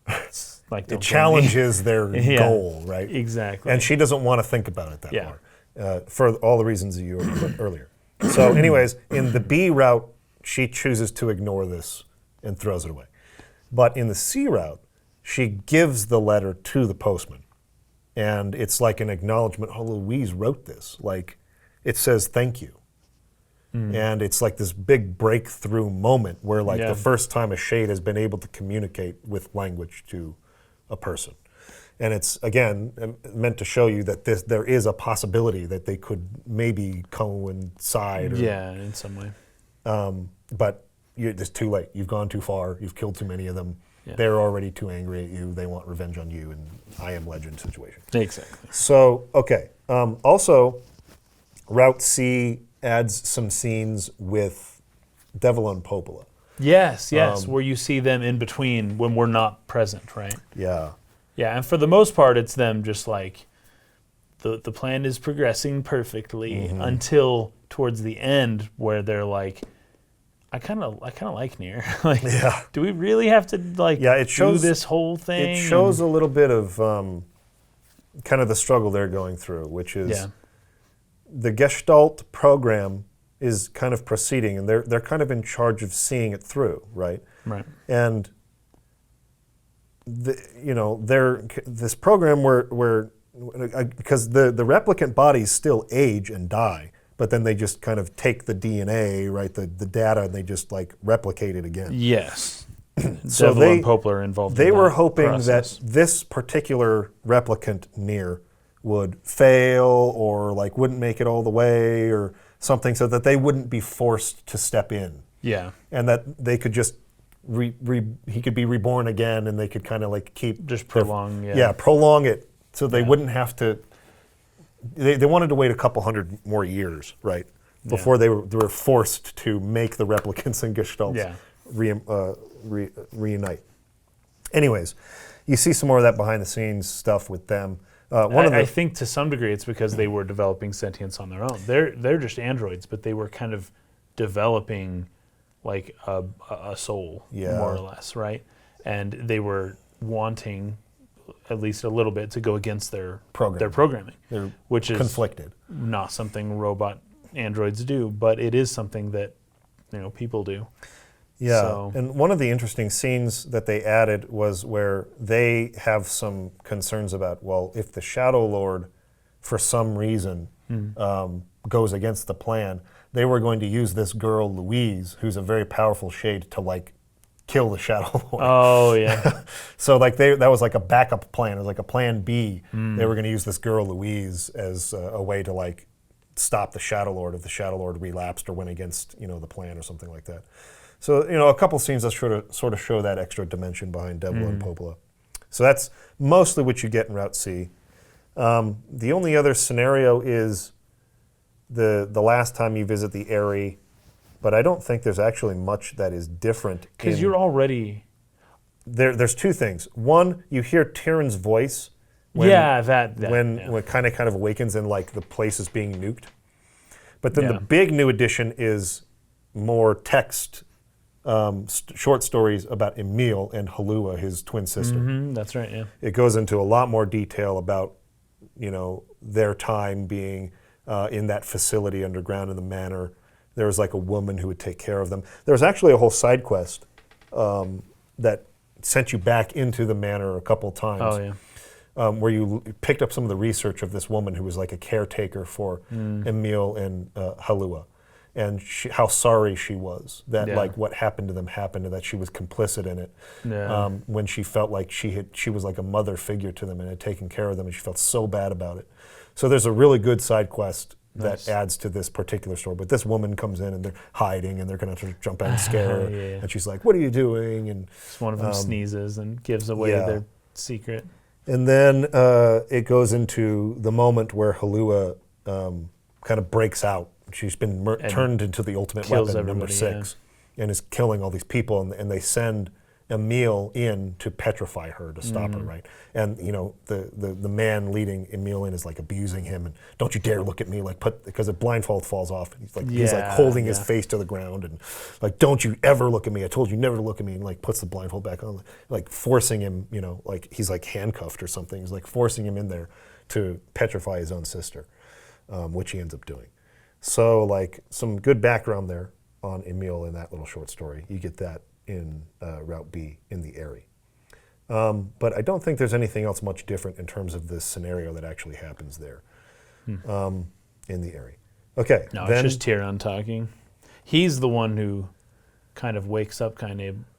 it's like, It don't kill me. challenges their Yeah. goal, right? Exactly. And she doesn't want to think about it that Yeah. far, for all the reasons that you put earlier. So anyways, in the B route, she chooses to ignore this and throws it away. But in the C route, she gives the letter to the postman. And it's like an acknowledgement, oh, Louise wrote this. Like, it says thank you. And it's like this big breakthrough moment where like Yeah. the first time a shade has been able to communicate with language to a person. And it's, again, meant to show you that there is a possibility that they could maybe coincide. Or, Yeah, in some way. But it's too late. You've gone too far. You've killed too many of them. Yeah. They're already too angry at you. They want revenge on you. And I am legend situation. Exactly. So, okay. Also, Route C adds some scenes with Devil and Popola. Yes, where you see them in between when we're not present, right? Yeah. Yeah, and for the most part, it's them just like, the plan is progressing perfectly until towards the end where they're like, I kind of like Nier. Like, Yeah. do we really have to like It shows, do this whole thing? It shows a little bit of kind of the struggle they're going through, which is the Gestalt program is kind of proceeding, and they're kind of in charge of seeing it through, right? Right. And this program where because the replicant bodies still age and die, but then they just kind of take the DNA, right, the data, and they just like replicate it again. Yes. So Devil and Poplar are involved. They in were that hoping process. that this particular replicant Nier would fail or like wouldn't make it all the way or something, so that they wouldn't be forced to step in, Yeah. and that they could just he could be reborn again, and they could kind of like keep Just prolong. prolong it, so they wouldn't have to. They wanted to wait a couple hundred more years, right, before they were forced to make the replicants and gestalts reunite. Anyways, you see some more of that behind the scenes stuff with them. I think to some degree it's because they were developing sentience on their own. They're just androids, but they were kind of developing like a soul, more or less, right? And they were wanting at least a little bit to go against their programming, They're which is conflicted. not something robot androids do, but it is something that people do. Yeah, So- and one of the interesting scenes that they added was where they have some concerns about, well, if the Shadowlord, for some reason, goes against the plan, they were going to use this girl, Louise, who's a very powerful shade, to, like, kill the Shadowlord. Oh, yeah. So, like, that was like a backup plan. It was like a plan B. They were going to use this girl, Louise, as a way to, like, stop the Shadowlord if the Shadowlord relapsed or went against, the plan or something like that. So, a couple scenes that sort of show that extra dimension behind Devil and Popola. So that's mostly what you get in Route C. The only other scenario is the last time you visit the Aerie, but I don't think there's actually much that is different. Because you're already... There's two things. One, you hear Tyrion's voice when it kind of awakens and like the place is being nuked. But then the big new addition is more text, short stories about Emil and Halua, his twin sister. That's right, yeah. It goes into a lot more detail about, their time being in that facility underground in the manor. There was like a woman who would take care of them. There was actually a whole side quest that sent you back into the manor a couple times. Oh, yeah. Where you picked up some of the research of this woman who was like a caretaker for Emil and Halua, and how sorry she was that like what happened to them happened, and that she was complicit in it. Yeah. When she felt like she was like a mother figure to them and had taken care of them, and she felt so bad about it. So there's a really good side quest that adds to this particular story. But this woman comes in and they're hiding, and they're going to jump in and scare her, and she's like, "What are you doing?" And one of them sneezes and gives away their secret. And then it goes into the moment where Halua kind of breaks out. She's been turned into the ultimate weapon, number 6, and is killing all these people. And they send Emil in to petrify her, to stop her, right? And the man leading Emil in is like abusing him, and don't you dare look at me, like because the blindfold falls off, and he's like holding his face to the ground, and like, don't you ever look at me, I told you never to look at me, and like puts the blindfold back on, like forcing him, like he's like handcuffed or something. He's like forcing him in there to petrify his own sister, which he ends up doing. So like some good background there on Emil in that little short story. You get that in Route B in the Aerie. But I don't think there's anything else much different in terms of this scenario that actually happens there in the Aerie. Okay. No, then, it's just Tyrion talking. He's the one who kind of wakes up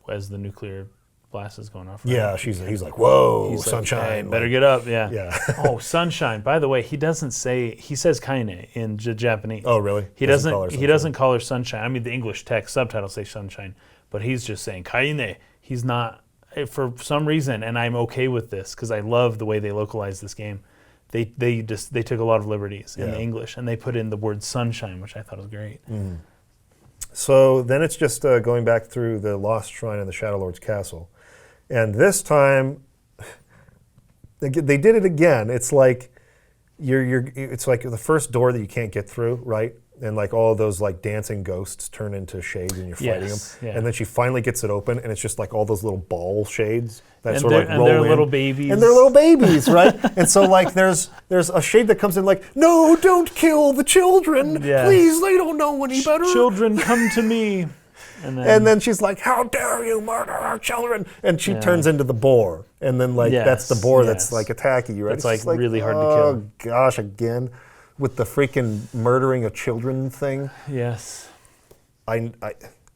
as the nuclear blast is going off. Right? Yeah, he's like, whoa, He's sunshine. Like, hey, better get up, yeah. Yeah. Oh, sunshine. By the way, he says kaine in Japanese. Oh, really? He doesn't call her sunshine. I mean, the English text subtitles say sunshine, but he's just saying kaine. He's not, for some reason, and I'm okay with this because I love the way they localize this game. They took a lot of liberties in the English, and they put in the word sunshine, which I thought was great. Mm. So then it's just going back through the Lost Shrine in the Shadowlord's castle. And this time, they did it again. It's like it's like the first door that you can't get through, right? And like all of those like dancing ghosts turn into shades and you're fighting them. Yeah. And then she finally gets it open and it's just like all those little ball shades that And sort of like roll they're in. little babies. And they're little babies, right? And so like there's a shade that comes in like, no, don't kill the children. Yeah. Please, they don't know any better. Children, come to me. And then she's like, how dare you murder our children? And she turns into the boar. And then like that's the boar that's like attacking you, right? It's like just really hard to kill. Oh gosh, again, with the freaking murdering of children thing. Yes.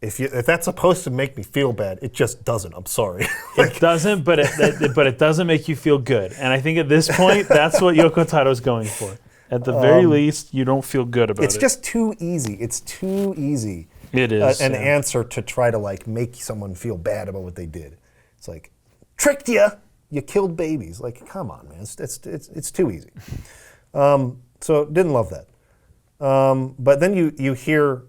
If that's supposed to make me feel bad, it just doesn't. I'm sorry. It doesn't, but it doesn't make you feel good. And I think at this point, that's what Yoko Taro's going for. At the very least, you don't feel good about it. It's just too easy. It's too easy. It is an answer to try to like make someone feel bad about what they did. It's like, tricked you. You killed babies. Like, come on, man. It's too easy. So didn't love that. But then you hear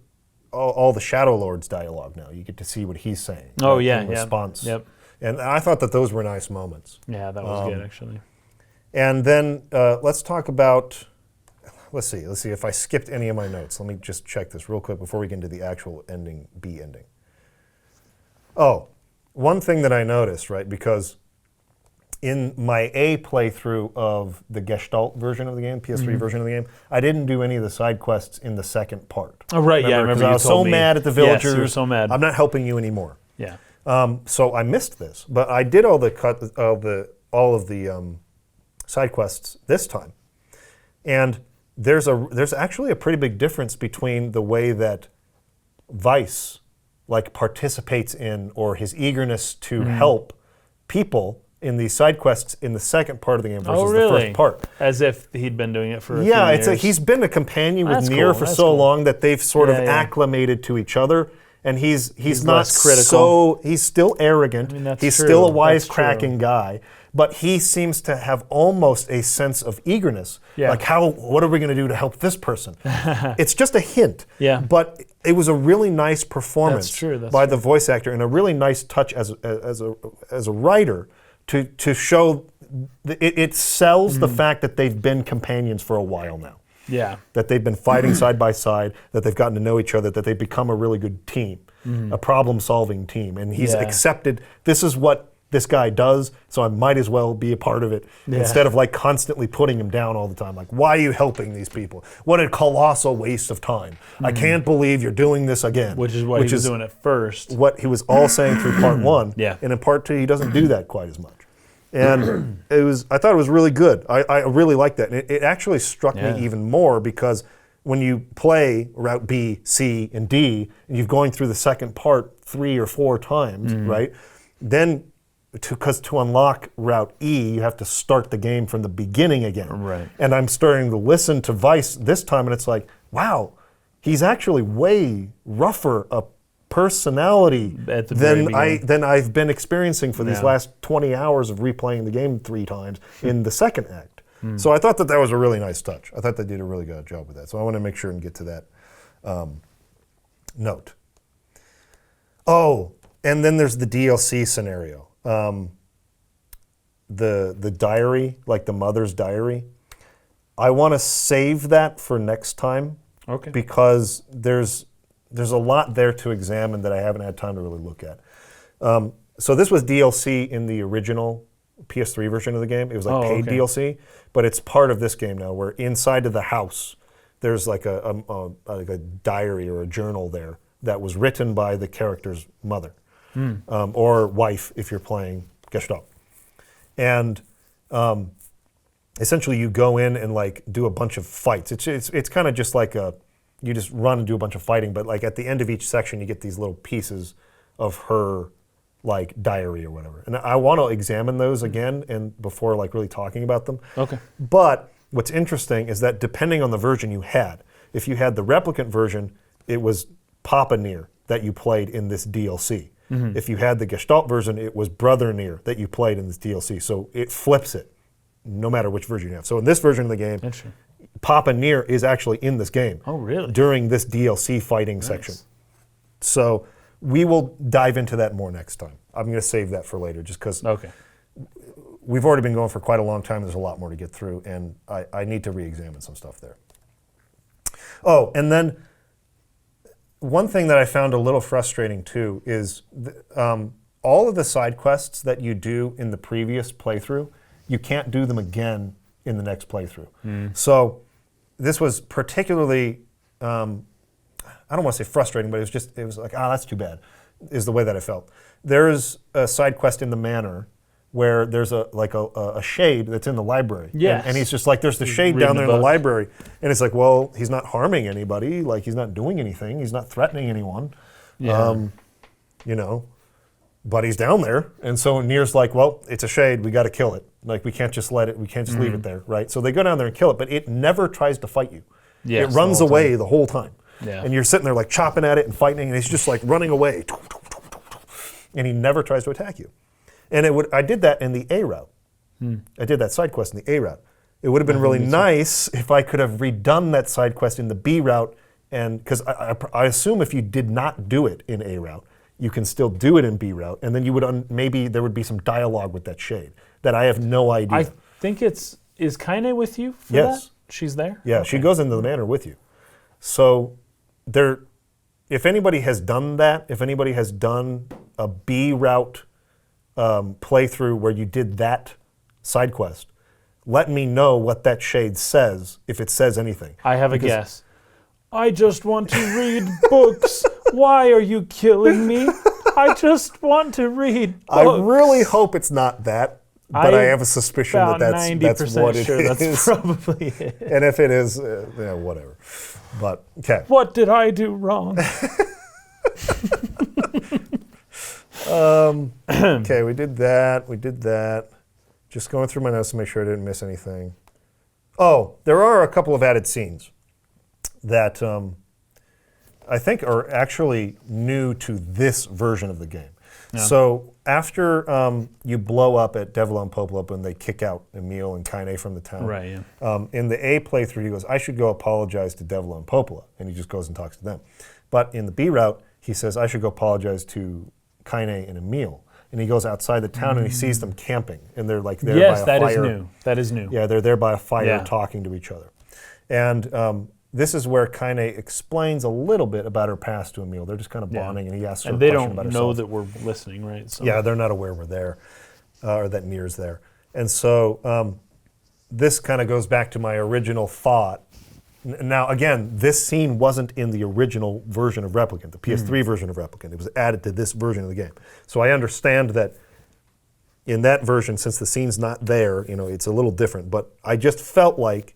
all the Shadowlord's dialogue now. You get to see what he's saying. Oh, right, yeah. in response. Yep. And I thought that those were nice moments. Yeah, that was good, actually. And then let's talk about, let's see if I skipped any of my notes. Let me just check this real quick before we get into the actual ending, B ending. Oh, one thing that I noticed, right, because in my A playthrough of the Gestalt version of the game, PS3 version of the game, I didn't do any of the side quests in the second part. Oh, right, yeah, I remember you I was told so me. mad at the villagers. Yes, you were so mad. I'm not helping you anymore. Yeah. So I missed this, but I did all of the side quests this time, and there's actually a pretty big difference between the way that Weiss like participates in or his eagerness to help people in the side quests in the second part of the game versus the first part. As if he'd been doing it for a few years. years. He's been a companion with That's Nier cool, for that's so cool. long that they've sort of Yeah. acclimated to each other. And he's not less critical. he's still arrogant. I mean, that's he's true. still a That's wisecracking guy, but he seems to have almost a sense of eagerness. Yeah. Like, what are we going to do to help this person? It's just a hint. Yeah. But it was a really nice performance That's by the voice actor and a really nice touch as a writer to show it sells the fact that they've been companions for a while now. Yeah. That they've been fighting side by side, that they've gotten to know each other, that they've become a really good team, a problem-solving team. And he's accepted, this is what this guy does, so I might as well be a part of it, instead of like constantly putting him down all the time. Like, why are you helping these people? What a colossal waste of time. I can't believe you're doing this again. Which is what he was doing at first. What he was all saying through part one. Yeah. And in part two, he doesn't do that quite as much. And I thought it was really good. I really liked that. And it actually struck me even more because when you play Route B, C, and D, and you're going through the second part 3 or 4 times, right? Then, because to unlock Route E, you have to start the game from the beginning again. Right. And I'm starting to listen to Weiss this time, and it's like, wow, he's actually way rougher a personality At the very beginning. than I've been experiencing for these Yeah. last 20 hours of replaying the game 3 times in the second act. So I thought that was a really nice touch. I thought they did a really good job with that. So I want to make sure and get to that note. Oh, And then there's the DLC scenario. The diary, like the mother's diary. I want to save that for next time. Okay. Because there's a lot there to examine that I haven't had time to really look at. So this was DLC in the original PS3 version of the game. It was like paid DLC, but it's part of this game now, where inside of the house there's like a diary or a journal there that was written by the character's mother or wife if you're playing Gestalt. And essentially you go in and like do a bunch of fights. It's kind of just like you just run and do a bunch of fighting, but like at the end of each section you get these little pieces of her like diary or whatever. And I want to examine those again and before like really talking about them. Okay. But what's interesting is that depending on the version you had, if you had the Replicant version, it was Papa Nier that you played in this DLC. If you had the Gestalt version, it was Brother Nier that you played in this DLC. So it flips it, no matter which version you have. So in this version of the game, Papa Nier is actually in this game. Oh, really? During this DLC fighting section. So we will dive into that more next time. I'm going to save that for later, just because we've already been going for quite a long time. There's a lot more to get through, and I need to re-examine some stuff there. Oh, and then one thing that I found a little frustrating too is all of the side quests that you do in the previous playthrough, you can't do them again in the next playthrough. So this was particularly, I don't want to say frustrating, but it was like, that's too bad, is the way that I felt. There's a side quest in the manor where there's a shade that's in the library. Yes. And he's just like, there's the shade down there in the library. And it's like, well, he's not harming anybody. Like, he's not doing anything. He's not threatening anyone. Yeah. But he's down there. And so Nier's like, well, it's a shade. We got to kill it. Like, we can't just leave it there, right? So they go down there and kill it, but it never tries to fight you. Yes, it runs away the whole time. Yeah. And you're sitting there like chopping at it and fighting, and he's just like running away. And he never tries to attack you. And I did that in the A route. I did that side quest in the A route. It would have been really nice if I could have redone that side quest in the B route, and because I assume if you did not do it in A route, you can still do it in B route, and then you would maybe there would be some dialogue with that shade that I have no idea. I think is Kaine with you for Yes. that? She's there? Yeah, Okay. she goes into the manor with you. So if anybody has done that, if anybody has done a B route playthrough where you did that side quest, let me know what that shade says, if it says anything. I have a guess. I just want to read books. Why are you killing me? I just want to read books. I really hope it's not that, but I have a suspicion about that's 90% what it sure is. that's probably it. And if it is, whatever. But, okay. What did I do wrong? Okay, we did that. Just going through my notes to make sure I didn't miss anything. Oh, there are a couple of added scenes that I think are actually new to this version of the game. Yeah. So after you blow up at Devla and Popolo and they kick out Emil and Kaine from the town, Right, yeah. in the A playthrough he goes, I should go apologize to Devla and Popolo, and he just goes and talks to them. But in the B route, he says, I should go apologize to Kaine and Emil. And he goes outside the town and he sees them camping, and they're like there by a fire. Yes, that is new. That is new. Yeah, they're there by a fire talking to each other. And this is where Kaine explains a little bit about her past to Emil. They're just kind of bonding, and he asks her a question about herself. And they don't know that we're listening, right? So. Yeah, they're not aware we're there, or that Nier's there. And so this kind of goes back to my original thought. Now, again, this scene wasn't in the original version of Replicant, the PS3 version of Replicant. It was added to this version of the game. So I understand that in that version, since the scene's not there, it's a little different. But I just felt like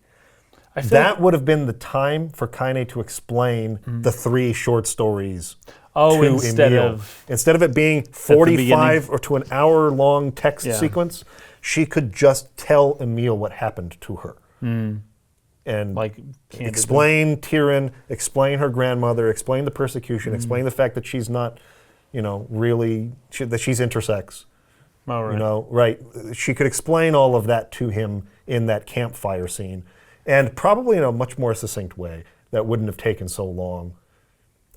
that would have been the time for Kaine to explain the 3 short stories to Emil. Instead of it being 45 or to an hour-long text sequence, she could just tell Emil what happened to her. And explain Tyrion, explain her grandmother, explain the persecution, explain the fact that she's not, really, that she's intersex. Oh, right. Right. She could explain all of that to him in that campfire scene, and probably in a much more succinct way that wouldn't have taken so long.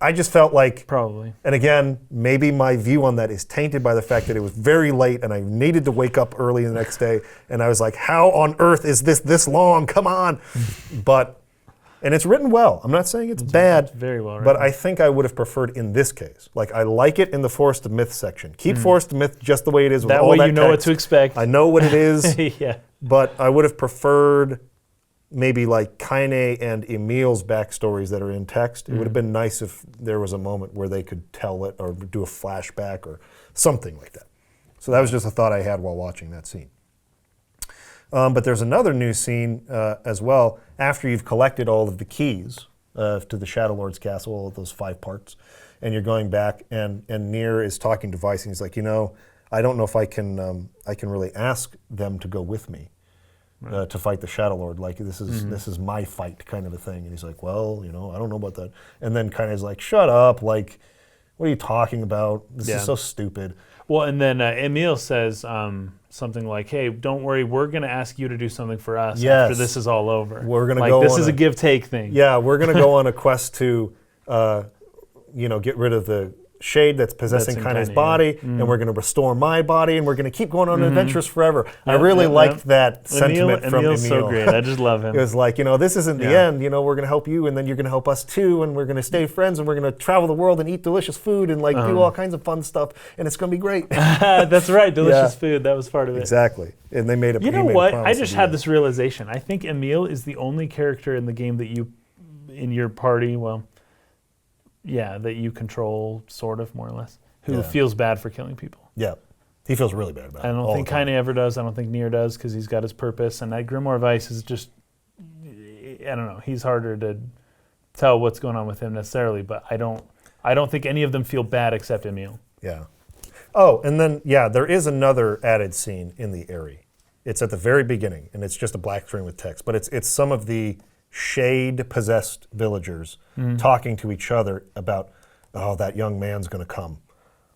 I just felt like, Probably. and again, maybe my view on that is tainted by the fact that it was very late and I needed to wake up early the next day. And I was like, how on earth is this long? Come on. And it's written well. I'm not saying it's bad, very well but written. I think I would have preferred in this case. Like, I like it in the Forest of Myth section. Keep Forest of Myth just the way it is with That all way that you know what text. to expect. I know what it is, Yeah. but I would have preferred maybe like Kaine and Emil's backstories that are in text. It would have been nice if there was a moment where they could tell it or do a flashback or something like that. So that was just a thought I had while watching that scene. But there's another new scene as well after you've collected all of the keys to the Shadowlord's castle, all of those 5 parts, and you're going back and Nier is talking to Weiss and he's like, I don't know if I can really ask them to go with me. To fight the Shadowlord, like this is my fight kind of a thing. And he's like, well, I don't know about that. And then kind of is like, shut up, like, what are you talking about? This is so stupid. Well, and then Emil says something like, hey, don't worry, we're going to ask you to do something for us after this is all over. We're going to like, go this on is a give-take thing. Yeah, we're going to go on a quest to, get rid of the shade that's possessing in Kaine's Kaine, body, and we're going to restore my body, and we're going to keep going on adventures forever. I really yep, liked yep. that sentiment from Emil. Emil's so great. I just love him. It was like, this isn't the end. We're going to help you, and then you're going to help us too, and we're going to stay friends, and we're going to travel the world and eat delicious food and do all kinds of fun stuff, and it's going to be great. That's right, delicious food. That was part of it. Exactly. And they made a You know he made a what? promise I to just do had that. this realization. I think Emil is the only character in the game that you, in your party, that you control, sort of, more or less, who feels bad for killing people. Yeah. He feels really bad about it. I don't think Kaine ever does. I don't think Nier does because he's got his purpose. And that Grimoire Weiss is just, I don't know. He's harder to tell what's going on with him necessarily. But I don't think any of them feel bad except Emil. Yeah. Oh, and then, there is another added scene in the Aerie. It's at the very beginning, and it's just a black screen with text. But it's some of the shade-possessed villagers talking to each other about, oh, that young man's going to come.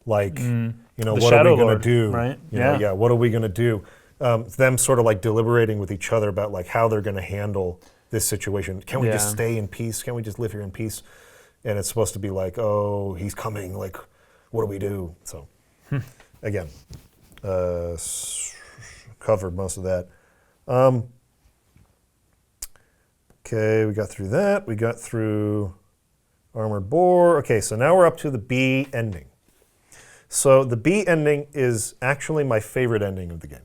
Like, what are we going to do? Right? What are we going to do? Them sort of like deliberating with each other about like how they're going to handle this situation. Can we just stay in peace? Can we just live here in peace? And it's supposed to be like, oh, he's coming. Like, what do we do? So, again, covered most of that. Okay, we got through that. We got through Armored Boar. Okay, so now we're up to the B ending. So the B ending is actually my favorite ending of the game.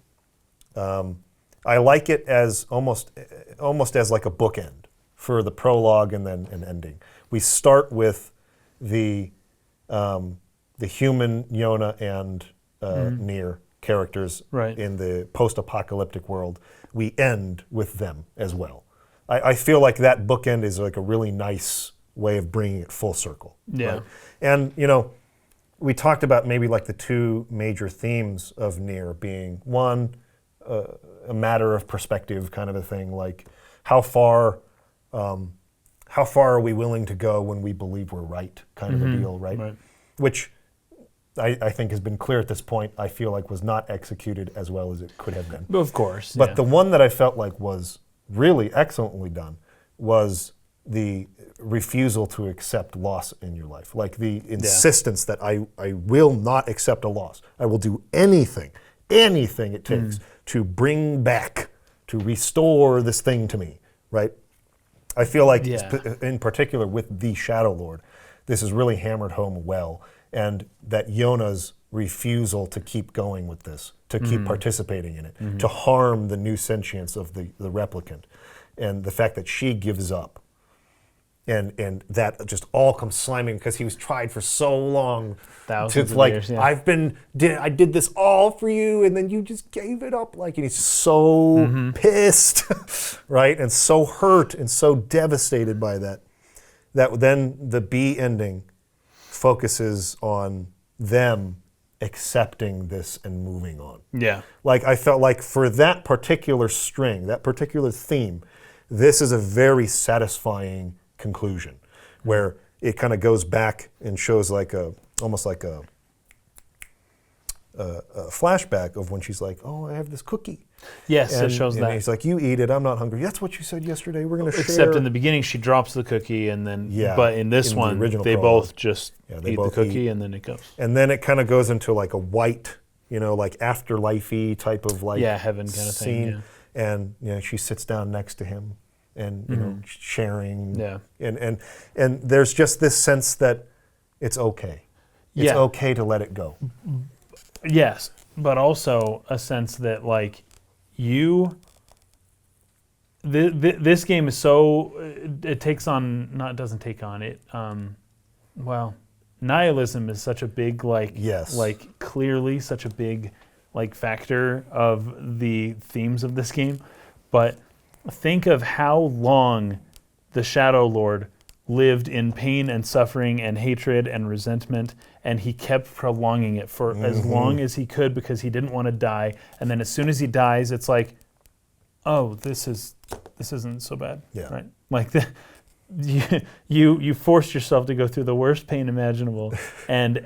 I like it as almost as like a bookend for the prologue and then an ending. We start with the human Yona and Nier characters in the post-apocalyptic world. We end with them as well. I feel like that bookend is like a really nice way of bringing it full circle. Yeah. Right? And, we talked about maybe like the 2 major themes of Nier being one, a matter of perspective kind of a thing, like how far are we willing to go when we believe we're right kind of a deal, right? Which I think has been clear at this point, I feel like was not executed as well as it could have been. Of course. But the one that I felt like was really excellently done was the refusal to accept loss in your life. Like the insistence that I will not accept a loss. I will do anything it takes to bring back, to restore this thing to me, right? I feel like, in particular with the Shadowlord, this is really hammered home well, and that Yona's refusal to keep going with this, to keep participating in it, to harm the new sentience of the replicant, and the fact that she gives up. And that just all comes slamming because he was tried for so long. Thousands of years, yeah. I did this all for you, and then you just gave it up. Like, and he's so pissed, right? And so hurt and so devastated by that. That then the B ending focuses on them accepting this and moving on. Yeah. Like, I felt like for that particular string, that particular theme, this is a very satisfying conclusion where it kind of goes back and shows like almost like a flashback of when she's like, oh, I have this cookie. Yes, And, it shows and that. he's like, you eat it, I'm not hungry. That's what you said yesterday. We're going to share. Except in the beginning, she drops the cookie, and then. Yeah, But in this in the one, original they prologue. both just they eat both the cookie, eat. and then it goes. And then it kind of goes into like a white, like afterlife-y type of like Heaven kind of scene. thing. And she sits down next to him, and sharing. Yeah. And there's just this sense that it's okay. It's okay to let it go. Yes, but also a sense that like this game is so it takes on doesn't take on it. Nihilism is such a big clearly such a big factor of the themes of this game, but think of how long the Shadowlord lived in pain and suffering and hatred and resentment, and he kept prolonging it for as long as he could because he didn't want to die. And then as soon as he dies, it's like, oh, this isn't so bad, right? Like you forced yourself to go through the worst pain imaginable, and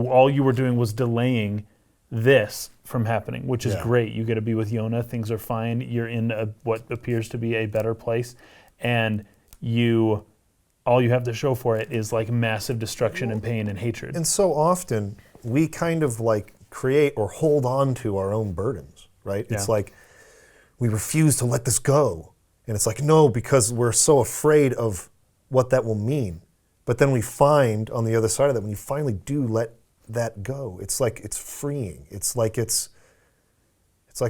all you were doing was delaying this from happening, which is great. You get to be with Yona. Things are fine. You're in what appears to be a better place, and all you have to show for it is like massive destruction and pain and hatred. And so often we kind of like create or hold on to our own burdens, right? It's like we refuse to let this go. And it's like, no, because we're so afraid of what that will mean. But then we find on the other side of that, when you finally do let that go, it's like it's freeing. It's like a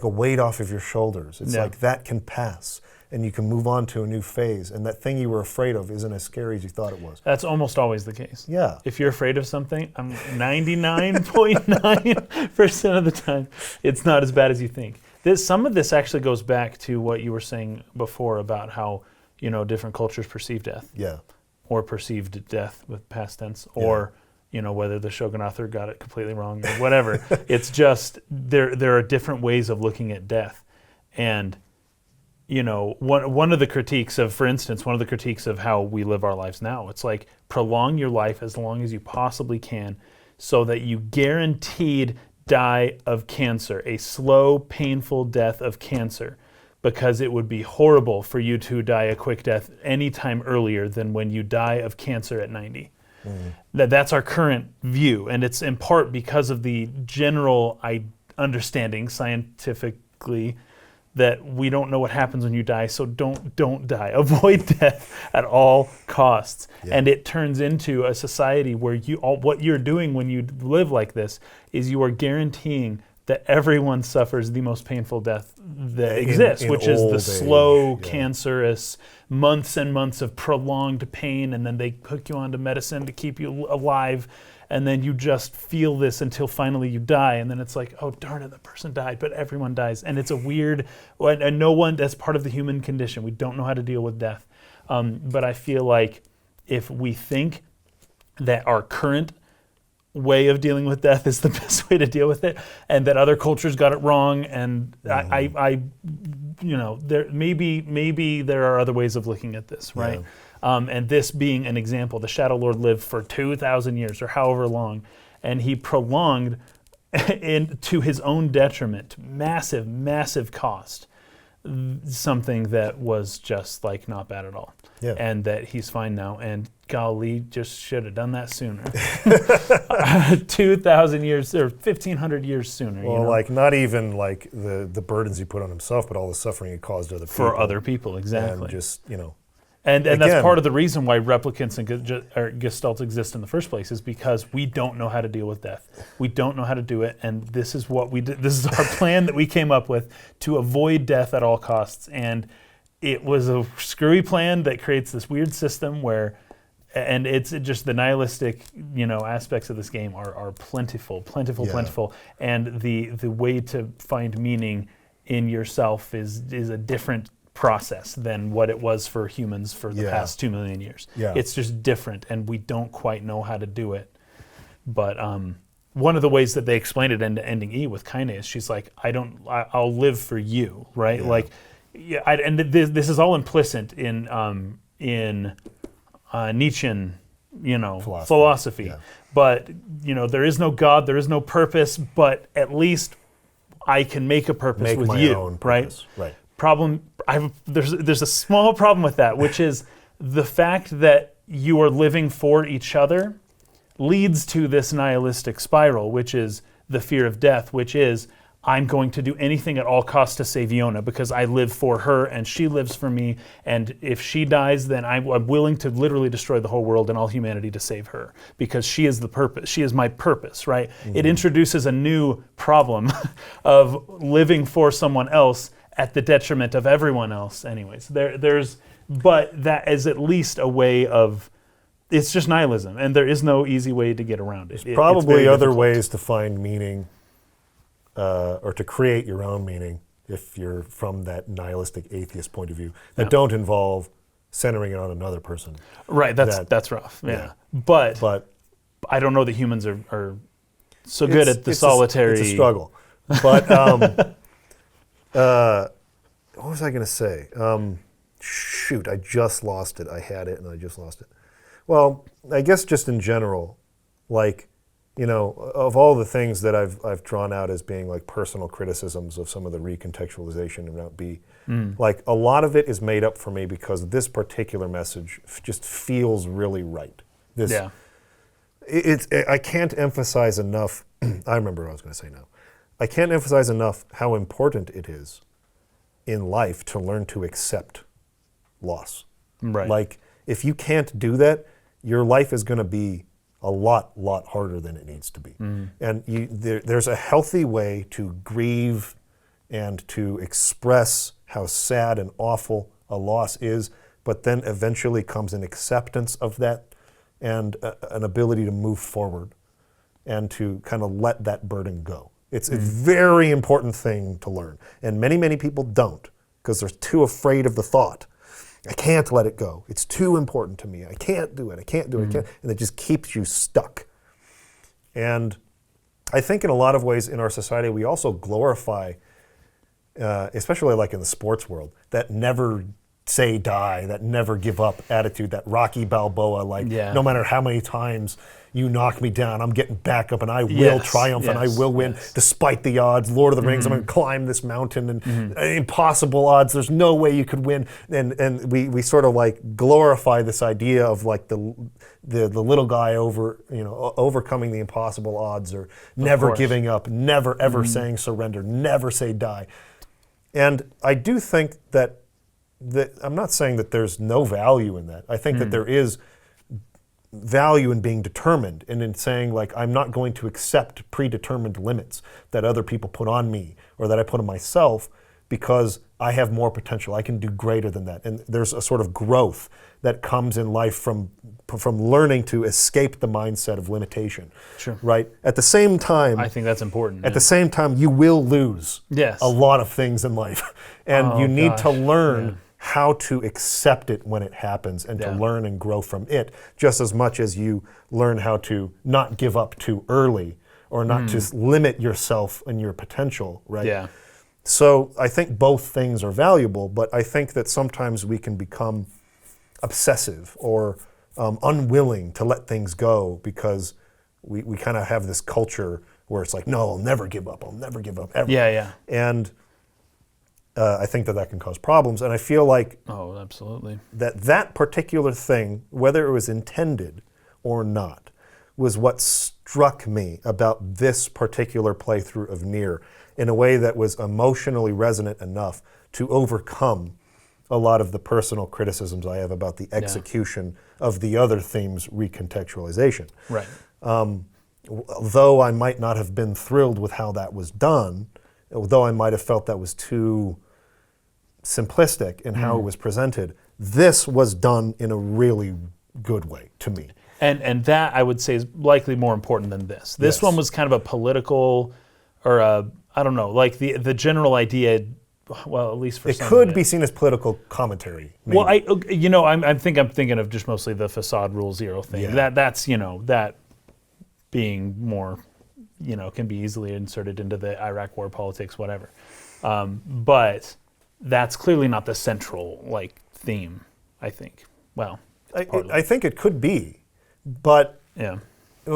weight off of your shoulders. It's like that can pass. And you can move on to a new phase. And that thing you were afraid of isn't as scary as you thought it was. That's almost always the case. Yeah. If you're afraid of something, 99.9% of the time, it's not as bad as you think. Some of this actually goes back to what you were saying before about how, different cultures perceive death. Yeah. Or perceived death with past tense. Or, whether the Shogun author got it completely wrong or whatever. It's just, there are different ways of looking at death. And one of the critiques of how we live our lives now, it's like prolong your life as long as you possibly can so that you guaranteed die of cancer, a slow, painful death of cancer, because it would be horrible for you to die a quick death any time earlier than when you die of cancer at 90. That's our current view, and it's in part because of the general understanding scientifically that we don't know what happens when you die, so don't die. Avoid death at all costs. Yeah. And it turns into a society where what you're doing when you live like this is you are guaranteeing that everyone suffers the most painful death that exists, which is the slow, cancerous, months and months of prolonged pain, and then they hook you onto medicine to keep you alive. And then you just feel this until finally you die, and then it's like, oh darn it, the person died, but everyone dies, and it's a weird, and no one, that's part of the human condition. We don't know how to deal with death, but I feel like if we think that our current way of dealing with death is the best way to deal with it, and that other cultures got it wrong, and maybe there are other ways of looking at this, right? Yeah. And this being an example, the Shadowlord lived for 2,000 years or however long, and he prolonged to his own detriment, massive, massive cost, something that was just like not bad at all. Yeah. And that he's fine now, and golly, just should have done that sooner. 2,000 years or 1,500 years sooner. Well, like not even like the burdens he put on himself, but all the suffering he caused other people. For other people, exactly. And just, And that's part of the reason why replicants and gestalts exist in the first place, is because we don't know how to deal with death. We don't know how to do it, and this is what we did. This is our plan that we came up with to avoid death at all costs. And it was a screwy plan that creates this weird system where, and it's just the nihilistic, aspects of this game are plentiful. And the way to find meaning in yourself is a different process than what it was for humans for the past 2 million years. Yeah. It's just different, and we don't quite know how to do it. But one of the ways that they explained it in ending E with Kaine is she's like, I'll live for you, right? Yeah. Like, and this is all implicit in Nietzschean, philosophy. Yeah. But there is no God, there is no purpose, but at least I can make a purpose Make with my you, own right? purpose. Right. Problem. There's a small problem with that, which is the fact that you are living for each other leads to this nihilistic spiral, which is the fear of death, which is I'm going to do anything at all costs to save Iona because I live for her and she lives for me. And if she dies, then I'm willing to literally destroy the whole world and all humanity to save her because she is the purpose. She is my purpose, right? It introduces a new problem of living for someone else at the detriment of everyone else. Anyways, but that is at least a way of, it's just nihilism, and there is no easy way to get around it. There's probably other difficult. ways to find meaning or to create your own meaning if you're from that nihilistic atheist point of view that don't involve centering it on another person. Right, that's rough, yeah. But I don't know that humans are so good at the solitary... It's a struggle. But what was I going to say? Shoot, I just lost it. I had it and I just lost it. Well, I guess just in general, like, you know, of all the things that I've drawn out as being like personal criticisms of some of the recontextualization in Route B, like a lot of it is made up for me because this particular message just feels really right. I can't emphasize enough, I remember what I was going to say now. I can't emphasize enough how important it is in life to learn to accept loss. Right. Like, if you can't do that, your life is going to be a lot harder than it needs to be. And there's a healthy way to grieve and to express how sad and awful a loss is, but then eventually comes an acceptance of that and an ability to move forward and to kind of let that burden go. It's a very important thing to learn. And many people don't because they're too afraid of the thought. I can't let it go. It's too important to me. I can't do it. I can't do it. I can't. And it just keeps you stuck. And I think in a lot of ways in our society, we also glorify, especially like in the sports world, that never say die, that never give up attitude, that Rocky Balboa, like no matter how many times you knock me down, I'm getting back up and I will triumph and I will win despite the odds. Lord of the Rings, I'm going to climb this mountain and impossible odds. There's no way you could win. And we sort of like glorify this idea of like the little guy overcoming the impossible odds or never giving up, never ever saying surrender, never say die. And I do think that I'm not saying that there's no value in that. I think that there is value in being determined and in saying, like, I'm not going to accept predetermined limits that other people put on me or that I put on myself because I have more potential. I can do greater than that. And there's a sort of growth that comes in life from learning to escape the mindset of limitation. Sure. Right? At the same time, I think that's important. At the same time, you will lose a lot of things in life. And you need to learn how to accept it when it happens and to learn and grow from it just as much as you learn how to not give up too early or not to limit yourself and your potential, right? Yeah. So I think both things are valuable, but I think that sometimes we can become obsessive or unwilling to let things go because we kind of have this culture where it's like, no, I'll never give up. I'll never give up ever. Yeah. And I think that can cause problems. And I feel like absolutely. that particular thing, whether it was intended or not, was what struck me about this particular playthrough of Nier in a way that was emotionally resonant enough to overcome a lot of the personal criticisms I have about the execution of the other theme's recontextualization. Right. Though I might not have been thrilled with how that was done, though I might have felt that was too simplistic in how it was presented, this was done in a really good way to me. And that, I would say, is likely more important than this. This one was kind of a political, or I don't know, like the general idea, well, at least for it some could of be seen as political commentary. Maybe. Well, I'm thinking of just mostly the facade rule zero thing. Yeah. That's that being more, can be easily inserted into the Iraq war politics, whatever. But that's clearly not the central theme, I think. Well, I think it could be, but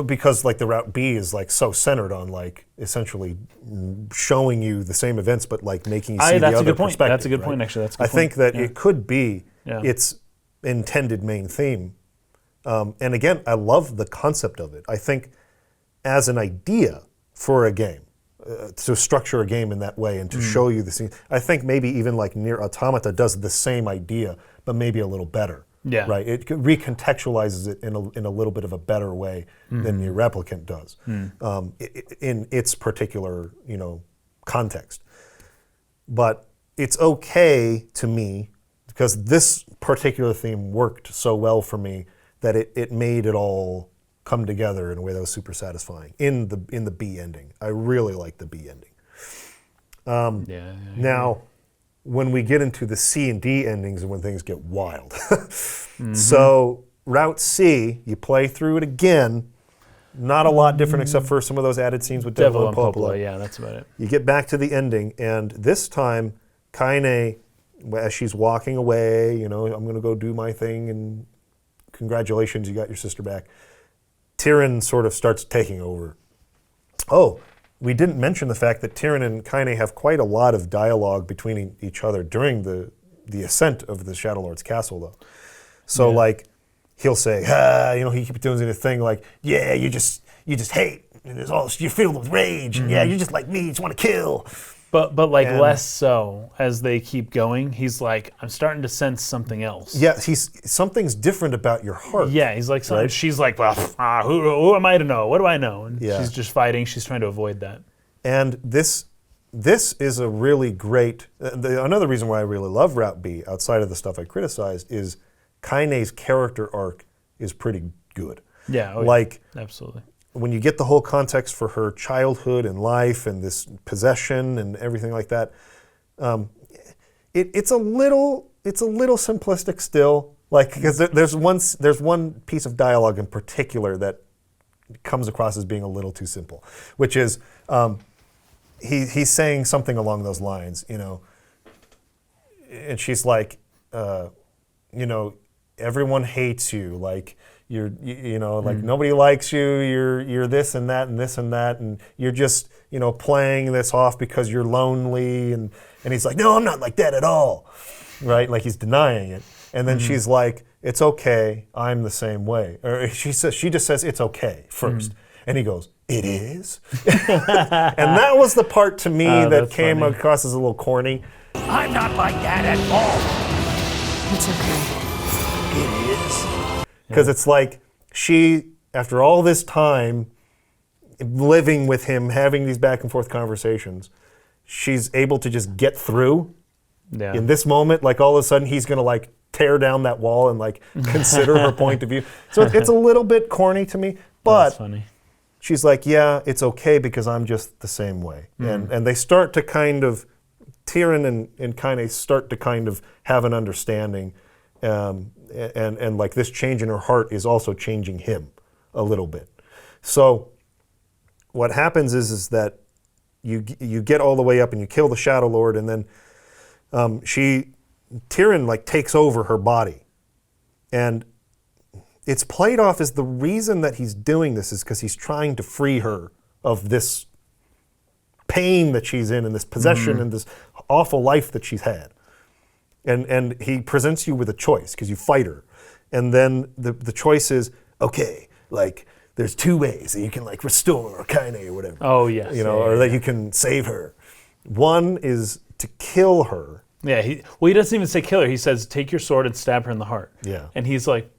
because like the Route B is like so centered on like essentially showing you the same events, but like making you see the That's a other good point. perspective. That's a good right? point, actually. That's a good I think point. that it could be Yeah. its intended main theme. And again, I love the concept of it. I think as an idea for a game, to structure a game in that way and to show you the scene, I think maybe even like Nier Automata does the same idea, but maybe a little better. Yeah. Right. It recontextualizes it in a little bit of a better way than Nier Replicant does, in its particular context. But it's okay to me because this particular theme worked so well for me that it made it all come together in a way that was super satisfying in the B ending. I really like the B ending. Now, when we get into the C and D endings and when things get wild. So Route C, you play through it again. Not a lot different except for some of those added scenes with Devil and Popola. Yeah, that's about it. You get back to the ending, and this time, Kaine, as she's walking away, I'm going to go do my thing, and congratulations, you got your sister back. Tyrion sort of starts taking over. Oh, we didn't mention the fact that Tyrion and Kaine have quite a lot of dialogue between each other during the ascent of the Shadowlord's castle, though. So, like, he'll say, he keeps doing his thing like, yeah, you just hate, and you're filled with rage, and yeah, you're just like me, you just want to kill. But like less so as they keep going. He's like, I'm starting to sense something else. Yeah, something's different about your heart. Yeah, he's like, right? She's like, well, who am I to know? What do I know? And Yeah. she's just fighting. She's trying to avoid that. And this is a really great. Another reason why I really love Route B, outside of the stuff I criticized, is Kaine's character arc is pretty good. Yeah, like absolutely. When you get the whole context for her childhood and life and this possession and everything like that, it's a little simplistic still. Like, because there's one piece of dialogue in particular that comes across as being a little too simple, which is he's saying something along those lines, and she's like, everyone hates you, like. Like nobody likes you. You're this and that and this and that, and you're just playing this off because you're lonely. And he's like, no, I'm not like that at all, right? Like he's denying it. And then she's like, it's okay, I'm the same way. Or she just says it's okay first, and he goes, it is. And that was the part to me that came across as a little corny. I'm not like that at all. It's okay. It is. Because it's like she, after all this time living with him, having these back and forth conversations, she's able to just get through. Yeah. In this moment, like all of a sudden he's going to like tear down that wall and like consider her point of view. So it's a little bit corny to me, but That's funny. she's like, yeah, it's okay because I'm just the same way. And they start to kind of, Tyrion and Kaine start to kind of have an understanding. And like this change in her heart is also changing him a little bit. So what happens is that you get all the way up and you kill the Shadowlord, and then Tyrion like takes over her body, and it's played off as the reason that he's doing this is because he's trying to free her of this pain that she's in and this possession and this awful life that she's had. And he presents you with a choice because you fight her. And then the choice is, okay, like there's two ways that you can like restore Kaine or whatever. Oh, yes. Or that you can save her. One is to kill her. Yeah, he doesn't even say kill her. He says, take your sword and stab her in the heart. Yeah. And he's like,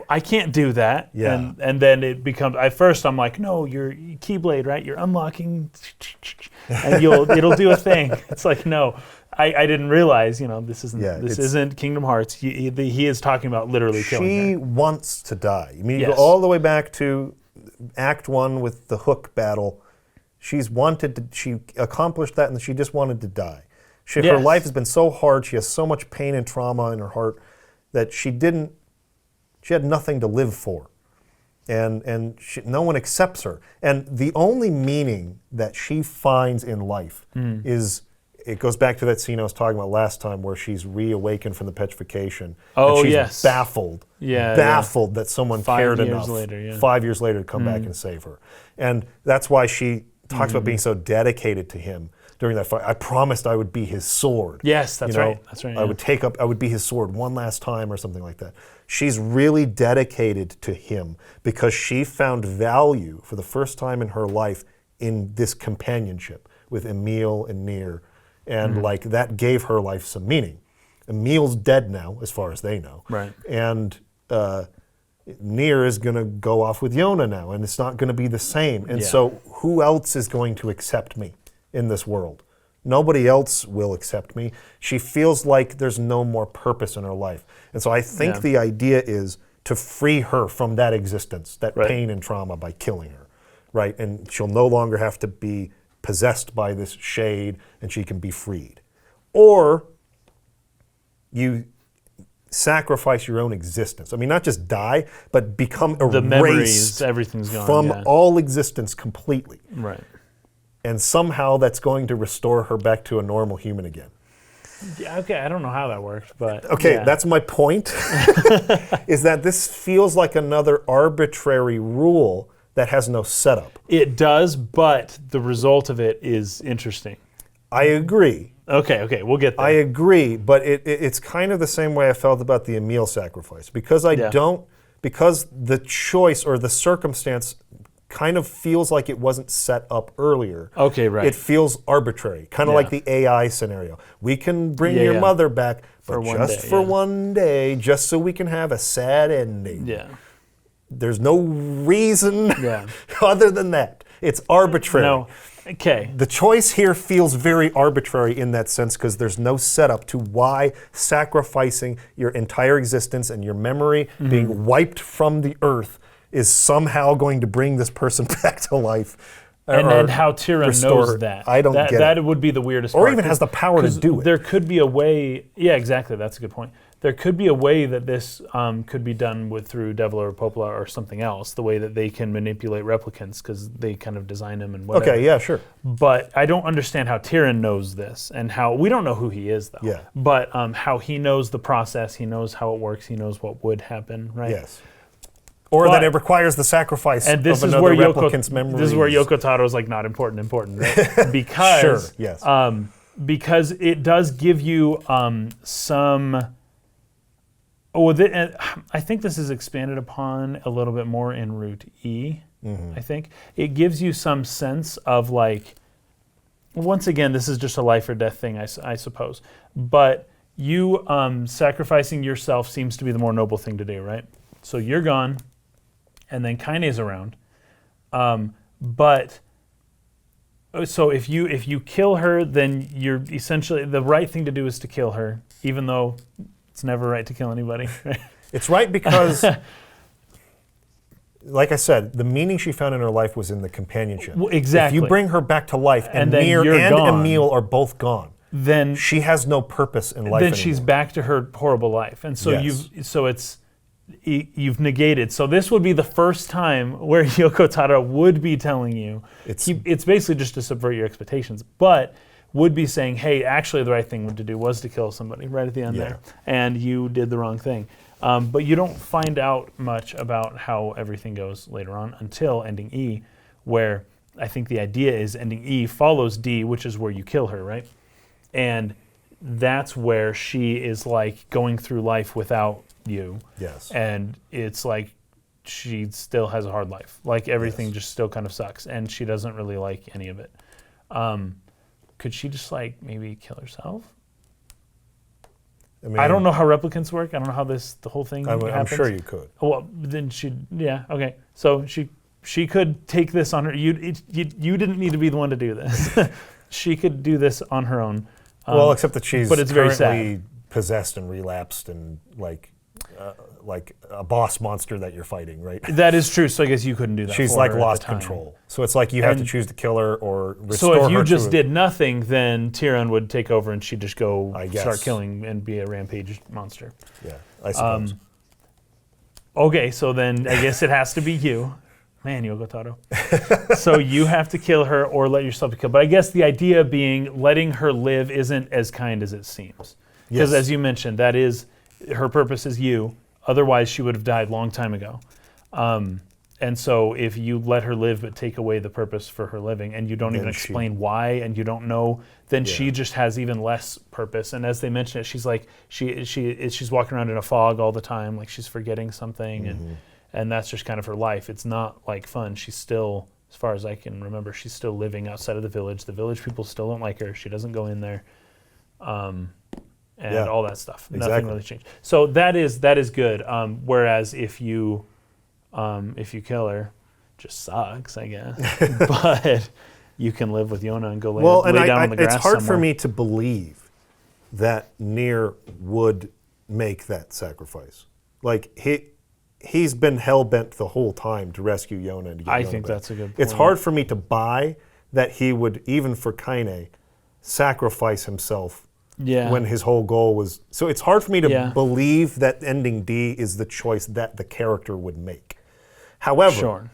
I can't do that. Yeah. And then it becomes, at first I'm like, no, you're Keyblade, right? You're unlocking, and it'll do a thing. It's like, no, I didn't realize, this isn't Kingdom Hearts. He is talking about literally killing her. She wants to die. I mean, you Yes. go all the way back to Act 1 with the Hook battle. She accomplished that and she just wanted to die. Her Yes. life has been so hard, she has so much pain and trauma in her heart that she had nothing to live for. And no one accepts her. And the only meaning that she finds in life is it goes back to that scene I was talking about last time where she's reawakened from the petrification. Oh, and she's yes. baffled. Yeah, Baffled that someone 5 cared years enough later, yeah. 5 years later to come back and save her. And that's why she talks about being so dedicated to him during that fight. I promised I would be his sword. Yes, that's You know, right. That's right. I would be his sword one last time or something like that. She's really dedicated to him because she found value for the first time in her life in this companionship with Emil and Nier. And like that gave her life some meaning. Emil's dead now, as far as they know. Right. And Nier is going to go off with Yona now, and it's not going to be the same. And Yeah. so who else is going to accept me in this world? Nobody else will accept me. She feels like there's no more purpose in her life. And so I think Yeah. the idea is to free her from that existence, that Right. pain and trauma by killing her, right? And she'll no longer have to be possessed by this shade and she can be freed. Or you sacrifice your own existence. I mean, not just die, but become erased The memories, everything's gone. from yeah. all existence completely. Right. And somehow that's going to restore her back to a normal human again. Yeah, okay, I don't know how that worked, but Okay, yeah. that's my point, is that this feels like another arbitrary rule that has no setup. It does, but the result of it is interesting. I agree. Okay, we'll get there. I agree, but it's kind of the same way I felt about the Emil sacrifice. Because because the choice or the circumstance kind of feels like it wasn't set up earlier. Okay, right. It feels arbitrary, kind of Yeah. like the AI scenario. We can bring Yeah, your yeah. mother back, For but one just day, for yeah. one day, just so we can have a sad ending. Yeah. There's no reason Yeah. other than that. It's arbitrary. No. Okay. The choice here feels very arbitrary in that sense because there's no setup to why sacrificing your entire existence and your memory Mm-hmm. being wiped from the earth is somehow going to bring this person back to life. And or then how Tyrion restore- knows that. I don't that, get that it. would be the weirdest Or part. even has the power to 'cause do it. There could be a way, yeah, exactly, that's a good point. There could be a way that this could be done through Devil or Popola or something else, the way that they can manipulate replicants because they kind of design them and whatever. Okay, yeah, sure. But I don't understand how Tyrion knows this and how, we don't know who he is though. Yeah. But how he knows the process, he knows how it works, he knows what would happen, right? Yes. Or But- that it requires the sacrifice And this of is another where replicant's memories. This is where Yoko Taro's like not important, right? Because Sure, yes. because it does give you some. I think this is expanded upon a little bit more in Route E. I think it gives you some sense of like. Once again, this is just a life or death thing, I suppose. But you sacrificing yourself seems to be the more noble thing to do, right? So you're gone. And then Kaine's around, but so if you kill her, then you're essentially the right thing to do is to kill her, even though it's never right to kill anybody. Right? It's right because, like I said, the meaning she found in her life was in the companionship. Well, exactly. If you bring her back to life and then Nier you're and gone. Emil are both gone, Then she has no purpose in life then anymore. she's back to her horrible life, and so Yes. you've negated. So this would be the first time where Yoko Taro would be telling you, it's basically just to subvert your expectations, but would be saying, hey, actually the right thing to do was to kill somebody right at the end there, and you did the wrong thing. But you don't find out much about how everything goes later on until ending E, where I think the idea is ending E follows D, which is where you kill her, right? And that's where she is like going through life without you. Yes. And it's like she still has a hard life. Like everything just still kind of sucks, and she doesn't really like any of it. Could she just like maybe kill herself? I mean, I don't know how replicants work. I don't know how the whole thing I'm happens. sure you could. Well, then okay. So she could take this on her. You didn't need to be the one to do this. She could do this on her own. Well, except that she's but it's very currently sad. possessed and relapsed and like a boss monster that you're fighting, right? That is true. So I guess you couldn't do that. She's for like her at the lost time. control. So it's like you have to And- choose to kill her or restore her. So if you just to did nothing, then Tyrion would take over and she'd just go I guess. start killing and be a rampage monster. Yeah, I suppose. Okay, so then I guess it has to be you. Man, Yoko Taro. So you have to kill her or let yourself be killed. But I guess the idea being letting her live isn't as kind as it seems. Because Yes. as you mentioned, that is, her purpose is you. Otherwise, she would have died long time ago. And so if you let her live but take away the purpose for her living, and you don't even explain why, and you don't know, then she just has even less purpose. And as they mention it, she's like, she's walking around in a fog all the time, like she's forgetting something, and that's just kind of her life. It's not like fun. She's still, as far as I can remember, she's still living outside of the village. The village people still don't like her. She doesn't go in there. And all that stuff. Exactly. Nothing really changed. So that is good. Whereas if you kill her, just sucks, I guess. But you can live with Yona and go lay down on the grass it's hard somewhere. for me to believe that Nier would make that sacrifice. Like he's been hell bent the whole time to rescue Yona and to get I Yona think back. that's a good point. It's hard for me to buy that he would, even for Kaine, sacrifice himself when his whole goal was. So it's hard for me to believe that ending D is the choice that the character would make. However,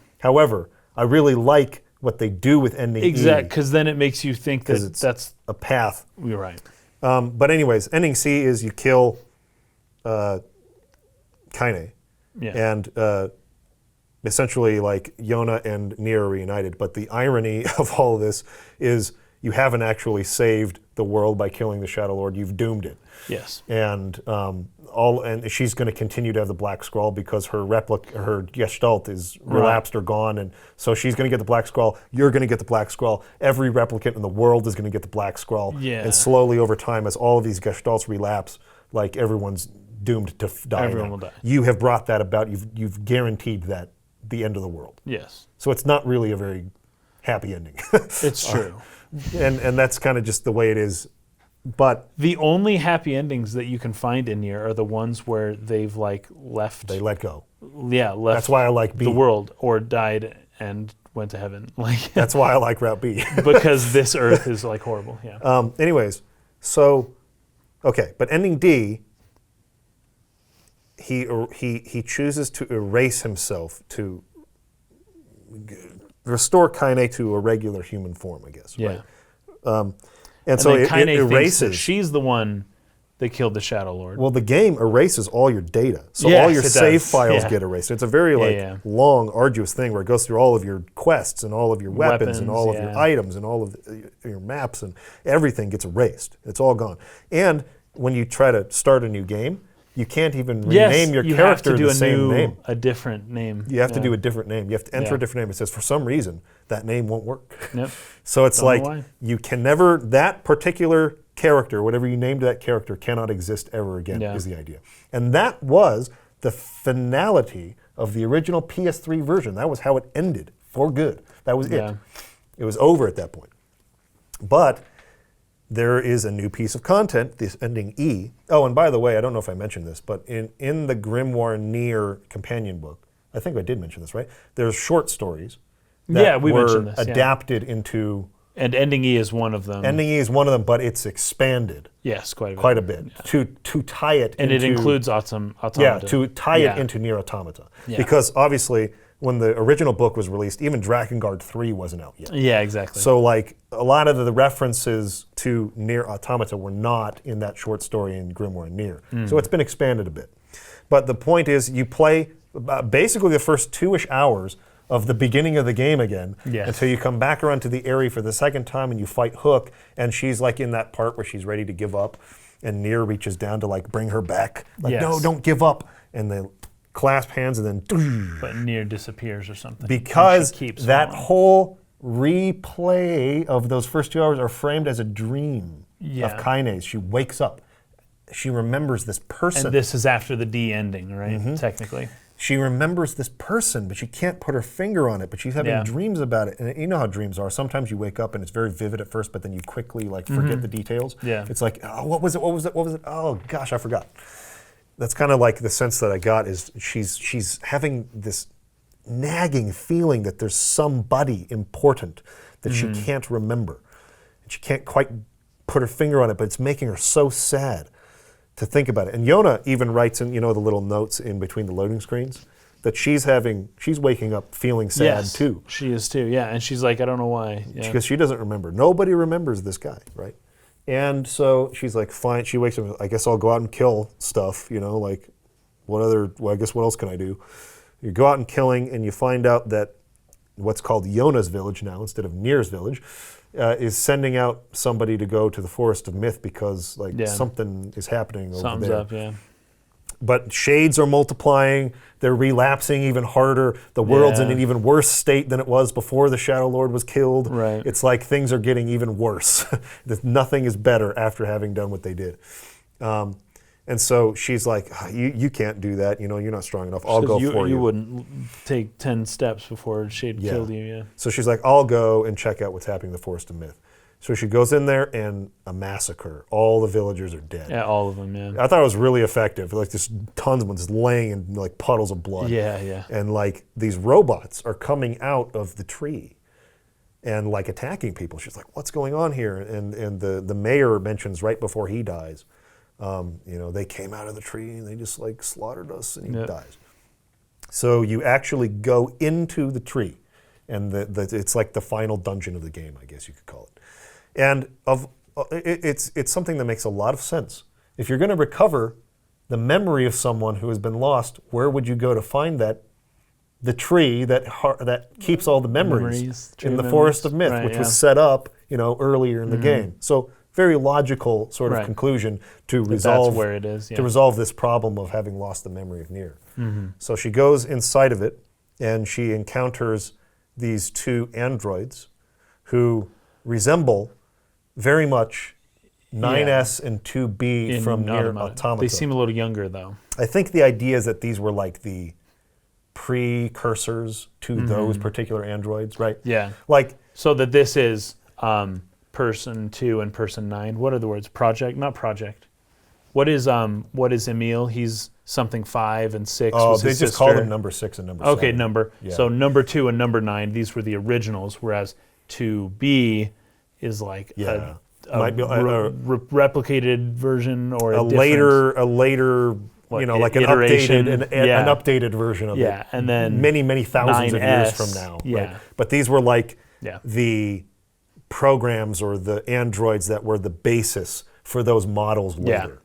I really like what they do with ending Exactly, E. because then it makes you think that that's a path. You're right. But anyways, ending C is you kill Kaine. Yeah. And essentially, like, Yona and Nier are reunited. But the irony of all of this is you haven't actually saved the world by killing the Shadowlord. You've doomed it. Yes. And and she's going to continue to have the Black Scroll because her gestalt is relapsed or gone, and so she's going to get the Black Scroll. You're going to get the Black Scroll. Every replicant in the world is going to get the Black Scroll. Yeah. And slowly over time, as all of these gestalts relapse, like, everyone's doomed to die. Everyone will die. You have brought that about. You've guaranteed that the end of the world. Yes. So it's not really a very happy ending. It's true. And that's kind of just the way it is. But the only happy endings that you can find in Nier are the ones where they've left. They let go. Yeah, left. That's why I like B. The world, or died and went to heaven. That's why I like Route B. Because this Earth is horrible. Yeah. Anyways, so okay, but ending D, he chooses to erase himself to restore Kaine to a regular human form, I guess. Yeah. Right? And so it erases. She's the one that killed the Shadowlord. Well, the game erases all your data, so all your save files get erased. It's a very long, arduous thing where it goes through all of your quests and all of your weapons and all of your items and all of your maps, and everything gets erased. It's all gone. And when you try to start a new game, you can't even rename your character the same name. A different name. You have to do a different name. You have to enter a different name. It says for some reason that name won't work. Yep. So it's you can never, that particular character, whatever you named that character, cannot exist ever again, is the idea. And that was the finality of the original PS3 version. That was how it ended, for good. That was it. It was over at that point. But there is a new piece of content, this ending E. Oh, and by the way, I don't know if I mentioned this, but in the Grimoire Nier companion book, I think I did mention this, right? There's short stories that we were mentioned this, adapted into... And ending E is one of them. Ending E is one of them, but it's expanded. Yes, quite a bit. Quite a bit. Yeah. To tie it and into... And it includes Automata. Yeah, to tie it into Nier Automata. Yeah. Because obviously, when the original book was released, even Drakengard 3 wasn't out yet. Yeah, exactly. So a lot of the references to Nier Automata were not in that short story in Grimoire Nier. So it's been expanded a bit. But the point is, you play basically the first 2-ish hours of the beginning of the game again until you come back around to the Aerie for the second time and you fight Hook, and she's in that part where she's ready to give up, and Nier reaches down to bring her back. No, don't give up. And they clasp hands and then... But Nier disappears or something. Because that whole replay of those first 2 hours are framed as a dream of Kaine's. She wakes up. She remembers this person. And this is after the D ending, right? Technically. She remembers this person, but she can't put her finger on it, but she's having dreams about it. And you know how dreams are. Sometimes you wake up and it's very vivid at first, but then you quickly forget the details. Yeah. It's oh, what was it? Oh, gosh, I forgot. That's kind of the sense that I got is she's having this nagging feeling that there's somebody important that she can't remember. And she can't quite put her finger on it, but it's making her so sad to think about it. And Yona even writes in, the little notes in between the loading screens, that she's waking up feeling sad Yes, too. she is too. Yeah, and she's like, I don't know why. Yeah. Because she doesn't remember. Nobody remembers this guy, right? And so she's like, fine. She wakes up, I guess I'll go out and kill stuff, like I guess what else can I do? You go out and killing, and you find out that what's called Yona's village now, instead of Nier's village, is sending out somebody to go to the Forest of Myth because something is happening over Something's there. up, yeah. But shades are multiplying. They're relapsing even harder. The world's in Yeah. an even worse state than it was before the Shadowlord was killed. Right. It's like things are getting even worse. That nothing is better after having done what they did. And so she's like, you can't do that. You're not strong enough. I'll go for you. You wouldn't take 10 steps before Shade killed you, yeah. So she's like, I'll go and check out what's happening in the Forest of Myth. So she goes in there, and a massacre. All the villagers are dead. Yeah, all of them, yeah. I thought it was really effective. Like, just tons of them just laying in like puddles of blood. Yeah. And like these robots are coming out of the tree and like attacking people. She's like, what's going on here? And the mayor mentions right before he dies, they came out of the tree and they just like slaughtered us, and he dies. So you actually go into the tree, and it's like the final dungeon of the game, I guess you could call it. And it's something that makes a lot of sense. If you're going to recover the memory of someone who has been lost, where would you go to find that? The tree that keeps all the memories in the Forest of Myth, which was set up, earlier in the game. So very logical sort of conclusion to resolve that's where it is, yeah. to resolve this problem of having lost the memory of Nier. So she goes inside of it, and she encounters these two androids who resemble very much 9S and 2B from Nier Automata. They seem a little younger, though. I think the idea is that these were like the precursors to those particular androids, right? Yeah. Like, so that this is person 2 and person 9. What are the words? Not project. What is Emil? He's something 5 and 6 was they his just sister. call them number 6 and number 7. Okay, number. Yeah. So number 2 and number 9, these were the originals, whereas 2B is like a Might be replicated version or a later like an iteration? an updated version of it. Yeah, and then many thousands of years 9S, from now. yeah. Right? But these were like Yeah. the programs or the androids that were the basis for those models later.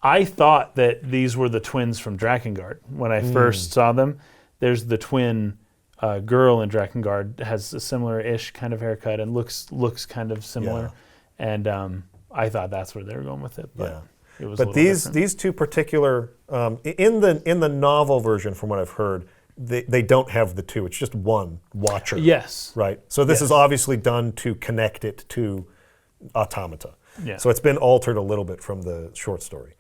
I thought that these were the twins from Drakengard when I first saw them. There's the twin girl in Drakengard, has a similar-ish kind of haircut and looks kind of similar. Yeah. And I thought that's where they were going with it. But it was But these two particular in the novel version, from what I've heard, they don't have the two. It's just one watcher. Yes. Right. So this is obviously done to connect it to Automata. Yeah. So it's been altered a little bit from the short story.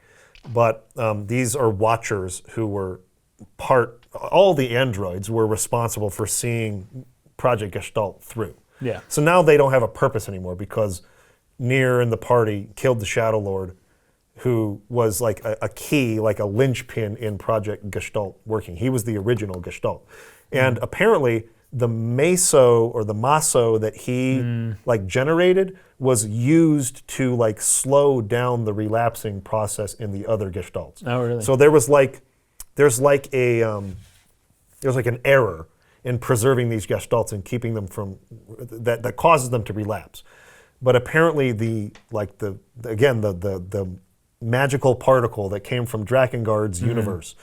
But these are watchers who were all the androids were responsible for seeing Project Gestalt through. Yeah. So now they don't have a purpose anymore because Nier and the party killed the Shadowlord, who was like a key, like a linchpin in Project Gestalt working. He was the original Gestalt. And apparently the maso that he like generated was used to like slow down the relapsing process in the other Gestalts. Oh, really? So there's an error in preserving these Gestalts and keeping them from that causes them to relapse. But apparently the magical particle that came from Drakengard's universe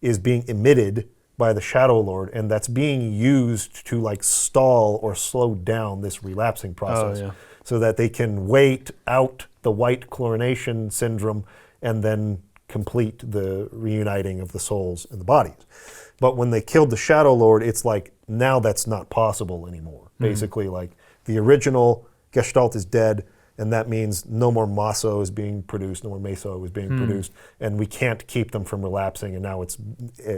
is being emitted by the Shadowlord, and that's being used to like stall or slow down this relapsing process so that they can wait out the white chlorination syndrome and then complete the reuniting of the souls in the bodies. But when they killed the Shadowlord, it's like now that's not possible anymore. Basically, like the original Gestalt is dead, and that means no more Maso is being produced, no more Meso is being produced, and we can't keep them from relapsing, and now it's,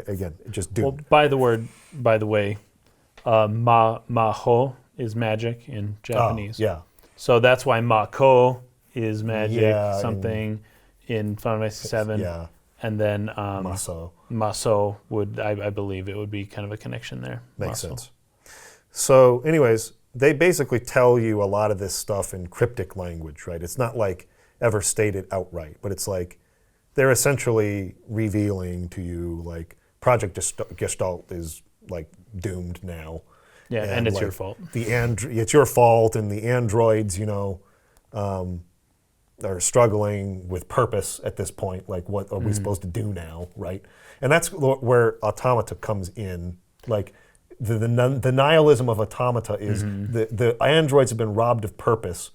again, just doomed. Well, by the way, Maho is magic in Japanese. Yeah. So that's why Mako is magic, Yeah, something in Final Fantasy VII. Yeah. And then Maso. would, I believe it would be kind of a connection there. Makes Maso. sense. So anyways, they basically tell you a lot of this stuff in cryptic language, right? It's not like ever stated outright, but it's like they're essentially revealing to you like Project Gestalt is like doomed now. Yeah, and it's your like, fault. It's your fault, and the androids, are struggling with purpose at this point. Like, what are we supposed to do now, right? And that's where Automata comes in. Like, the nihilism of Automata is the androids have been robbed of purpose,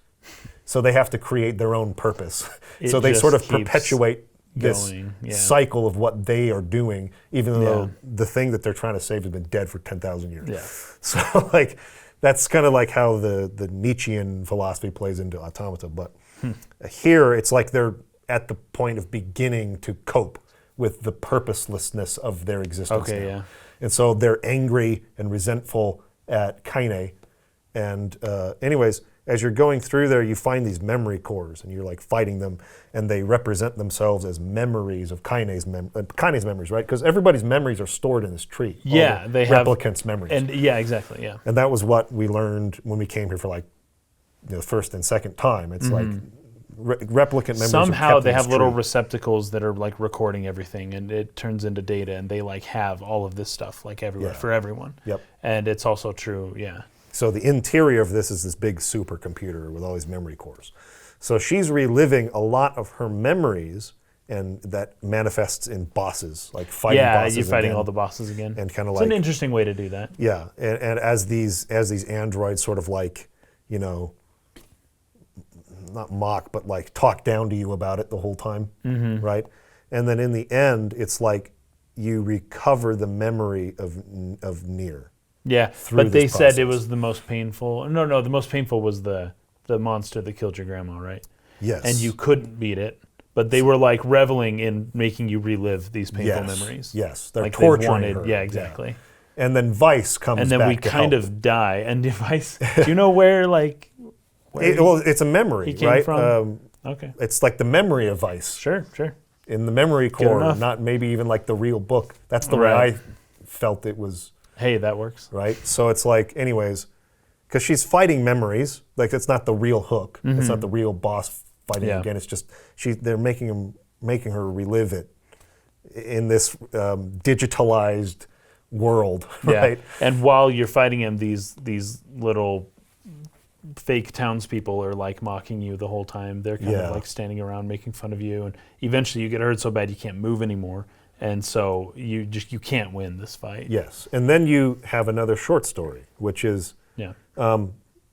so they have to create their own purpose. So they sort of perpetuate this cycle of what they are doing, even though the thing that they're trying to save has been dead for 10,000 years. Yeah. So like, that's kind of like how the Nietzschean philosophy plays into Automata. But here, it's like they're at the point of beginning to cope with the purposelessness of their existence now. Yeah. And so they're angry and resentful at Kaine. And anyways, as you're going through there, you find these memory cores, and you're like fighting them, and they represent themselves as memories of Kaine's memories, right? Because everybody's memories are stored in this tree. Yeah, they have replicants' memories. And yeah, exactly. Yeah. And that was what we learned when we came here for like the first and second time. It's like replicant memories. Somehow they have little tree. receptacles that are like recording everything, and it turns into data, and they like have all of this stuff like everywhere for everyone. Yep. And it's also true. Yeah. So the interior of this is this big supercomputer with all these memory cores. So she's reliving a lot of her memories, and that manifests in bosses, like fighting bosses. Yeah, you're fighting again, all the bosses again. and kind of It's like an interesting way to do that. yeah. And as these androids sort of like, not mock, but like talk down to you about it the whole time, right? And then in the end, it's like you recover the memory of Nier. Yeah, through but they this said it process. was the most painful. No, the most painful was the monster that killed your grandma, right? Yes. And you couldn't beat it, but they were like reveling in making you relive these painful memories. Yes, they're like they torturing wanted, her. Yeah, exactly. And then Vice comes And then back we to kind help. of die. And Vice, do you know where like? Well, it's a memory, he came right? from? Okay. It's like the memory of Vice Sure. in the memory core, enough. not maybe even like the real book. That's the way Right. I felt it was. Hey, that works. Right? So it's like, anyways, because she's fighting memories, like it's not the real Hook. It's not the real boss fighting again. It's just they're making her relive it in this digitalized world, right? Yeah. And while you're fighting him, these little fake townspeople are like mocking you the whole time. They're kind of like standing around making fun of you, and eventually you get hurt so bad you can't move anymore. And so you can't win this fight. Yes. And then you have another short story, which is Yeah.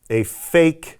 a fake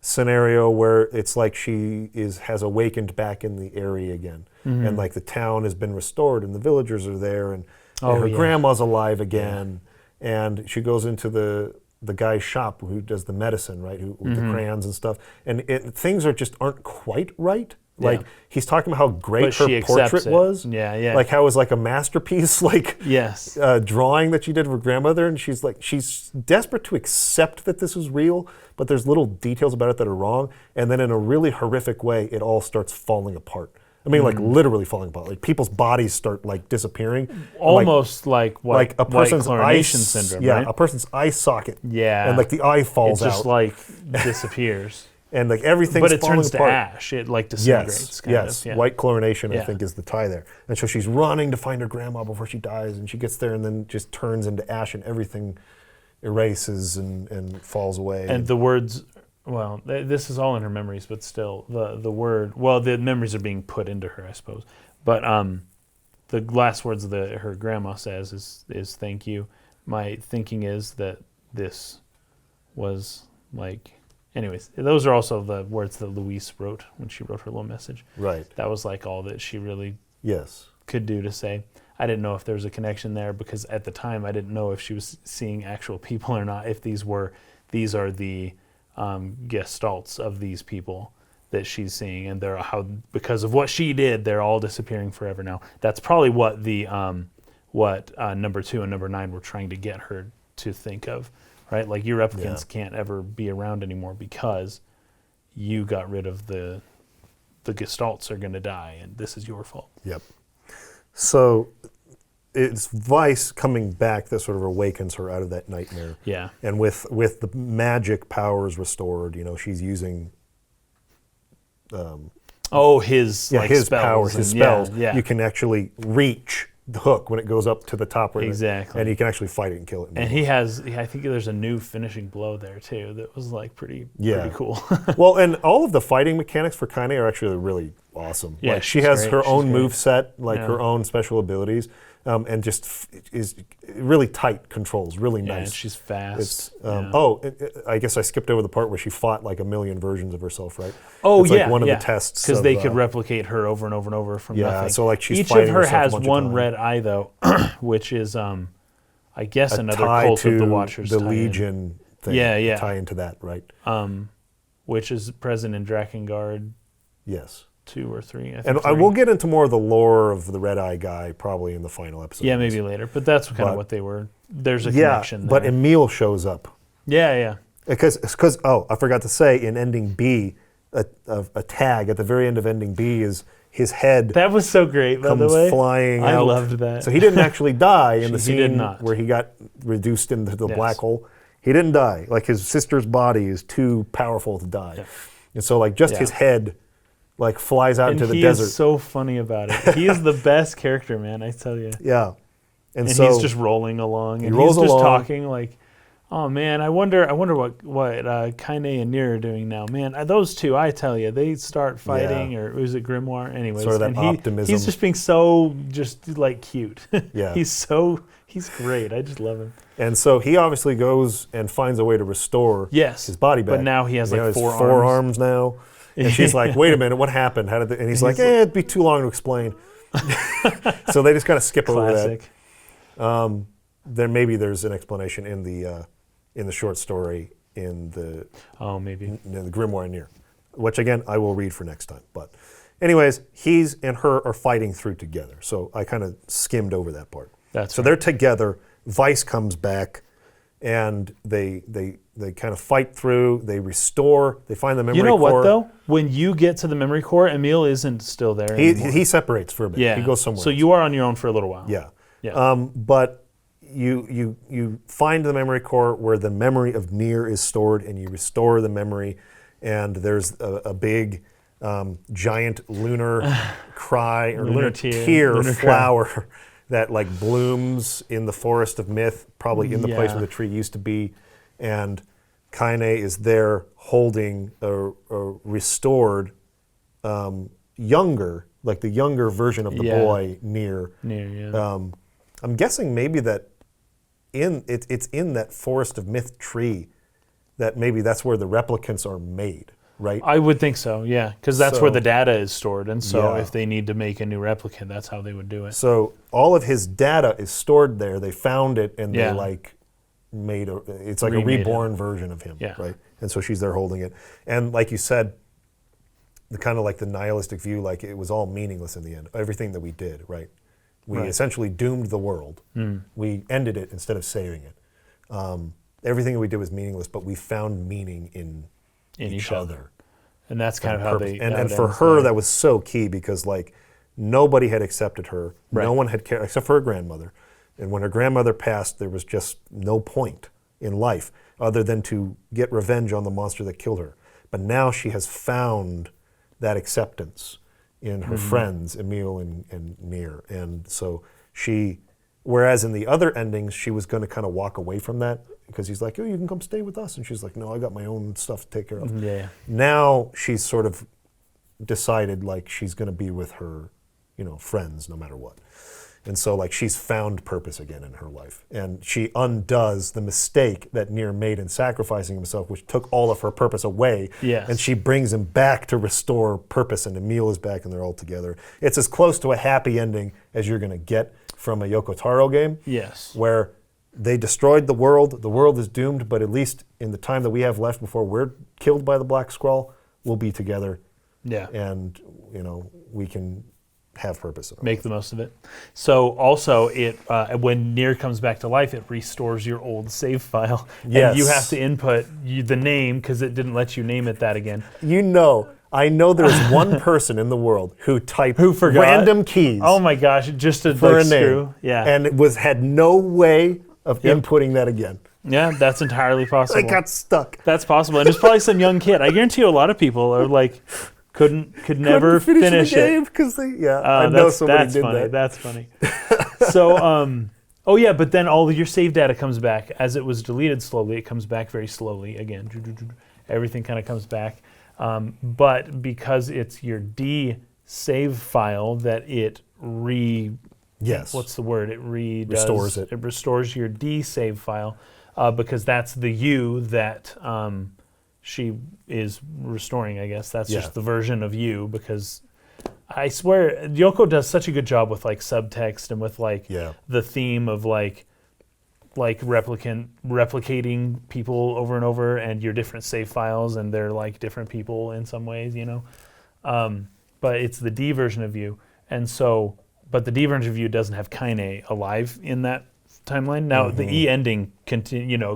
scenario where it's like she has awakened back in the Aerie again. And like the town has been restored and the villagers are there, and her grandma's alive again. And she goes into the guy's shop who does the medicine, right? With the crayons and stuff. And things aren't quite right. Like he's talking about how great But she her accepts portrait it. was. Yeah. Like how it was like a masterpiece, like Yes. drawing that she did of her grandmother, and she's desperate to accept that this is real, but there's little details about it that are wrong, and then in a really horrific way, it all starts falling apart. I mean, like literally falling apart. Like people's bodies start like disappearing, Almost like a person's white eye chlorination syndrome, yeah, right? a person's eye socket, Yeah. and like the eye It falls just out, like disappears. and like everything's But it falling turns apart. to ash. It like disintegrates. Yes, kind of. white chlorination, I Yeah. think, is the tie there. And so she's running to find her grandma before she dies, and she gets there and then just turns into ash, and everything erases and falls away. And the words, well, this is all in her memories, but still, the word, well, the memories are being put into her, I suppose. But the last words that her grandma says is thank you. My thinking is that this was like, anyways, those are also the words that Louise wrote when she wrote her little message. Right. That was like all that she really Yes. could do to say. I didn't know if there was a connection there because at the time I didn't know if she was seeing actual people or not, if these are the gestalts of these people that she's seeing, and they're because of what she did, they're all disappearing forever now. That's probably what the number 2 and number 9 were trying to get her to think of, right? Like your replicants can't ever be around anymore because you got rid of the gestalts are going to die, and this is your fault. Yep. So it's Vice coming back that sort of awakens her out of that nightmare. Yeah. And with the magic powers restored, she's using his his spells powers, his spells. Yeah. You can actually reach the hook when it goes up to the top. Exactly. And you can actually fight it and kill it. And he has, I think there's a new finishing blow there too that was like pretty cool. Well, and all of the fighting mechanics for Kaine are actually really awesome. Yeah, like she she's has great. her She's own great. move set, like Yeah. her own special abilities, and just is really tight controls, really Yeah, nice. and she's fast. It's Yeah. I guess I skipped over the part where she fought like a million versions of herself, right? Oh, it's like one of the tests because of, they could replicate her over and over and over from yeah, nothing. so like she's each of fighting her herself a has bunch of one times. red eye though, which is I guess a another tie Cult to of the Watchers the tie-in, Legion thing. Yeah, yeah. Tie into that, right? which is present in Drakengard Yes. 2 or 3. I think And I 3. will get into more of the lore of the Red Eye guy probably in the final episode. Yeah, maybe later, but that's kind But- of what they were. There's a Yeah, connection there. but Emil shows up. yeah. Because I forgot to say, in ending B, a tag at the very end of ending B is his head That was so great, by the comes way. flying I out. loved that. So he didn't actually die in the He did scene not. where he got reduced into the Yes. black hole. He didn't die. Like his sister's body is too powerful to die. Yeah. And so like just Yeah. his head like flies out And into the he desert. is so funny about it. He is the best character, man, I tell you. Yeah. And And so he's just rolling along. he And rolls he's just along. talking like, oh man, I wonder what Kaine and Nier are doing now. Man, those two, I tell you, they start fighting, Yeah. or was it Grimoire? Anyways, Sort of that and optimism. He's just being so just like cute. Yeah. He's great. I just love him. And so he obviously goes and finds a way to restore Yes, his body back. but now he has You know, like he has 4 arms now. And she's like, wait a minute, what happened? How did and he's like, it'd be too long to explain. So they just kind of skip over that. Classic. There's an explanation in the short story in the Oh, maybe. Grimoire Nier, which again I will read for next time. But anyways, he's and her are fighting through together. So I kind of skimmed over that part. That's so right. they're together. Vice comes back, and they kind of fight through. They restore. They find the memory core. You know what though? When you get to the memory core, Emil isn't still there anymore. He separates for a bit. Yeah. He goes somewhere. So else. you are on your own for a little while. Yeah. Yeah. But you find the memory core where the memory of Nier is stored, and you restore the memory, and there's a big giant lunar cry or lunar tear lunar flower that like blooms in the forest of myth, probably in the place Yeah. where the tree used to be, and Kaine is there holding a restored younger, like the younger version of the Yeah. boy Nier. Yeah. I'm guessing maybe that it's in that forest of myth tree that maybe that's where the replicants are made, right? I would think so, yeah, because that's where So- the data is stored, and so Yeah. if they need to make a new replicant, that's how they would do it. So all of his data is stored there. They found it and Yeah. they like made it's like Remade a it. reborn version of him, Yeah. right? And so she's there holding it. And like you said, the kind of like the nihilistic view, like it was all meaningless in the end. Everything that we did, right? We Right. essentially doomed the world. We ended it instead of saving it. Everything that we did was meaningless, but we found meaning in each other. And that's kind of how Purpose. they. And how it for ends her, there. that was so key because like nobody had accepted her. Right. No one had cared except for her grandmother. And when her grandmother passed, there was just no point in life other than to get revenge on the monster that killed her. But now she has found that acceptance in her friends, Emil and Nier. And so whereas in the other endings, she was going to kind of walk away from that because he's like, oh, you can come stay with us. And she's like, no, I got my own stuff to take care of. Yeah. Now she's sort of decided like she's going to be with her, friends no matter what. And so like she's found purpose again in her life. And she undoes the mistake that Nier made in sacrificing himself, which took all of her purpose away. Yes. And she brings him back to restore purpose, and Emil is back and they're all together. It's as close to a happy ending as you're going to get from a Yoko Taro game. Yes. Where they destroyed the world is doomed, but at least in the time that we have left before we're killed by the Black Skrull, we'll be together. Yeah. And, we can have purpose. Make the most of it. So also, it when Nier comes back to life, it restores your old save file. Yes. And you have to input the name because it didn't let you name it that again. I know there's one person in the world who typed forgot? random keys Oh my gosh! Just to for like a name. screw. Yeah. And it had no way of Yep. inputting that again. Yeah, that's entirely possible. It got stuck. That's possible, and it's probably some young kid. I guarantee you, a lot of people are like, could never Couldn't finish the it. game because I know somebody That's did funny. that. That's funny. So, oh yeah, but then all of your save data comes back. As it was deleted slowly, it comes back very slowly again. Everything kind of comes back. But because it's your D save file that it what's the word? It Restores it. It restores your D save file because that's the you that she is restoring, I guess. That's just the version of you, because I swear Yoko does such a good job with like subtext and with like the theme of like replicating people over and over, and your different save files, and they're like different people in some ways, you know. But it's the D version of you, and so, but the D version of you doesn't have Kaine alive in that timeline. Now the E ending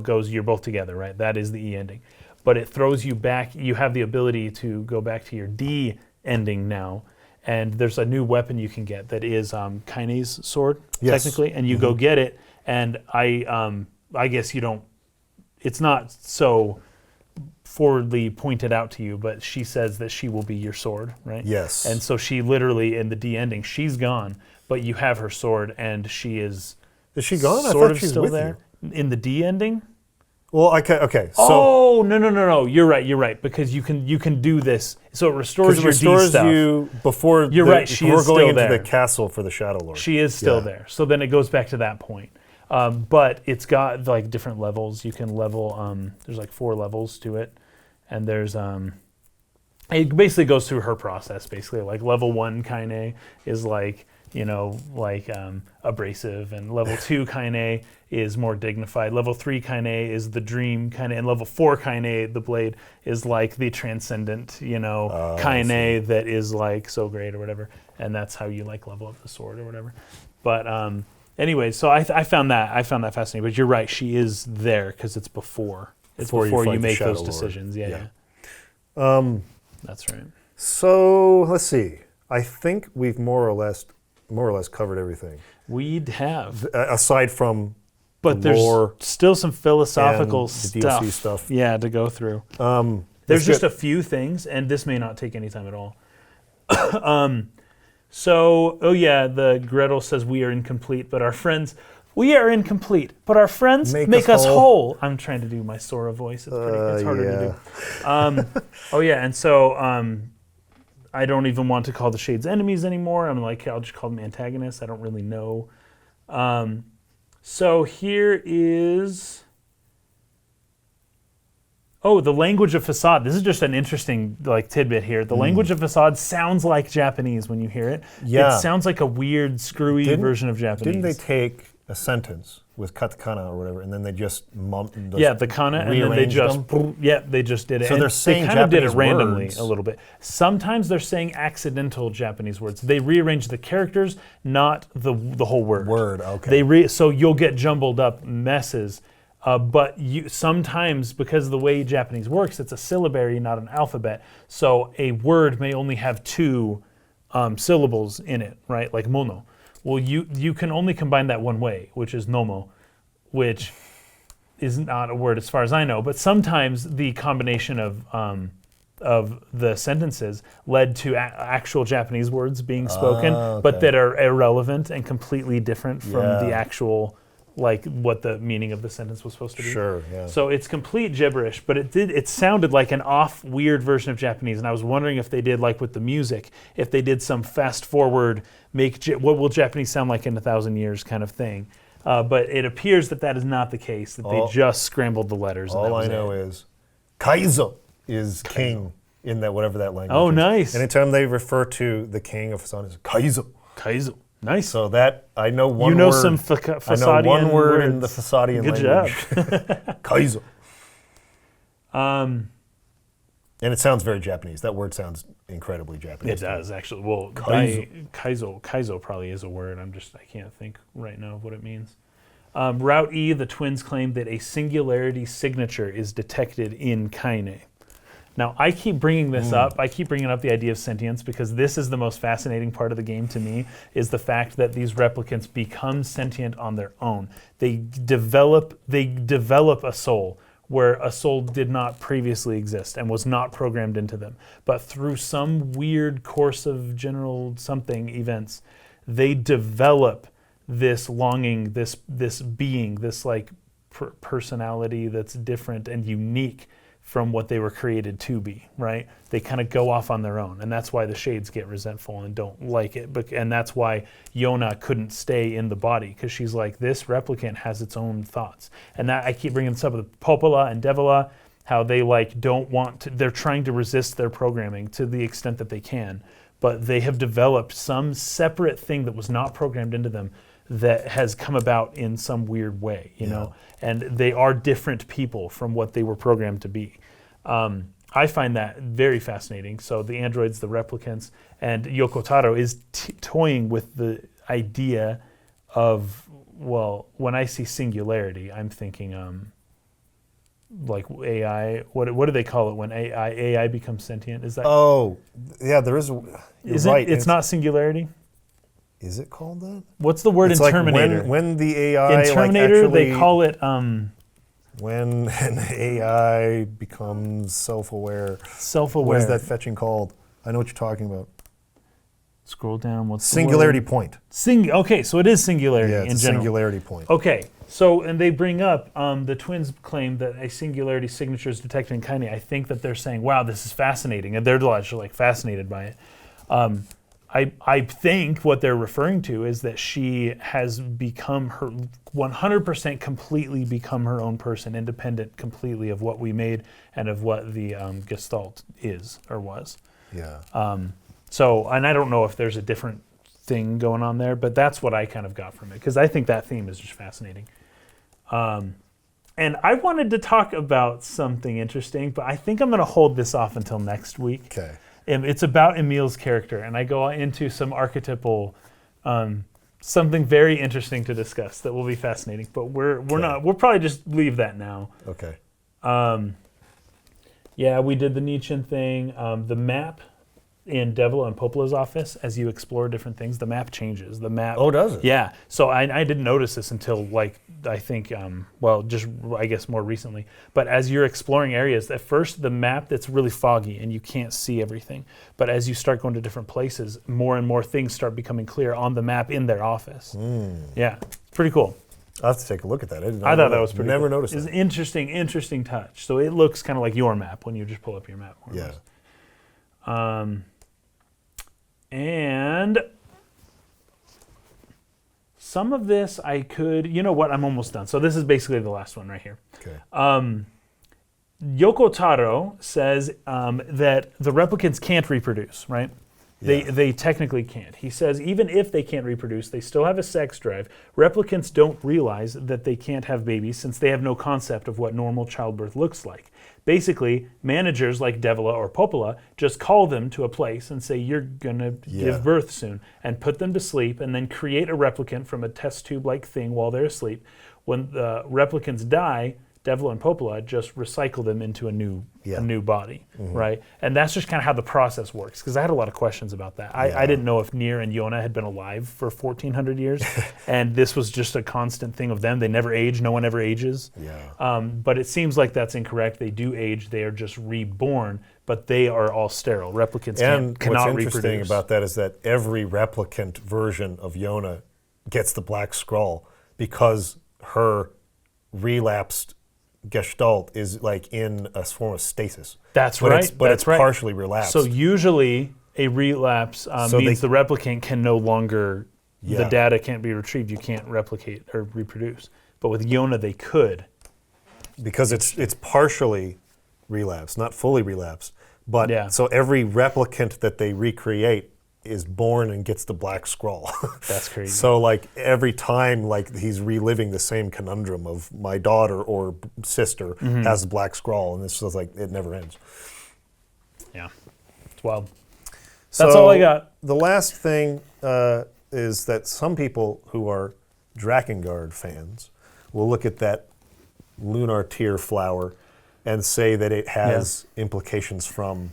goes, you're both together, right? That is the E ending, but it throws you back. You have the ability to go back to your D ending now, and there's a new weapon you can get that is Kaine's sword, technically, and you go get it. And I guess you don't. It's not so forwardly pointed out to you, but she says that she will be your sword, right? Yes. And so she literally, in the D ending, she's gone, but you have her sword, and she is. Is she gone? I Sort thought of she's still with there in the D ending. Well, okay. So Oh no! You're right, because you can do this. So it restores it your restores D stuff. you before You're right. She before is going still into there. the castle for the Shadowlord. She is still there. So then it goes back to that point. But it's got like different levels. You can level. There's like 4 levels to it, and there's it basically goes through her process. Basically, like level 1 Kaine is like abrasive, and level 2 Kaine is more dignified. Level 3 Kaine is the dream Kaine, and level 4 Kaine, the blade, is like the transcendent, Kaine that is like so great or whatever. And that's how you like level up the sword or whatever. But anyway, so I found that fascinating. But you're right, she is there because it's before. It's before you make those decisions. Yeah. That's right. So let's see. I think we've more or less covered everything. We'd have. Aside from but the there's lore still some philosophical and the DLC stuff. Yeah, to go through. There's There's just a few things, and this may not take any time at all. The Gretel says we are incomplete, but our friends, we are incomplete, but our friends make us whole. I'm trying to do my Sora voice. It's harder to do. And so I don't even want to call the Shades enemies anymore. I'm like, I'll just call them antagonists. I don't really know. So here is. The language of facade. This is just an interesting tidbit here. The language of facade sounds like Japanese when you hear it. Yeah. It sounds like a weird, screwy version of Japanese. Didn't they take a sentence with katakana or whatever, and then they just the kana, and then they just did it. So and they're saying they kind of did it Japanese randomly words. a little bit. Sometimes they're saying accidental Japanese words. They rearrange the characters, not the whole word. Okay. So you'll get jumbled up messes. But sometimes, because of the way Japanese works, it's a syllabary, not an alphabet. So a word may only have 2 syllables in it, right? Like mono. Well, you can only combine that one way, which is nomo, which is not a word as far as I know. But sometimes the combination of the sentences led to actual Japanese words being spoken, but that are irrelevant and completely different from the actual. Like what the meaning of the sentence was supposed to be. Sure, yeah. So it's complete gibberish, but it sounded like an off, weird version of Japanese, and I was wondering if they did like with the music, if they did some fast forward, what will Japanese sound like in 1,000 years kind of thing. But it appears that is not the case, that they just scrambled the letters. All I know is Kaizo is king in that whatever that language Oh, is. nice. Anytime they refer to the king of facade, it's Kaizo. Kaizo. Nice. So that, I know one word. You know some Facadian I know one word words. in the Facadian Good language. Kaizo. And it sounds very Japanese. That word sounds incredibly Japanese. it does, actually. Well, Kaizo. Kaizo probably is a word. I can't think right now of what it means. Route E, the twins claim that a singularity signature is detected in Kaine. Now, I keep bringing this up. I keep bringing up the idea of sentience because this is the most fascinating part of the game to me, is the fact that these replicants become sentient on their own. They develop a soul where a soul did not previously exist and was not programmed into them. But through some weird course of general something events, they develop this longing, this being, this like personality that's different and unique from what they were created to be, right? They kind of go off on their own, and that's why the shades get resentful and don't like it. And that's why Yona couldn't stay in the body, because she's like, this replicant has its own thoughts. And that I keep bringing this up with Popola and Devola, how they like don't want to, they're trying to resist their programming to the extent that they can, but they have developed some separate thing that was not programmed into them that has come about in some weird way, you know, and they are different people from what they were programmed to be. I find that very fascinating. So the androids, the replicants, and Yoko Taro is toying with the idea of, well, when I see singularity, I'm thinking like AI. What do they call it when AI becomes sentient? Is that? Oh, yeah, there is. You're right. It's not singularity. Is it called that? What's the word It's in like Terminator? when the AI In Terminator, like actually, they call it when an AI becomes self-aware. self-aware. What is that fetching called? I know what you're talking about. Scroll down. What's Singularity the word? point. Okay, so it is singularity Yeah, it's in a general. singularity point. Okay, so and they bring up the twins claim that a singularity signature is detected in Kaine. I think that they're saying, "Wow, this is fascinating," and they're like fascinated by it. I think what they're referring to is that she has become her 100% completely become her own person, independent completely of what we made and of what the Gestalt is or was. Yeah. So, and I don't know if there's a different thing going on there, but that's what I kind of got from it, because I think that theme is just fascinating. And I wanted to talk about something interesting, but I think I'm going to hold this off until next week. Okay. It's about Emil's character, and I go into some archetypal, something very interesting to discuss that will be fascinating. But we'll probably just leave that now. Okay. Yeah, we did the Nietzschean thing. The map in Devil and Popola's office, as you explore different things, the map changes. The map. Oh, does it? Yeah. So I didn't notice this until I think just I guess more recently. But as you're exploring areas, at first the map that's really foggy and you can't see everything. But as you start going to different places, more and more things start becoming clear on the map in their office. Yeah, it's pretty cool. I'll have to take a look at that. I thought that was pretty Never cool. noticed It's that. an interesting touch. So it looks kind of like your map when you just pull up your map. More or Yeah. less. And some of this I could, you know what, I'm almost done. So this is basically the last one right here. Okay. Yoko Taro says that the replicants can't reproduce, right? Yeah. They technically can't. He says even if they can't reproduce, they still have a sex drive. Replicants don't realize that they can't have babies since they have no concept of what normal childbirth looks like. Basically, managers like Devola or Popola just call them to a place and say, you're going to give birth soon, and put them to sleep, and then create a replicant from a test tube-like thing while they're asleep. When the replicants die, Devola and Popola just recycle them into a new body, right? And that's just kind of how the process works, because I had a lot of questions about that. I didn't know if Nier and Yona had been alive for 1,400 years, and this was just a constant thing of them. They never age. No one ever ages. Yeah. But it seems like that's incorrect. They do age. They are just reborn, but they are all sterile. Replicants cannot what's interesting reproduce. about that is that every replicant version of Yona gets the black scroll because her relapsed Gestalt is like in a form of stasis. That's but right. It's partially relapsed. So usually a relapse means the replicant can no longer, the data can't be retrieved. You can't replicate or reproduce. But with Yona, they could. Because it's partially relapsed, not fully relapsed. But so every replicant that they recreate is born and gets the black scroll. That's crazy. So like every time like he's reliving the same conundrum of my daughter or sister has the black scroll, and it's just like it never ends. Yeah, it's wild. That's all I got. The last thing is that some people who are Drakengard fans will look at that lunar tear flower and say that it has implications from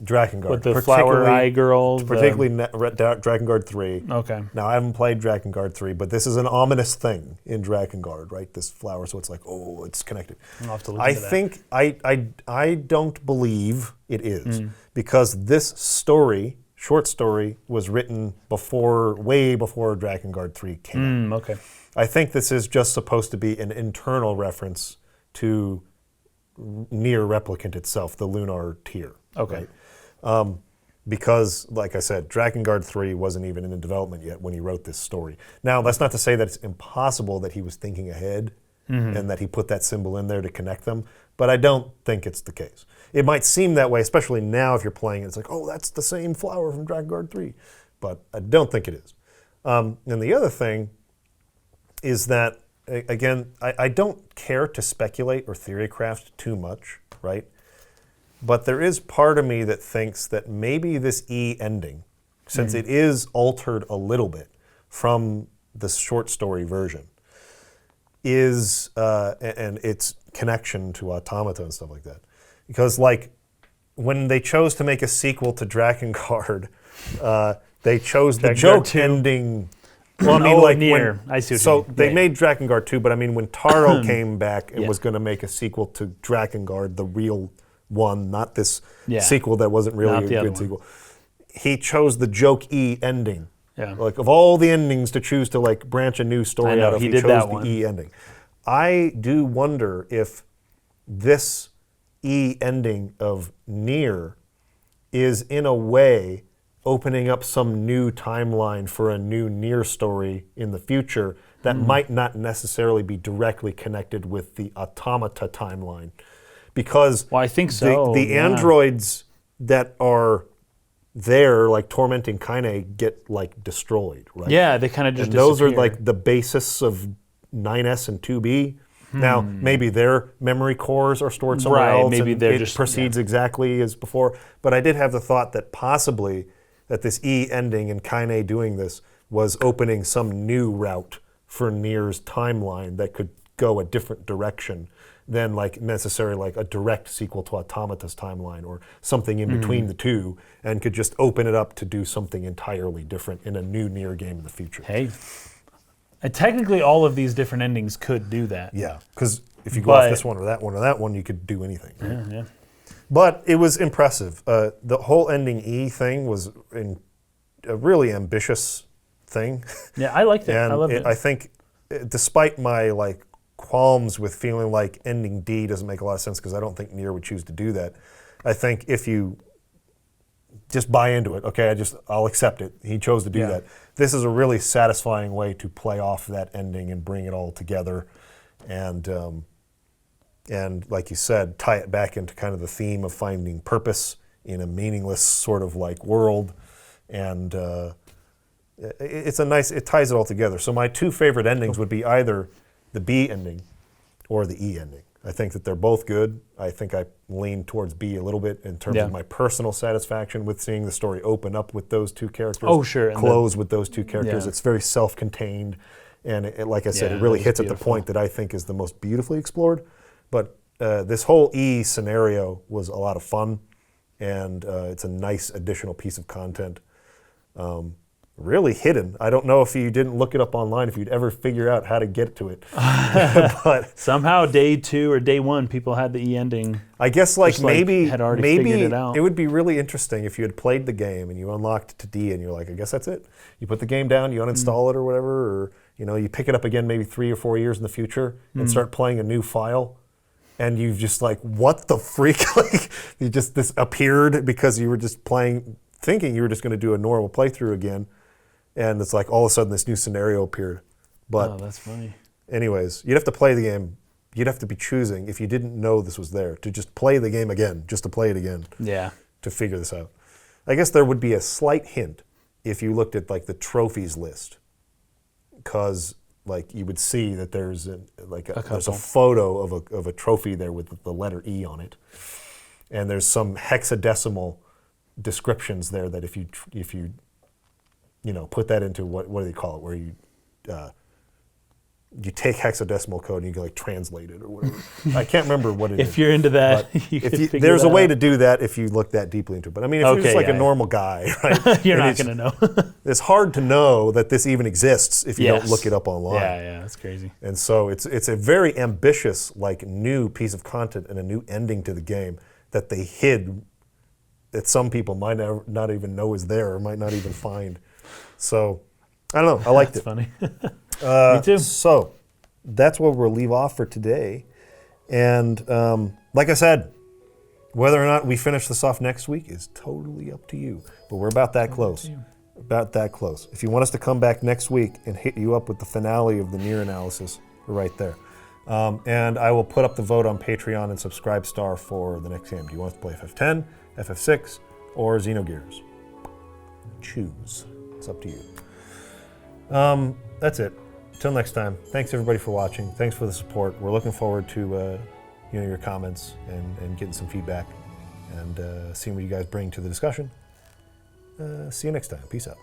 Drakengard. With the flower eye girl. Particularly Drakengard 3. Okay. Now, I haven't played Drakengard 3, but this is an ominous thing in Drakengard, right? This flower, so it's like, oh, it's connected. I'll have to look into that. I don't believe it is, because this story short story was written way before Drakengard 3 came out. Okay. I think this is just supposed to be an internal reference to Nier Replicant itself, the Lunar tier. Okay. Right? Because, like I said, Drakengard 3 wasn't even in development yet when he wrote this story. Now, that's not to say that it's impossible that he was thinking ahead and that he put that symbol in there to connect them, but I don't think it's the case. It might seem that way, especially now if you're playing it. It's like, oh, that's the same flower from Drakengard 3, but I don't think it is. And the other thing is that, again, I don't care to speculate or theorycraft too much, right? But there is part of me that thinks that maybe this E ending, since it is altered a little bit from the short story version, is, and its connection to Automata and stuff like that. Because, like, when they chose to make a sequel to Drakengard, they chose the Drakengard joke 2. ending. Well, I mean, like Nier. I see what you so mean. they Yeah, made Drakengard 2, but I mean, when Taro came back and was going to make a sequel to Drakengard, the real one, not this sequel that wasn't really Not a the other good one. sequel, he chose the joke E ending. Yeah. Like, of all the endings to choose to, like, branch a new story I know, out of, he he did chose that the one. E ending. I do wonder if this E ending of Nier is, in a way, opening up some new timeline for a new Nier story in the future that might not necessarily be directly connected with the Automata timeline. Because Well, I think so, the yeah. androids that are there, like tormenting Kaine, get, like, destroyed, right? Yeah, they kind of just And those are, disappear. like, the basis of 9S and 2B. Now, maybe their memory cores are stored somewhere Right, else, maybe and they're it just- proceeds exactly as before. But I did have the thought that possibly that this E ending and Kaine doing this was opening some new route for Nier's timeline that could go a different direction than, like, necessarily like a direct sequel to Automata's timeline or something in between the two, and could just open it up to do something entirely different in a new Nier game in the future. Hey. And technically, all of these different endings could do that. Yeah, because if you go off But- this one or that one, you could do anything. Right? Yeah. But it was impressive. The whole ending E thing was a really ambitious thing. Yeah, I liked it. And I loved it. I think, despite my, like, qualms with feeling like ending D doesn't make a lot of sense, because I don't think Nier would choose to do that, I think if you just buy into it, okay, I'll accept it. He chose to do that. This is a really satisfying way to play off that ending and bring it all together, and like you said, tie it back into kind of the theme of finding purpose in a meaningless sort of, like, world, and it ties it all together. So my two favorite endings would be either the B ending or the E ending. I think that they're both good. I think I lean towards B a little bit in terms of my personal satisfaction with seeing the story open up with those two characters. Oh, sure. And Close with those two characters. Yeah. It's very self-contained, and like I said, Yeah, it really that was hits at the beautiful. point that I think is the most beautifully explored. But this whole E scenario was a lot of fun, and it's a nice additional piece of content. Really hidden. I don't know if you didn't look it up online, if you'd ever figure out how to get to it. But Somehow, day 2 or day 1, people had the E ending. I guess, like, Just, like, maybe had already figured it out. it would be really interesting if you had played the game and you unlocked to D and you're like, I guess that's it. You put the game down, you uninstall it or whatever, or, you know, you pick it up again maybe 3 or 4 years in the future and start playing a new file, and you've just, like, what the freak? Like, this appeared because you were just playing, thinking you were just going to do a normal playthrough again, and it's like all of a sudden this new scenario appeared. But Oh, that's funny. anyways, you'd have to play the game. You'd have to be choosing, if you didn't know this was there, to just play the game again, just to play it again, Yeah. to figure this out. I guess there would be a slight hint if you looked at, like, the trophies list, because, like, you would see that there's there's a couple. photo of a trophy there with the letter E on it, and there's some hexadecimal descriptions there that if you put that into what do they call it, where you take hexadecimal code and you can, like, translate it or whatever. I can't remember what it is. If you're into that, But you if could you, figure there's a that way out. to do that if you look that deeply into it. But I mean, if you're Okay, just like yeah, a yeah. normal guy, right? You're and not it's- going to know. It's hard to know that this even exists if you don't Yes. look it up online. Yeah, that's crazy. And so it's a very ambitious, like, new piece of content and a new ending to the game that they hid that some people might not even know is there, or might not even find. So, I don't know. I liked That's it. funny. Me too. So, that's where we'll leave off for today. And like I said, whether or not we finish this off next week is totally up to you. But we're about that close. About that close. If you want us to come back next week and hit you up with the finale of the Nier analysis, we're right there. And I will put up the vote on Patreon and Subscribestar for the next game. Do you want us to play FF10, FF6, or Xenogears? Choose. It's up to you. That's it. Till next time. Thanks everybody for watching. Thanks for the support. We're looking forward to your comments and getting some feedback and seeing what you guys bring to the discussion. See you next time. Peace out.